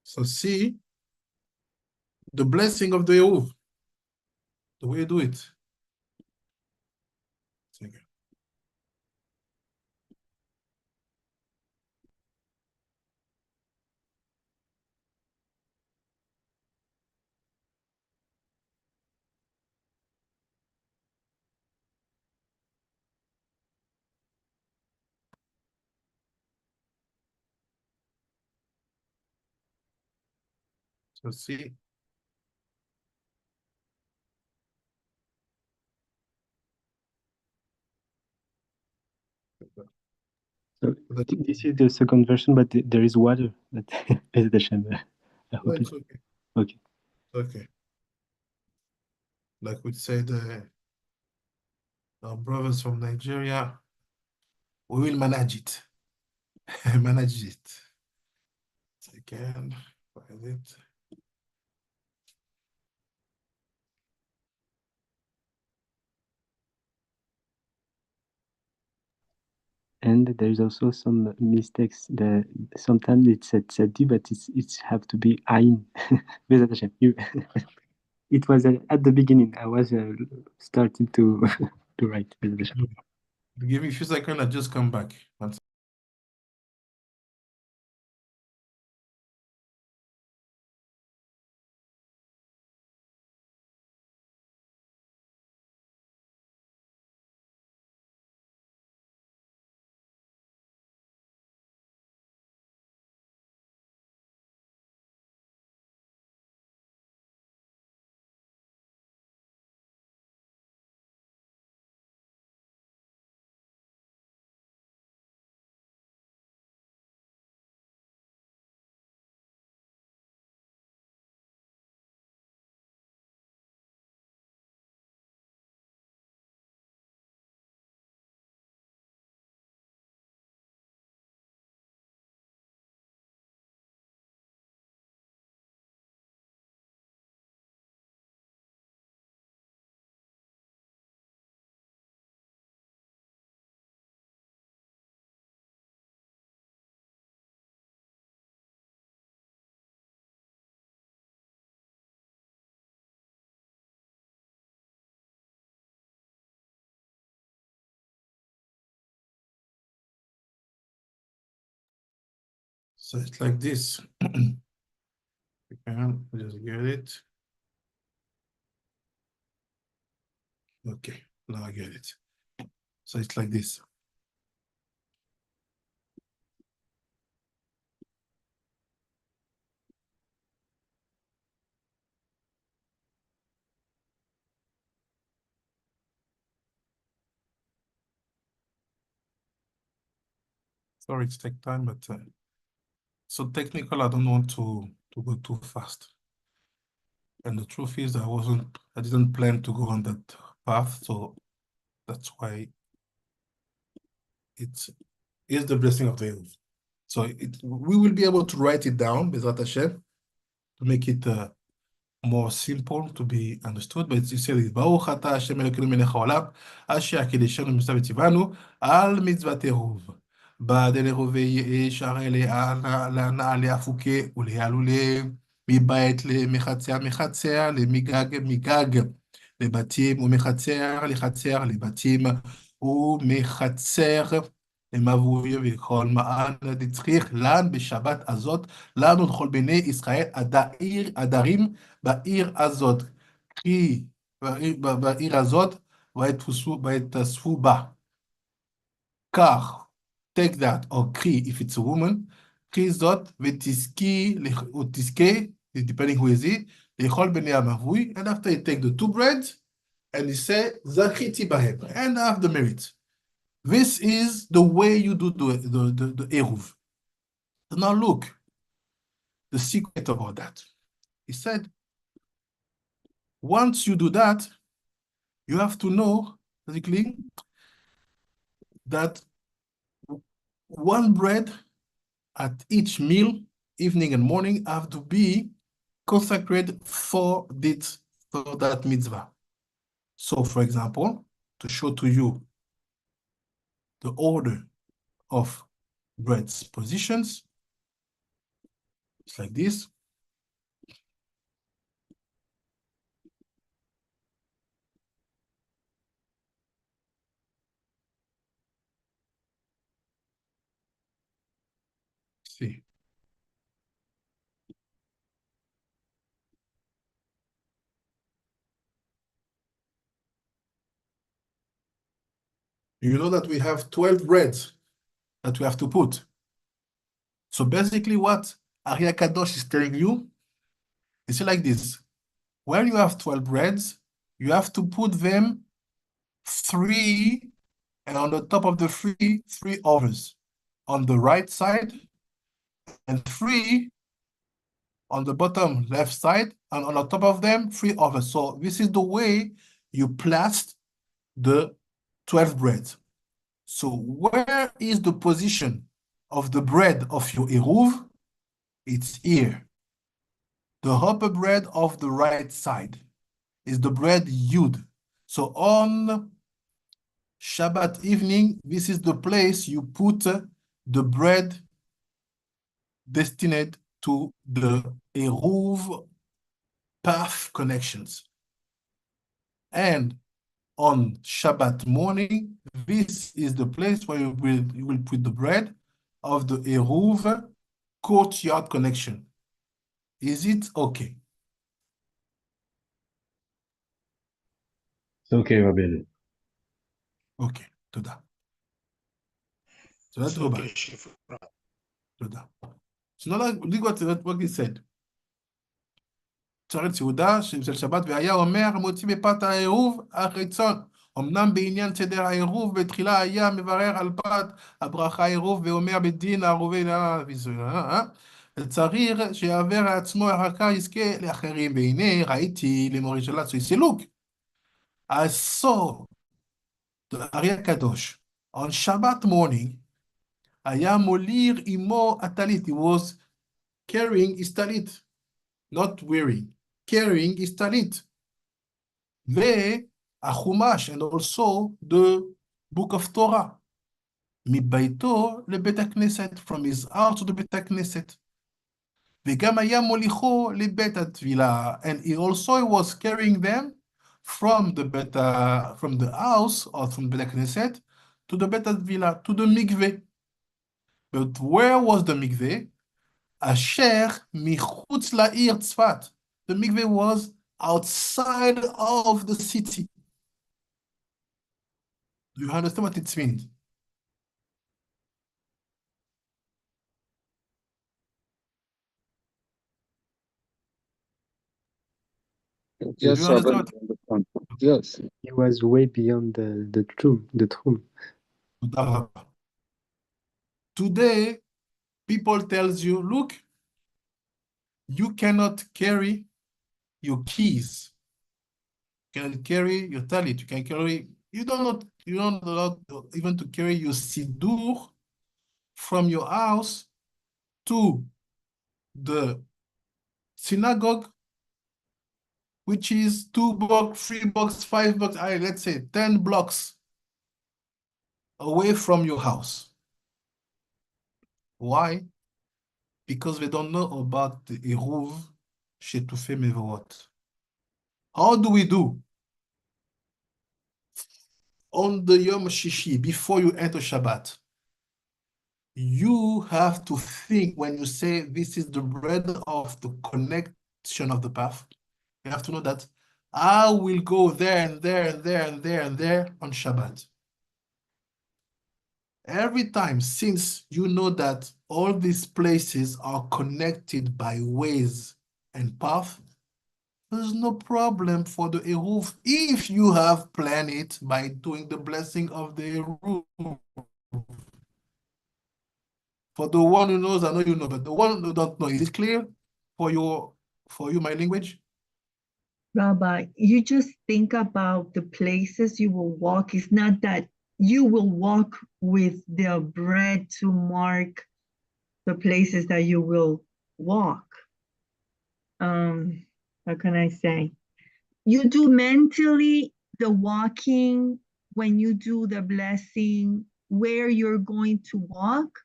So see the blessing of the Eruv, the way you do it. So see. So this is the second version, but there is water. That is the shame. I hope it's okay. Okay. Okay. Like we said, our brothers from Nigeria, we will manage it. Manage it. Second, find it. And there's also some mistakes. Sometimes it's tzadi, but it's have to be ayin. It was at the beginning. I was starting to to write. Give me a few seconds, I just come back. So it's like this. Okay, just get it. Okay, now I get it. So it's like this. Sorry, it takes time, but so technical, I don't want to go too fast. And the truth is I didn't plan to go on that path, so that's why it is the blessing of the youth. So we will be able to write it down, Bezrat Hashem, to make it more simple to be understood. But you said it, Baruch ata Hashem Elokeinu melech haolam, asher kideshenu mitzvah v'tzivanu, al mitzvah teruv. בעד ישר לנעלי הפוקה ולהלולה, מבית למחצר מחצר, למגג מגג, לבתים ומחצר לחצר, לבתים ומחצר, למבוי וכל מען דצריך לן בשבת הזאת, לנו לכל בני ישראל עדרים בעיר הזאת, כי בעיר הזאת ויתאספו בה. כך, take that, or kri if it's a woman, kri zot, v'tiske, depending who is it, l'chol b'nei amavui, and after you take the two breads, and you say, zachiti bahem, and have the merit. This is the way you do the eruv. So now look, the secret about that. He said, once you do that, you have to know, basically, that one bread at each meal, evening and morning, have to be consecrated for that mitzvah. So, for example, to show to you the order of bread's positions, it's like this. See. You know that we have 12 breads that we have to put. So basically what Ari Kadosh is telling you, it's like this. When you have 12 breads, you have to put them 3, and on the top of the 3 overs on the right side, and 3 on the bottom left side, and on the top of them, 3 overs. So this is the way you place the 12 bread. So where is the position of the bread of your eruv? It's here. The upper bread of the right side is the bread Yud. So on Shabbat evening, this is the place you put the bread destined to the eruv path connections. And on Shabbat morning, this is the place where you will put the bread of the eruv courtyard connection. Is it okay? It's okay, Rabbi. Okay, תודה. So let's It's go okay, back. Shifra. תודה. So now look what he said. שרת סעודה של שבת, והיה אומר, מוציא בפת העירוב החיצון. אמנם בעניין סדר העירוב, בתחילה היה מברר על פת הברכה העירוב, ואומר בדין הערובי, צריך שיעבר לעצמו אחר כך יזכה לאחרים. והנה ראיתי למורי שלה סילוק. I saw the ארי הקדוש on Shabbat morning, היה מוליר עמו הטלית. He was carrying his talit, not wearing. Carrying his talit. והחומש, and also the book of Torah. מביתו לבית הכנסת, from his house to the בית הכנסת. וגם היה מוליכו לבית התפילה, and he also was carrying them from the house or from בית הכנסת to the בית התפילה, to the mikveh. But where was the mikveh? אשר מחוץ לעיר צפת. The mikveh was outside of the city. Do you understand what it means? Do Yes, you understand yes. He was way beyond the tomb. Today, people tells you, look, you cannot carry your keys. You cannot carry your talit. You can carry, you don't allow even to carry your siddur from your house to the synagogue, which is 2 blocks, 3 blocks, 5 blocks, let's say 10 blocks away from your house. Why? Because they don't know about the eruv shetufei mevorot. How do we do? On the Yom Shishi, before you enter Shabbat, you have to think when you say this is the bread of the connection of the path. You have to know that I will go there and there and there and there and there on Shabbat. Every time, since you know that all these places are connected by ways and path, there's no problem for the eruv if you have planned it by doing the blessing of the eruv. For the one who knows, I know you know, but the one who don't know, is it clear for you, my language? Rabbi, you just think about the places you will walk. It's not that you will walk with the bread to mark the places that you will walk. How can I say? You do mentally the walking when you do the blessing where you're going to walk,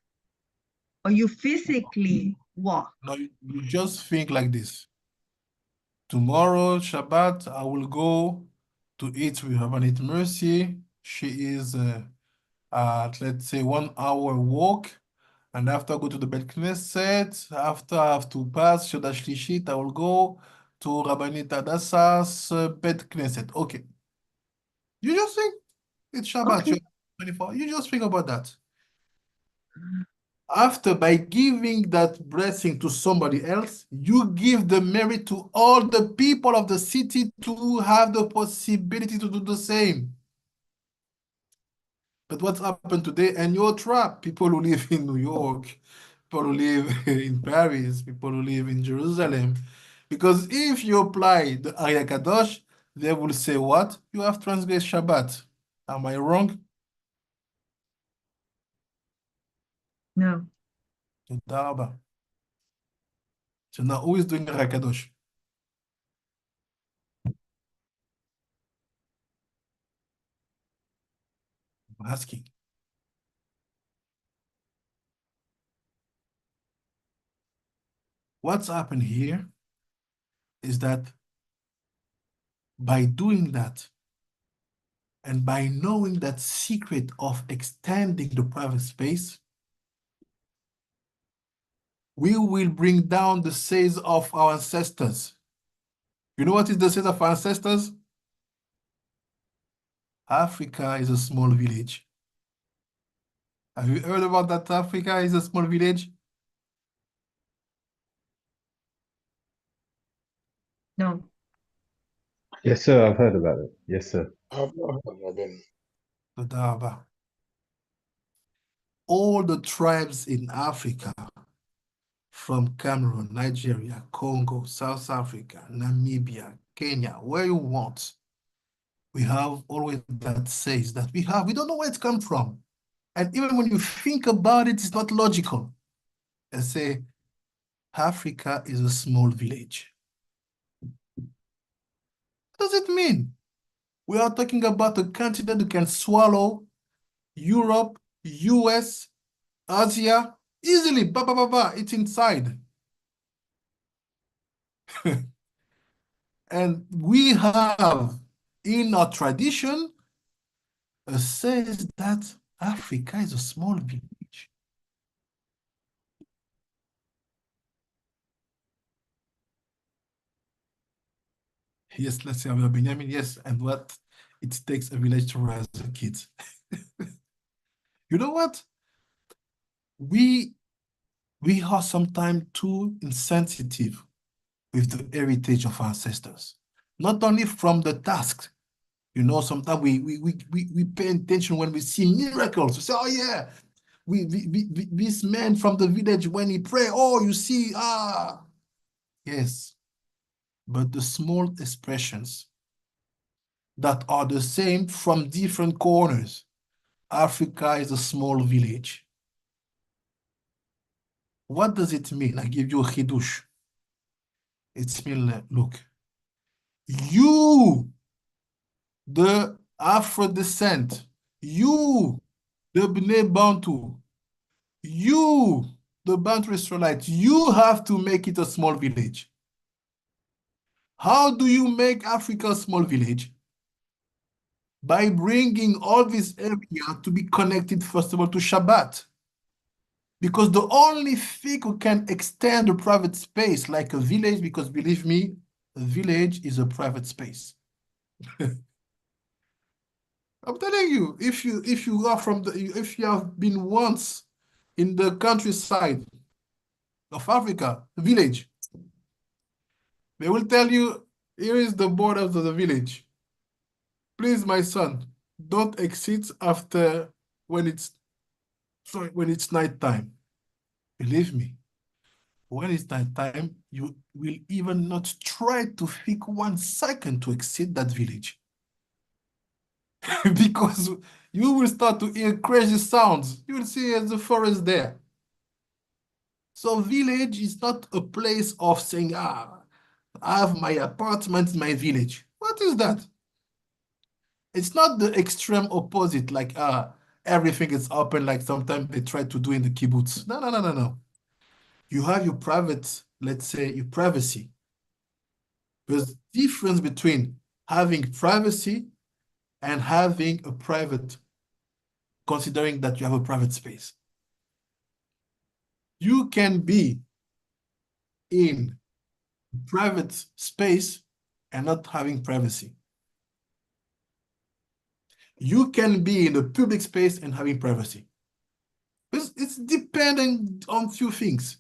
or you physically walk? No, you just think like this. Tomorrow, Shabbat, I will go to eat with Rabbanit Mercy. She is let's say 1 hour walk. And after I go to the Beit Knesset, after I have to pass Shoda Shlishit, I will go to Rabbanit Adassa's Beit Knesset. Okay. You just think it's Shabbat, Okay. 24. You just think about that. After, by giving that blessing to somebody else, you give the merit to all the people of the city to have the possibility to do the same. But what's happened today, and you're trapped, people who live in New York, people who live in Paris, people who live in Jerusalem, because if you apply the Ari Kadosh, they will say what? You have transgressed Shabbat. Am I wrong? No. תודה רבה. So now who is doing the Hakadosh? I'm asking. What's happened here is that by doing that and by knowing that secret of extending the private space, we will bring down the sins of our ancestors. You know what is the sins of our ancestors? Africa is a small village. Have you heard about that Africa is a small village? No. Yes, sir. I've heard about it. Yes, sir. I've not heard, Rabin. תודה רבה. All the tribes in Africa, from Cameroon, Nigeria, Congo, South Africa, Namibia, Kenya, where you want, we have always that says that we don't know where it comes from. And even when you think about it, it's not logical. And say, Africa is a small village. What does it mean? We are talking about a continent that can swallow Europe, US, Asia, easily, it's inside. And we have in our tradition says that Africa is a small village. Yes, let's say Benjamin, yes, and what it takes a village to raise a kid. You know what? We are sometimes too insensitive with the heritage of our ancestors. Not only from the task, you know, sometimes we pay attention when we see miracles. We say, oh yeah, this man from the village, when he pray, oh, you see, yes. But the small expressions that are the same from different corners. Africa is a small village. What does it mean? I give you a chidush. It means, look, you, the Afro descent, you, the Bnei Bantu, you, the Bantu Israelite, you have to make it a small village. How do you make Africa a small village? By bringing all this area to be connected, first of all, to Shabbat. Because the only thing who can extend a private space like a village, because believe me, a village is a private space. I'm telling you, if you are if you have been once in the countryside of Africa, a village, they will tell you, here is the borders of the village. Please, my son, don't exit after when it's night time. Believe me, when it's night time, you will even not try to think 1 second to exit that village. Because you will start to hear crazy sounds. You will see the forest there. So village is not a place of saying, I have my apartment in my village. What is that? It's not the extreme opposite, like everything is open, like sometimes they try to do in the kibbutz. No. You have your private, let's say, your privacy. There's difference between having privacy and having a private, considering that you have a private space. You can be in private space and not having privacy. You can be in the public space and having privacy. It's depending on few things.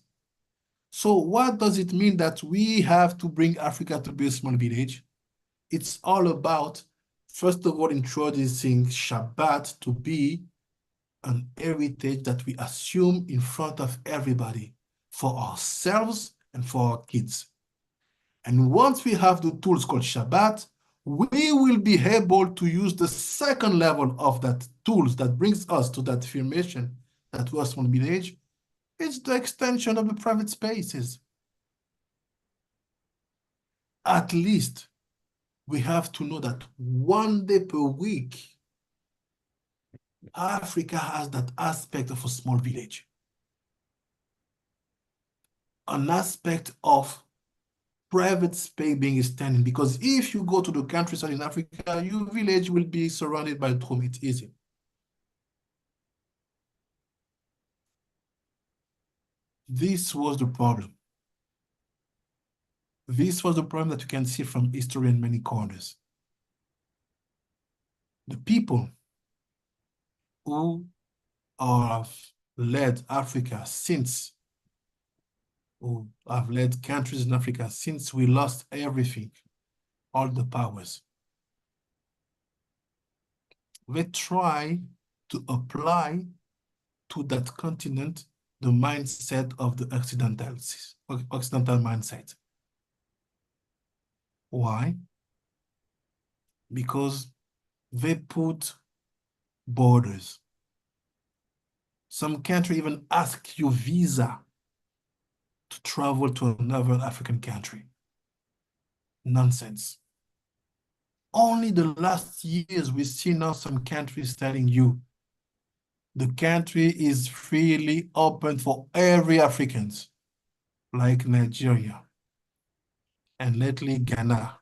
So what does it mean that we have to bring Africa to be a small village? It's all about, first of all, introducing Shabbat to be an heritage that we assume in front of everybody for ourselves and for our kids. And once we have the tools called Shabbat, we will be able to use the second level of that tools that brings us to that affirmation that we are a small village. It's the extension of the private spaces. At least we have to know that 1 day per week, Africa has that aspect of a small village. An aspect of private space being extended, because if you go to the countryside in Africa, your village will be surrounded by home. It's easy. This was the problem. This was the problem that you can see from history in many corners. The people who have led Africa since, who have led countries in Africa since we lost everything, all the powers, they try to apply to that continent the mindset of the Occidental mindset. Why? Because they put borders. Some country even ask you visa to travel to another African country. Nonsense. Only the last years we see now some countries telling you the country is freely open for every Africans, like Nigeria and lately Ghana.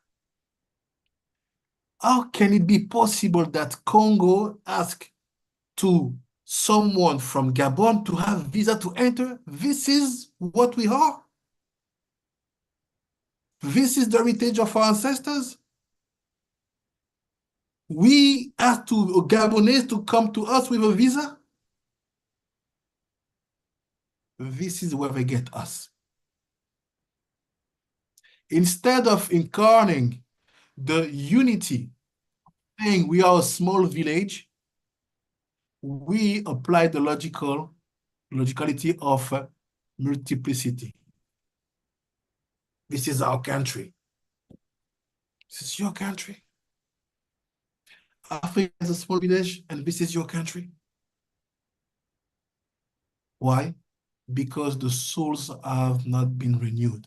How can it be possible that Congo ask to someone from Gabon to have visa to enter? This is what we are. This is the heritage of our ancestors. We ask to Gabonese to come to us with a visa. This is where they get us. Instead of incarnating the unity, saying we are a small village, we apply the logicality of multiplicity. This is our country. This is your country. Africa is a small village, and this is your country. Why? Because the souls have not been renewed.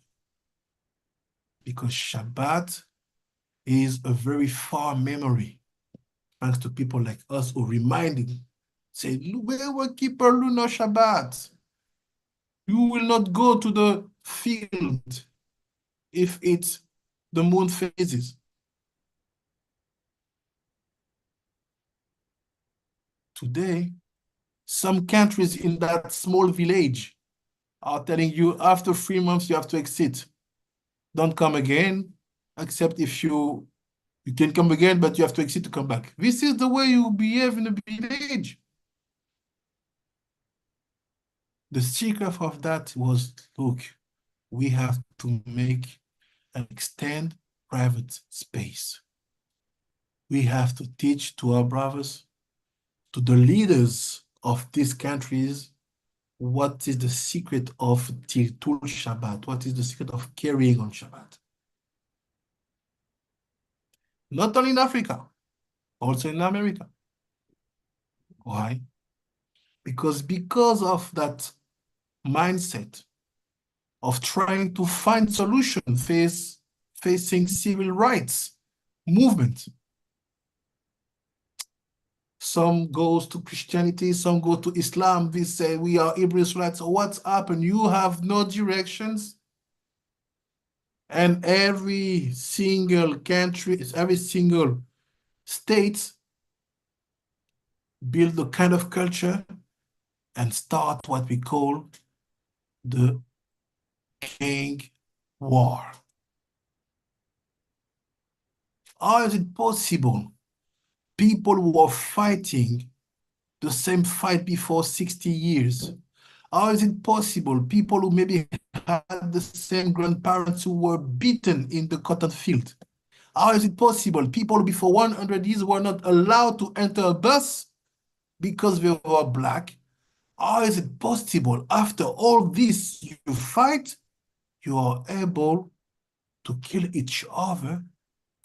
Because Shabbat is a very far memory, thanks to people like us who reminding, say, we will keep a lunar Shabbat. You will not go to the field if it's the moon phases. Today, some countries in that small village are telling you after 3 months you have to exit. Don't come again, except if you can come again, but you have to exit to come back. This is the way you behave in a village. The secret of that was, look, we have to make and extend private space. We have to teach to our brothers, to the leaders of these countries, what is the secret of Tiltul Shabbat? What is the secret of carrying on Shabbat? Not only in Africa, also in America. Why? Because of that mindset of trying to find solution facing civil rights movement. Some goes to Christianity, some go to Islam. They say we are Hebrew Israelites. So what's happened? You have no directions. And every single country, every single state build a kind of culture and start what we call the King War. How is it possible? People who are fighting the same fight before 60 years. How is it possible? People who maybe had the same grandparents who were beaten in the cotton field. How is it possible? People before 100 years were not allowed to enter a bus because they were black. How is it possible? After all this, you fight, you are able to kill each other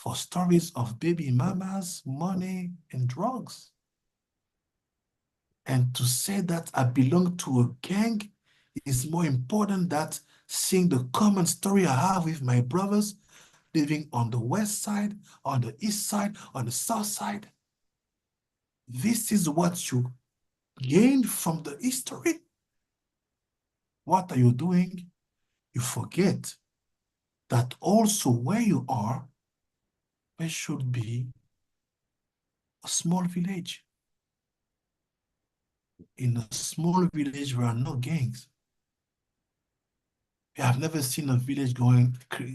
for stories of baby mamas, money, and drugs. And to say that I belong to a gang is more important than seeing the common story I have with my brothers living on the west side, on the east side, on the south side. This is what you gained from the history. What are you doing? You forget that also where you are, there should be a small village. In a small village, there are no gangs. I have never seen a village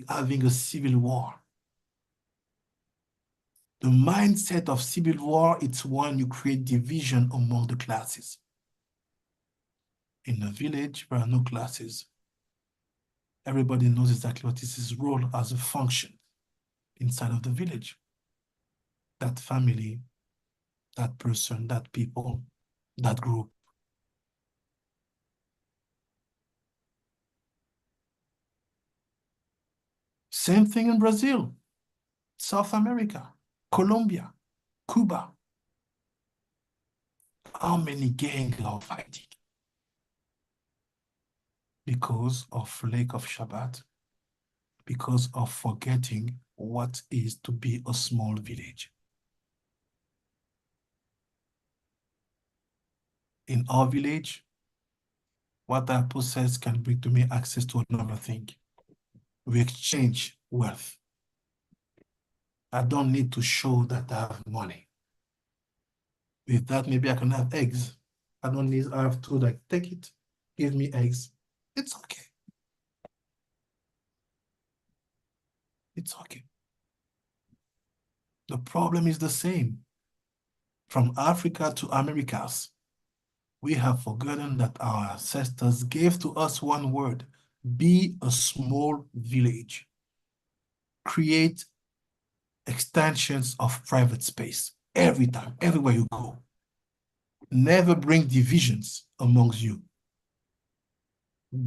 having a civil war. The mindset of civil war, it's when you create division among the classes. In a village, there are no classes. Everybody knows exactly what is his role as a function inside of the village. That family, that person, that people, that group. Same thing in Brazil, South America, Colombia, Cuba. How many gangs are fighting? Because of lack of Shabbat, because of forgetting what is to be a small village. In our village, what I possess can bring to me access to another thing. We exchange wealth. I don't need to show that I have money. With that, maybe I can have eggs. I don't need, I have to like, take it, give me eggs. It's okay. It's okay. The problem is the same. From Africa to Americas, we have forgotten that our ancestors gave to us one word: be a small village. Create extensions of private space every time, everywhere you go. Never bring divisions amongst you.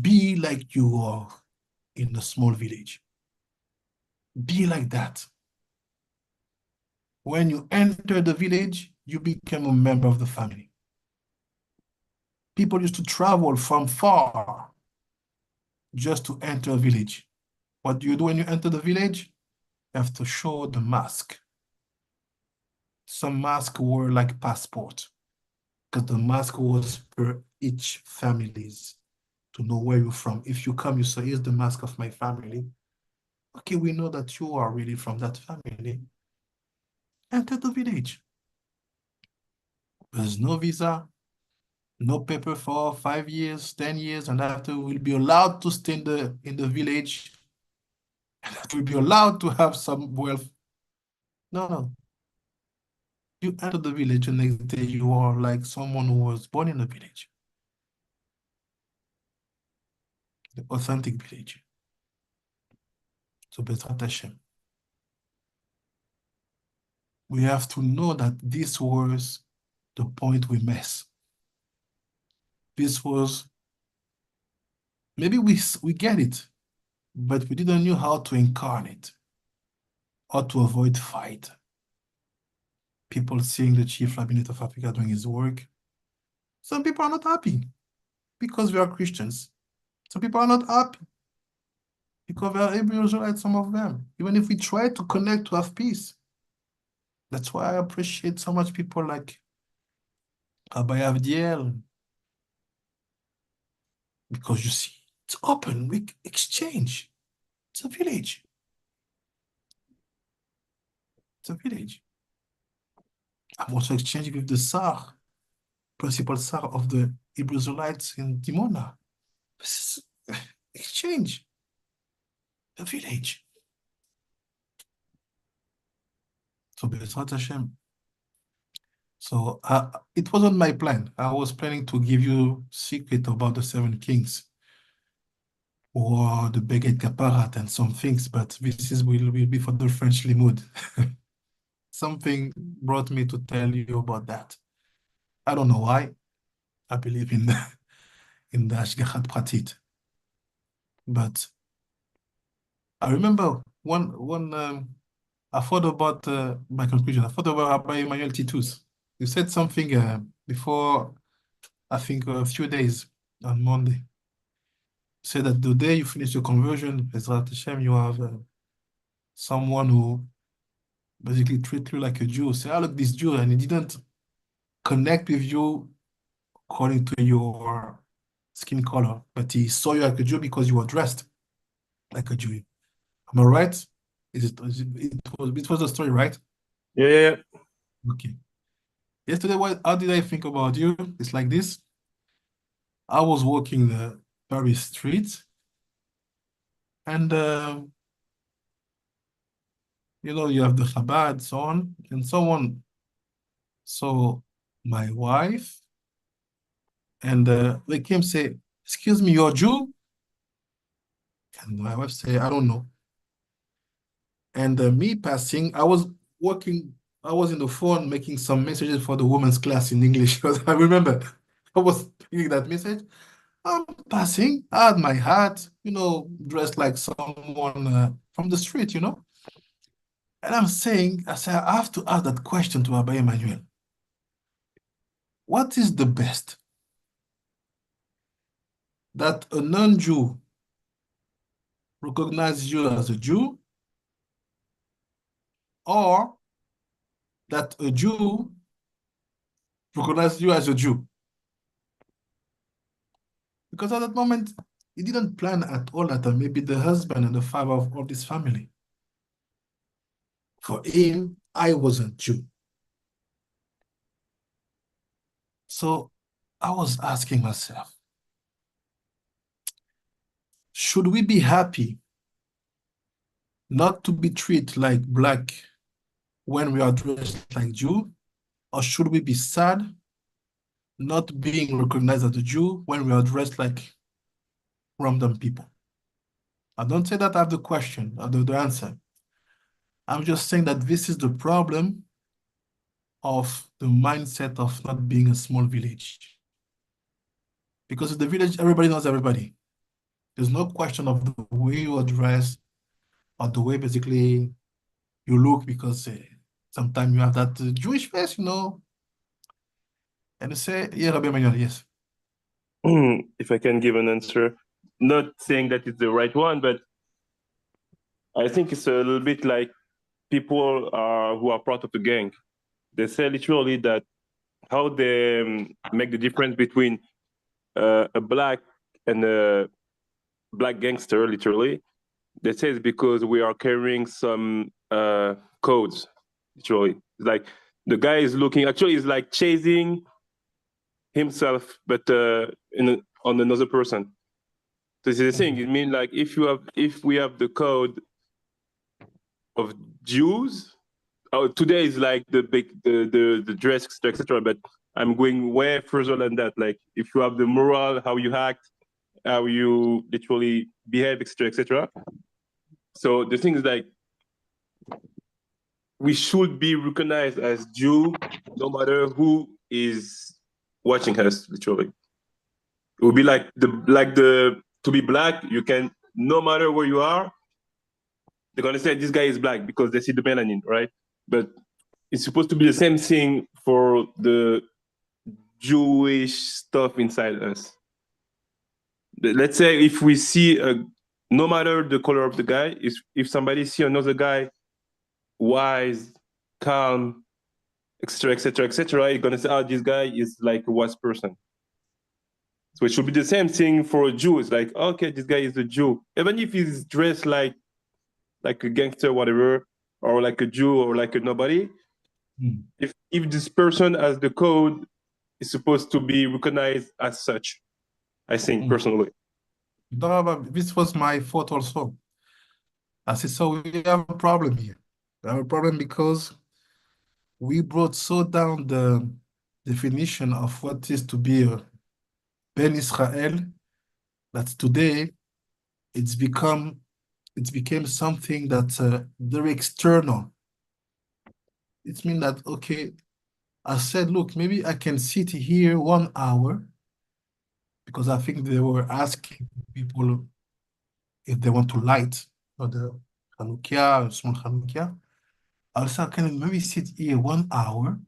Be like you are in a small village. Be like that. When you enter the village, you become a member of the family. People used to travel from far just to enter a village. What do you do when you enter the village? You have to show the mask. Some masks were like passport, because the mask was per each families to know where you're from. If you come, you say, here's the mask of my family. Okay, we know that you are really from that family. Enter the village. There's no visa, no paper for 5 years, 10 years, and after we'll be allowed to stay in the village, and after we'll be allowed to have some wealth. No, no. You enter the village, and next day you are like someone who was born in the village. The authentic village. So Bezrat Hashem. We have to know that this was the point we miss. This was, maybe we get it, but we didn't know how to incarnate, how to avoid fight. People seeing the chief rabbinate of Africa doing his work. Some people are not happy because we are Christians. Some people are not happy because we are Hebrew Israelites, some of them. Even if we try to connect to have peace. That's why I appreciate so much people like Rabbi Avdiel. Because you see, it's open, we exchange. It's a village. It's a village. I'm also exchanging with the Tsar, principal Tsar of the Hebrew Israelites in Dimona. This is exchange. A village. So Bezrat Hashem. So it wasn't my plan. I was planning to give you secret about the 7 kings or the Beged Kaparat and some things, but this will be for the French Limud. Something brought me to tell you about that. I don't know why. I believe in the Ashgachat Pratit. But I remember one I thought about my conclusion. I thought about Rabbi Emmanuel Titus. You said something before, I think, a few days on Monday. You said that the day you finish your conversion, Ezrat Hashem, you have someone who basically treat you like a Jew. Say, I look this Jew, and he didn't connect with you according to your skin color, but he saw you like a Jew because you were dressed like a Jew. Am I right? It was a story, right? Yeah. Okay. Yesterday, how did I think about you? It's like this. I was walking the Paris street, and you have the Chabad, so on, and someone saw my wife, and they came say, "Excuse me, you're Jew?" And my wife say, "I don't know." And me passing, I was working, I was in the phone making some messages for the women's class in English because I remember I was reading that message. I'm passing, I had my hat, dressed like someone from the street. And I'm saying, I say, I have to ask that question to Abba Emmanuel. What is the best? That a non-Jew recognizes you as a Jew, or that a Jew recognizes you as a Jew? Because at that moment, he didn't plan at all that maybe the husband and the father of all this family. For him, I wasn't Jew. So I was asking myself, should we be happy not to be treated like black when we are dressed like Jew? Or should we be sad not being recognized as a Jew when we are dressed like random people? I don't say that I have the question or the answer. I'm just saying that this is the problem of the mindset of not being a small village. Because in the village, everybody knows everybody. There's no question of the way you are dressed or the way basically you look, because sometimes you have that Jewish face, and you say, yeah, Rabbi Emmanuel, yes. If I can give an answer, not saying that it's the right one, but I think it's a little bit like people who are part of the gang. They say literally that how they make the difference between a black and a black gangster, literally. They say it's because we are carrying some codes, literally. It's like the guy is looking, actually, is like chasing himself, but on another person. So it's the thing. It means like if we have the code of Jews, today is like the dress, etc. But I'm going way further than that. Like if you have the moral, how you act, how you literally behave, etc. So the thing is like we should be recognized as Jew, no matter who is watching us. Literally, it would be like to be black. You can, no matter where you are, they're gonna say this guy is black because they see the melanin, right? But it's supposed to be the same thing for the Jewish stuff inside us. Let's say if we see no matter the color of the guy, if somebody see another guy wise, calm, etc., you're gonna say, oh, this guy is like a wise person. So it should be the same thing for a Jew. It's like, okay, this guy is a Jew, even if he's dressed like a gangster, whatever, or like a Jew or like a nobody. If this person has the code, is supposed to be recognized as such. I think personally. This was my thought also. I said, so we have a problem here. We have a problem because we brought so down the definition of what is to be a Ben Israel that today it became something that's very external. It means that, okay, I said, look, maybe I can sit here 1 hour, because I think they were asking people if they want to light the Hanukkah, small Hanukkah. I'll say, can I maybe sit here 1 hour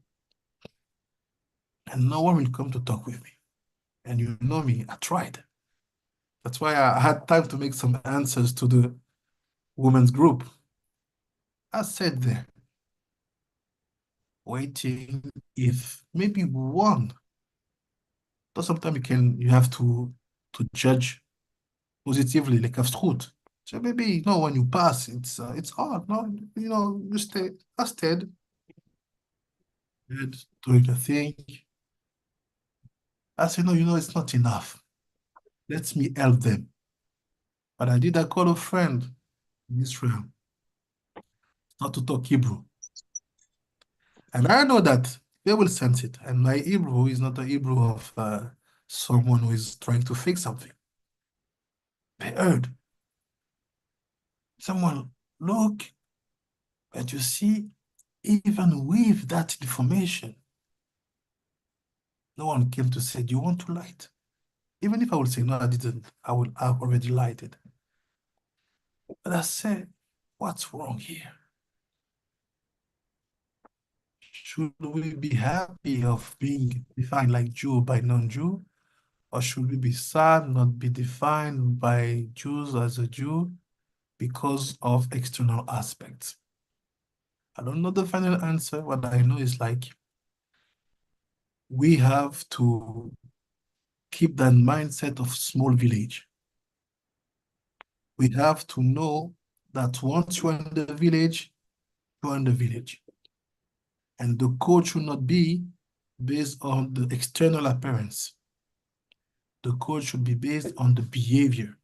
and no one will come to talk with me. And you know me, I tried. That's why I had time to make some answers to the women's group. I sat there waiting if maybe one. But sometimes you have to judge positively, like a fruit. So maybe when you pass, it's hard. No, you stay. I stayed, doing a thing. I said, no, it's not enough. Let me help them. But I call a friend in Israel, not to talk Hebrew. And I know that they will sense it. And my Hebrew is not a Hebrew of someone who is trying to fix something. They heard. Someone, look, but you see, even with that information, no one came to say, do you want to light? Even if I would say, no, I didn't, I've already lighted. But I said, what's wrong here? Should we be happy of being defined like Jew by non-Jew? Or should we be sad not be defined by Jews as a Jew because of external aspects? I don't know the final answer. What I know is like, we have to keep that mindset of small village. We have to know that once you're in the village, you're in the village. And the code should not be based on the external appearance. The code should be based on the behavior.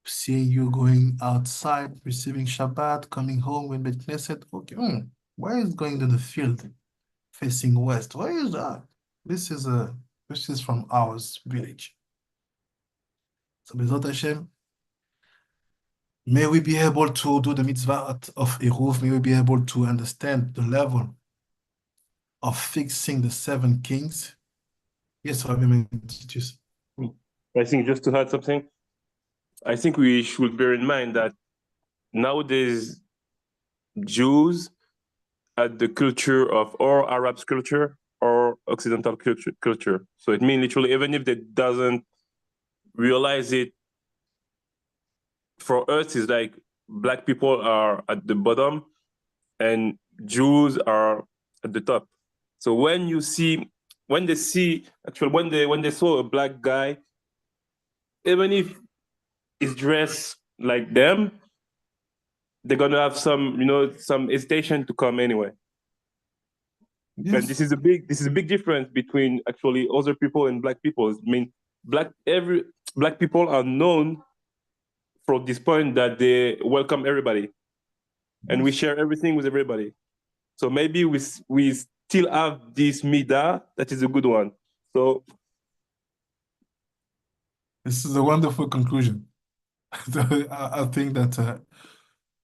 Seeing you going outside, receiving Shabbat, coming home when the Knesset, okay, why is going to the field facing west? Why is that? This is from our village. So Bezrat Hashem, may we be able to do the mitzvah of Eruv, may we be able to understand the level of fixing the 7 kings. Yes, Rabbi Mentitus. I think just to add something, I think we should bear in mind that nowadays Jews had the culture of or Arabs culture or Occidental culture. So it means literally, even if they doesn't realize it, for us, it's like black people are at the bottom and Jews are at the top. So when they saw a black guy, even if he's dressed like them, they're gonna have some hesitation to come anyway. Yes. And this is a big difference between actually other people and black people. I mean, black people are known from this point that they welcome everybody, and we share everything with everybody. So maybe we still have this midah that is a good one. So this is a wonderful conclusion. I think that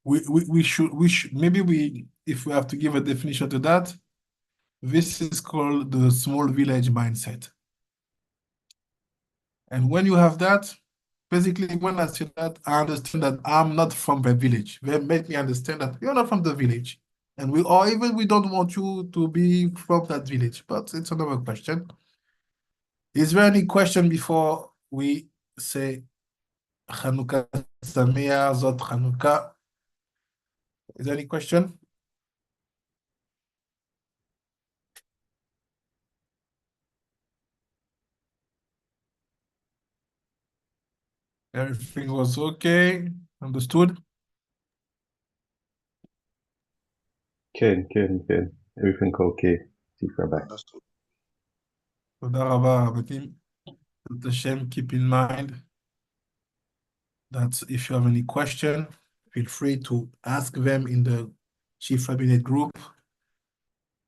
we should maybe if we have to give a definition to that, this is called the small village mindset. And when you have that, basically when I say that, I understand that I'm not from the village. They make me understand that you're not from the village. And we don't want you to be from that village, but it's another question. Is there any question before we say Chanukah Sameach, Zot Chanukah? Is there any question? Everything was okay? Understood? Ken. Everything okay. See you back. Toda Rabba, Rabbatim. Hashem, keep in mind that if you have any question, feel free to ask them in the Chief Rabbinate group,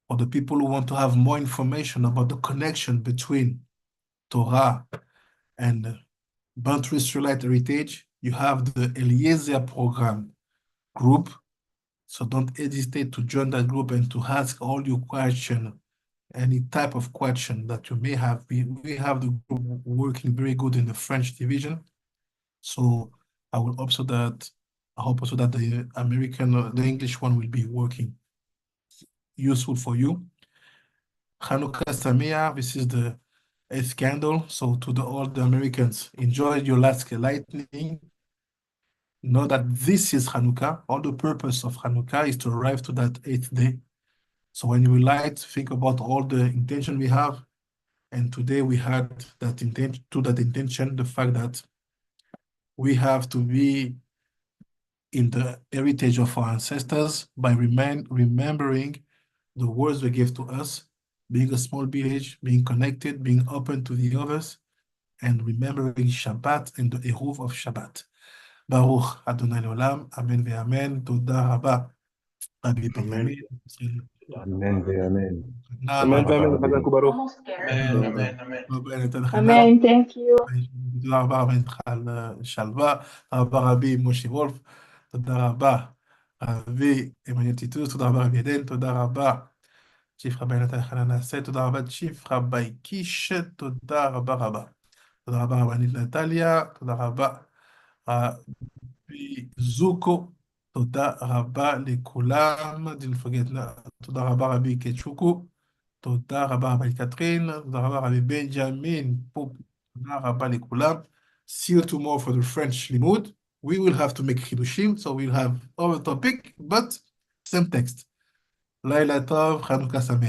or the people who want to have more information about the connection between Torah and Bantu Israelite heritage. You have the Eliezer program group, so don't hesitate to join that group and to ask all your questions, any type of question that you may have. We have the group working very good in the French division. So I will also that I hope also that the the English one will be working, useful for you. Hanukkah Sameach, this is the 8th candle. So to all the Americans, enjoy your last lightning. Know that this is Hanukkah. All the purpose of Hanukkah is to arrive to that 8th day. So when you light, think about all the intention we have. And today we had that intention, the fact that we have to be in the heritage of our ancestors by remembering the words they gave to us, being a small village, being connected, being open to the others, and remembering Shabbat and the Eruv of Shabbat. Baruch Adonai Olam, Amen ve'amen, Toda Rabba, Rabbi Benjamin. Amen. Amen. Amen, amen. Chazak u'baruch. Amen. Thank you. תודה רבה רבי מיכל שלווה, תודה רבה רבי משה וולף, תודה רבה רבי עמנואל טיטוס, תודה רבה רבי עדן, תודה רבה צ'יף רבי נתן חנן נעשה, תודה רבה צ'יף רבי קיש, תודה רבה רבה. תודה רבה רבנית נטליה, תודה רבה רבי זוקו, תודה רבה לכולם, תודה רבה רבי קצ'וקו, תודה רבה רבי קטרין, תודה רבה רבי בנג'מין, תודה רבה לכולם. See you tomorrow for the French limud. We will have to make chidushim, so we'll have other topic, but same text. לילה טוב, חנוכה שמח.